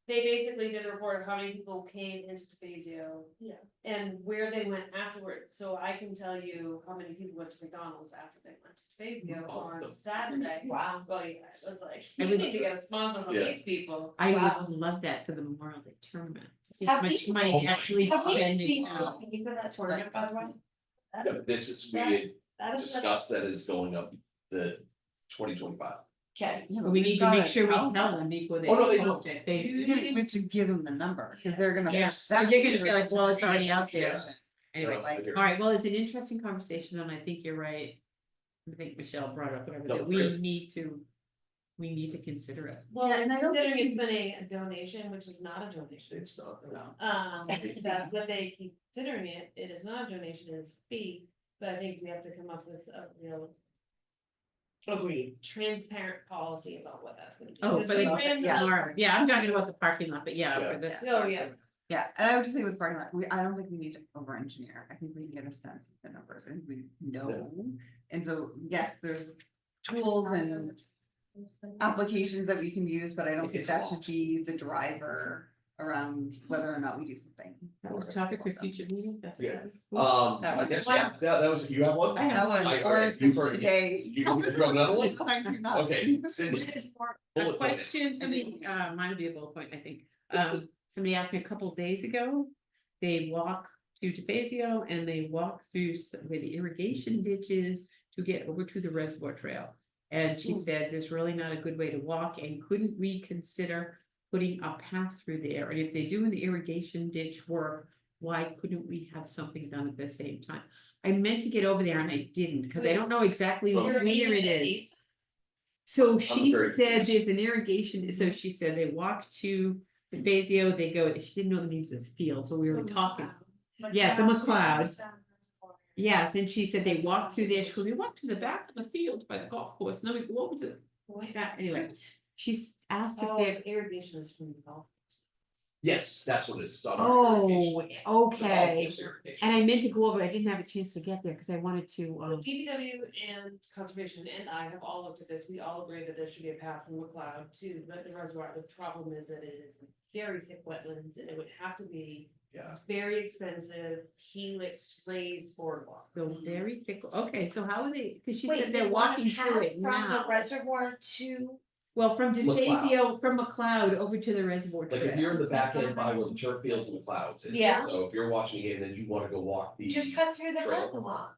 they basically did a report of how many people came into DeFazio. Yeah. And where they went afterwards, so I can tell you how many people went to McDonald's after they went to DeFazio Oh, on no. Saturday. Wow. Well, yeah, it was like, I you would- need to get a sponsor from Yeah. these people. I Wow. would love that for the Memorial Day tournament. To see Have how much we- money Oh my actually Have we spending. increased the fee for that tournament, by the way? Yeah, but this is, we had That is. discussed that is going up the 2025. Okay, Yeah, But we need to gotta make sure we tell tell them before they Oh, no, they post it, they. We have to give them the number, because they're gonna. Yeah, that's they're gonna the say like, well, it's already out there. registration. Anyway, Like, all right, well, it's an interesting conversation, and I think you're right. I think Michelle brought up whatever, No, that we great. need to consider it. Well, Yeah, and I don't considering think it's been a donation, which is not a donation. It's not. That, but they keep considering it, it is not a donation, it's a fee, but I think we have to come up with a real. Transparent policy about what that's gonna be. Oh, Because for we the, ran yeah. yeah, I'm talking about the parking lot, but yeah, Yeah. for this. Oh, yeah. Yeah, and I would just say with parking lot, I don't think we need to over engineer, I think we can get a sense of the numbers, I think we know. And so, yes, there's tools and applications that we can use, but I don't think It's that a should lot. be the driver around whether or not we do something. That was topic for future meeting, that's. Yeah. That I was- guess, yeah, that was, you have one? I have That was, I- or alright, you've heard it. today. You do you have another one? I do not. Okay, Cindy. A Bullet point it. question, somebody, mine would be a bullet point, I think. Somebody asked me a couple days ago. They walk to DeFazio and they walk through where the irrigation ditch is to get over to the reservoir trail. And she said there's really not a good way to walk, and couldn't we consider putting a path through there? And if they're doing the irrigation ditch work, why couldn't we have something done at the same time? I meant to get over there and I didn't, because I don't know exactly Well, where it is. So she very said confused. there's an irrigation, so she said they walk to the Fazio, they go, she didn't know the names of the field, so we were talking. Yes, a McLeod. Yes, and she said they walk through there, she goes, we walk to the back of the field by the golf course, and then we go over to. That, anyway, she's asked if Oh, they're, irrigation is from the golf. Yes, that's what it is. It's on our oh, irrigation. It's a golf okay. course irrigation. And I meant to go over, I didn't have a chance to get there, because I wanted to, So DPW and conservation and I have all looked at this, we all agree that there should be a path from McLeod to the reservoir, the problem is that it is very thick wetlands, and it would have to be. Yeah. Very expensive, helix raised boardwalk. so very thick, okay, so how are they, because she Wait, said they they're want walking a through path it from the now. reservoir to, Well, from McLeod. DeFazio, from McLeod over to the reservoir Like if trail. you're in the back end by where the turf fields and the clouds is. Yeah. So if you're watching it and then you wanna go walk the. just cut through the trail. parking lot.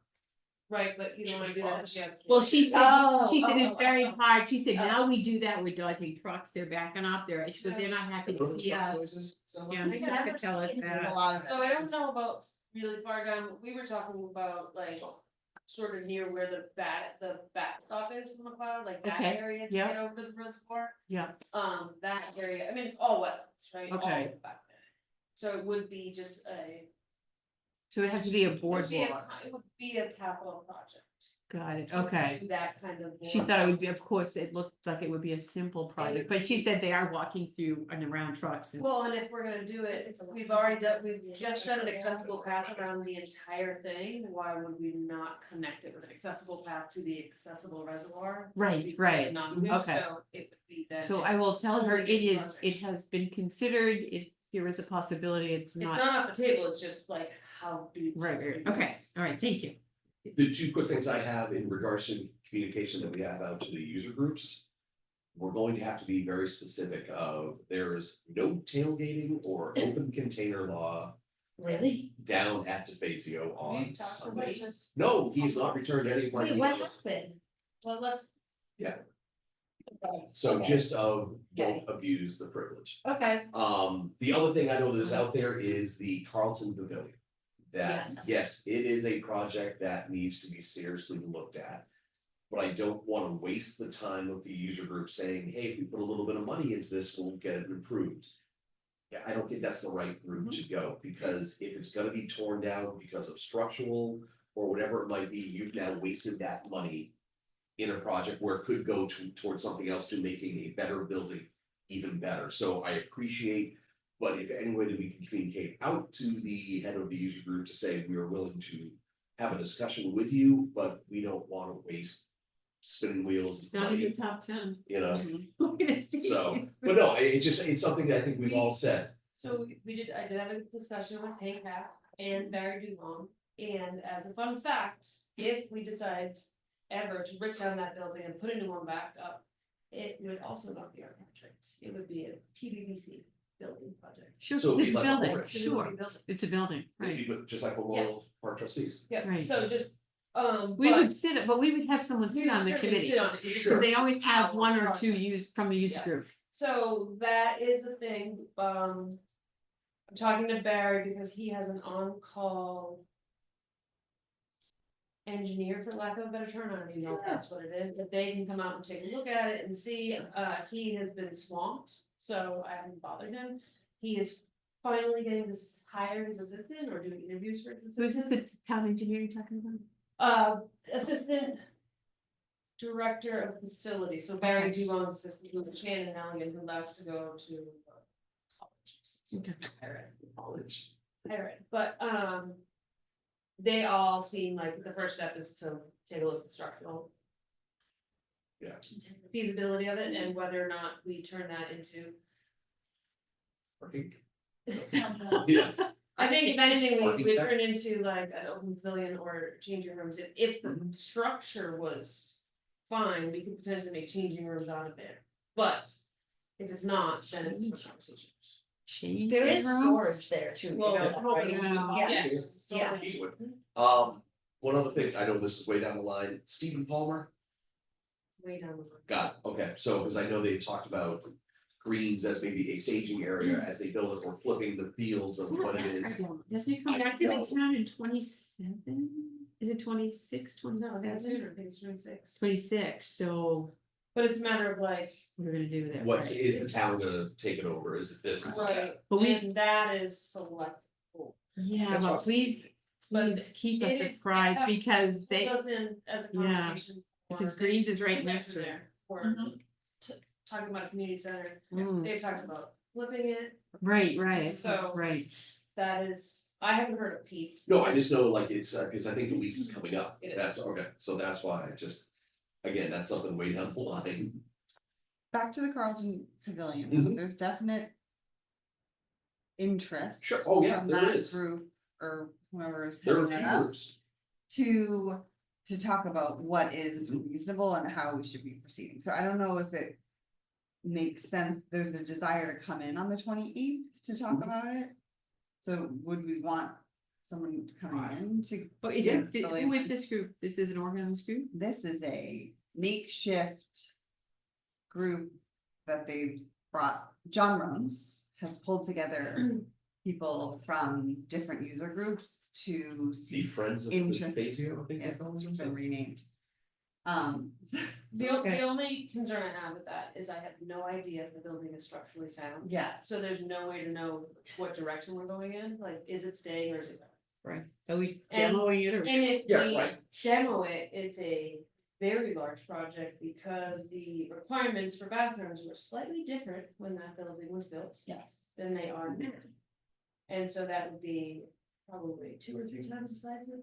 Right, but you don't wanna do that. if you have kids. Well, she said it's Oh, very oh, hard, she said, oh. now we do that with dodging trucks, they're backing up there, she goes, they're not happy to see us. Yeah, I've they never have to tell us seen There's a that. lot of it. So I don't know about really far down, we were talking about like. Sort of near where the backstop is from McLeod, like that Okay, area to yeah. get over to the reservoir. Yeah, That area, I mean, it's all wetlands, right? All Okay. back there. So it would be just so it has to be a It would be boardwalk, it would be a capital project. got it, to okay. do that kind of. She thought it would be, of course, it looked like it would be a simple project, but she said they are walking through and around trucks and. Well, and if we're gonna do it, we've already done, we've just done an accessible path around the entire thing, why would we not connect it with an accessible path to the accessible reservoir? Right, We right. said not to, Okay. so it would be then. So I will tell her it Totally is, different it has been considered, if there is a possibility, it's It's not. not off the table, it's just like how deep. Right, right, okay, all right, thank you. The two quick things I have in regards to communication that we have out to the user groups. We're going to have to be very specific of, there is no tailgating or open container law Really? down at DeFazio on We talked about Sundays. this. No, he has not returned any of my Wait, what emails. happened? Well, let's, So Okay. just of, Okay. don't abuse the privilege. Okay, The other thing I know that is out there is the Carlton Pavilion. That, Yes. yes, it is a project that needs to be seriously looked at. But I don't wanna waste the time of the user group saying, hey, if we put a little bit of money into this, we'll get it improved. Yeah, I don't think that's the right route to go, because if it's gonna be torn down because of structural or whatever it might be, you've now wasted that money. In a project where it could go towards something else to making a better building even better, so I appreciate. But if any way that we can communicate out to the head of the user group to say we are willing to have a discussion with you, but we don't wanna waste. Spinning wheels, It's not in the money, top 10. you know, Look at it. so, but no, it's something that I think we've all said. so I did have a discussion with Hank Hack and Barry Dugong, and as a fun fact, if we decide. Ever to rip down that building and put a new one back up, it would also not be our project, it would be a PVPC building project. Sure, So it'd it's be a like a building, mortgage. It would sure, be building. it's a building, right. Maybe, but just like Memorial Park trustees. Yeah, Right. so just, We but would sit, but we would have someone we sit on would the certainly committee, sit on it, we just Sure. because they always have Our one or two project. use from the user Yeah. group. So that is the thing, I'm talking to Barry because he has an on-call. Engineer, for lack of a better term, I don't even know if that's what it is, but they can come out and take a look at it and see, he has been swamped, so I haven't bothered him. He is finally getting this hired his assistant or doing interviews for his So is this assistant. the town engineer you're talking about? Assistant. Director of facility, so Barry Okay. Dugong's assistant, who was Shannon Elliott, who left to go to. College. Okay. College. Alright, but, they all seem like the first step is to take a look at the structural. Yeah. Feasibility of it and whether or not we turn that into, Parking. Yeah. Yes, I think if anything, we Architect. turn into like an open pavilion or changing rooms, if the structure was. Fine, we could potentially make changing rooms out of there, but if it's not, then it's a different conversation. Change there the is rooms? storage there too. you Well, know that, right? yeah. Yeah, Yes. Yeah. he would. One other thing, I know this is way down the line, Stephen Palmer, Way down the road. got it, okay, so, because I know they talked about. Greens as maybe a staging area as they build it, or flipping the fields of It's not what it that is. far down. Doesn't it come I back to the know. town in 27? Is it 26, No, I think it's 27? sooner, I think it's 26. 26, so But it's a matter of like, We're gonna do that. What's, right. is the town gonna take it over? Is it this? Is it that? right, But we- and that is select. Yeah, That's but what- please, But please keep it us is- apprised yeah, because They they, goes in as a Yeah, conversation. because for- Greens is right they- next to there. For Mhm. talking about a community center, Mm, they've talked about flipping it, right, So- right. that is, I haven't heard of peak. No, I just know like it's, cause I think the lease is coming up. It is. That's okay. So that's why I just, again, that's something way down the line. Back to the Carlton Pavilion, Mhm. there's definite interest. Sure. Oh, yeah, from there that is. Group or whoever is There are a heading few that up groups. to talk about what is reasonable and how we should be proceeding. So I don't know if it makes sense, there's a desire to come in on the 28th to talk Mhm. about it. So would we want someone to come in to? But is Yeah, it, the who is this group? This is an organized group? This is a makeshift group that they've brought, John runs, has pulled together people from different user groups to The see. Friends of Interest- Phasio, I think they It's call been themselves. renamed. The Okay. only concern I have with that is I have no idea if the building is structurally sound. Yeah, So there's no way to know what direction we're going in, like, is it staying or is it? Right. Are we And- demoing it or? And if Yeah, we right. demo it, it's a very large project because the requirements for bathrooms were slightly different when that building was built yes. than they are now. And so that would be probably 2 or 3 times the size of.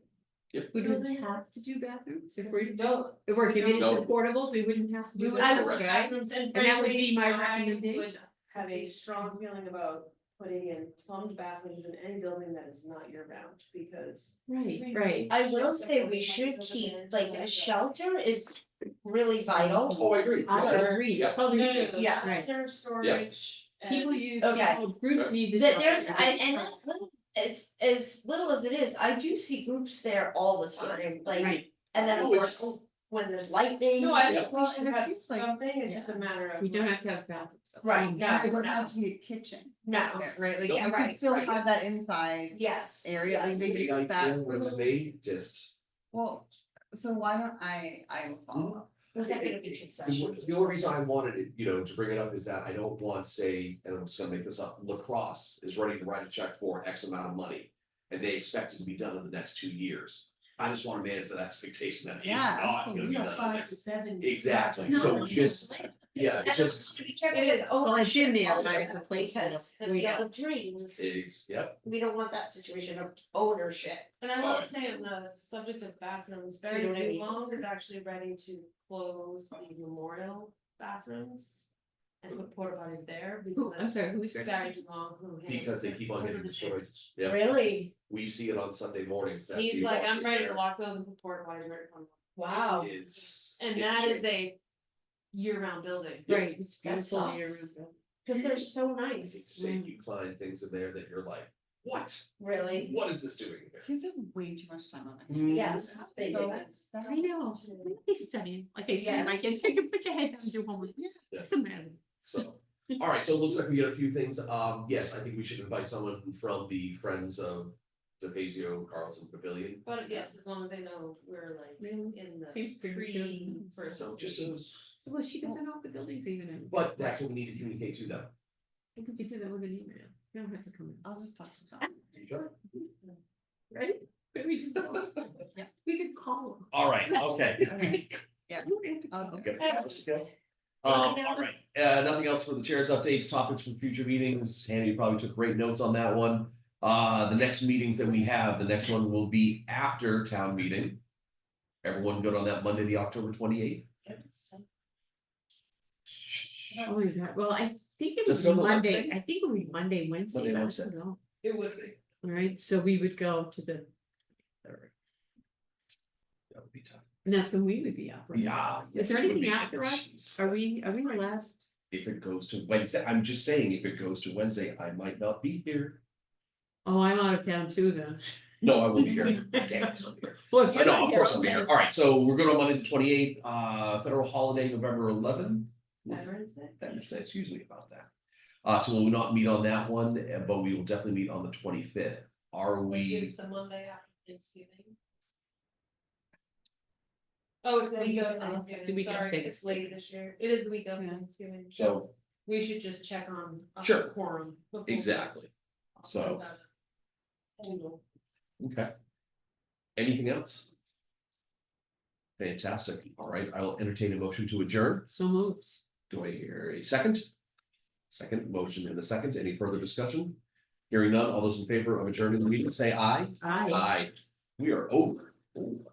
Would we have to do bathrooms if we're, Don't. if we're giving No. to portables, we wouldn't have to We do would that, have Correct. right? bathrooms and And that would frankly, be my I recommendation. would have a strong feeling about putting in plumbed bathrooms in any building that is not year round because. Right. I will say we should keep, like, a shelter is really vital. Oh, I agree. I Okay. agree, Yeah. totally No, agree. no, no, Yeah. Right. shelter, storage. People and- use, Okay. groups need the. There's, shelter. and that little- as little as it is, I do see groups there all the time, like, Right, and then of Oh, it's- course, when there's lightning. No, I Yeah. think we Well, should and it have seems like- something, it's just a matter of. we don't like, have to have bathrooms. Right, no, It doesn't no. have to be a kitchen, No, right? Like, Yeah, you right, could still right. have that inside yes. area, like they yes. The do idea that. was made just. Well, so why don't I will follow up. Was that gonna be The concessions? the only reason I wanted it, to bring it up is that I don't want, say, and I'm just gonna make this up, lacrosse is ready to write a check for X amount of money. And they expect it to be done in the next 2 years. I just wanna manage that expectation that it's Yeah, not gonna be absolutely. done These in are the 5 next. to 7. Exactly, No, so no, just, yeah, And it's just, to be careful It with is. Well, it's in there, ownership right? It's a also, place because the we Field got. of Dreams, yep, we don't want that situation of ownership. And I will say on the subject of bathrooms, Barry know what I mean? Long is actually ready to close the memorial bathrooms. And put porta potties there. Who, I'm sorry, who's ready? Barry Long, who. handles because they it keep on because of getting the destroyed. damage. Yeah, Really? we see it on Sunday mornings. that He's you like, walk I'm in ready to there lock those and put porta potties right in front of Wow. is- And it's that is shame. a year-round building. Right, it's That beautiful here. sucks. Cause they're so I think nice, say you find things in there that you're like, what? really. What is this doing here? Kids have way too much time on it. Yes, they So, do. I know, they study, like I said, like, Yes. you can put your head down and do homework. Yeah. What's the matter? So, all right, so it looks like we got a few things. Yes, I think we should invite someone from the Friends of DeFazio Carlson Pavilion. But yes, as long as they know we're like Really? in the Seems pretty pre good. first. So just stage. Well, she doesn't know if the building's even in. But that's what we need to communicate to them. I think you do that with an email, you don't have to come in. I'll just talk to John. There you go. Right? Maybe we just. Yeah. We could call them. All right, okay. Okay. Yeah. You don't have to I'll call do them. it. All right, nothing else for the chair's updates, topics for future meetings. Andy, you probably took great notes on that one. The next meetings that we have, the next one will be after town meeting. Everyone good on that Monday, the October 28th? Oh, my God. Well, I think it Just would go be to the Monday, website? I think it would be Monday, Wednesday. Monday, I Wednesday. don't know. It would be. All right, so we would go to the. third. That would be tough. And that's when we would be up. right? Yeah. Is there yes, it would anything be. after us? Are we the last? If it goes to Wednesday, I'm just saying, if it goes to Wednesday, I might not be here. Oh, I'm out of town too then. No, I will be here. Damn it. Well, if I you're know, not of course I'll be here, here. All right, so we're good on Monday, the 28th, federal holiday, November 11th. Veterans Day. Veterans Day, excuse me about that. So we will not meet on that one, but we will definitely meet on the 25th. Are Which we? is the Monday after Thanksgiving. Oh, it's the week of The Thanksgiving, week of sorry, Thanksgiving. it's late this year. It is the week of Yeah. Thanksgiving. So, We should just check on. Sure. Quorum. before- exactly. So, Angle. okay. Anything else? Fantastic. All right, I'll entertain a motion to adjourn. So moved. Do I hear a second? Second, motion in a second. Any further discussion? Hearing none, all those in favor of adjourning the meeting, say aye. Aye. Aye. We are over. Oh,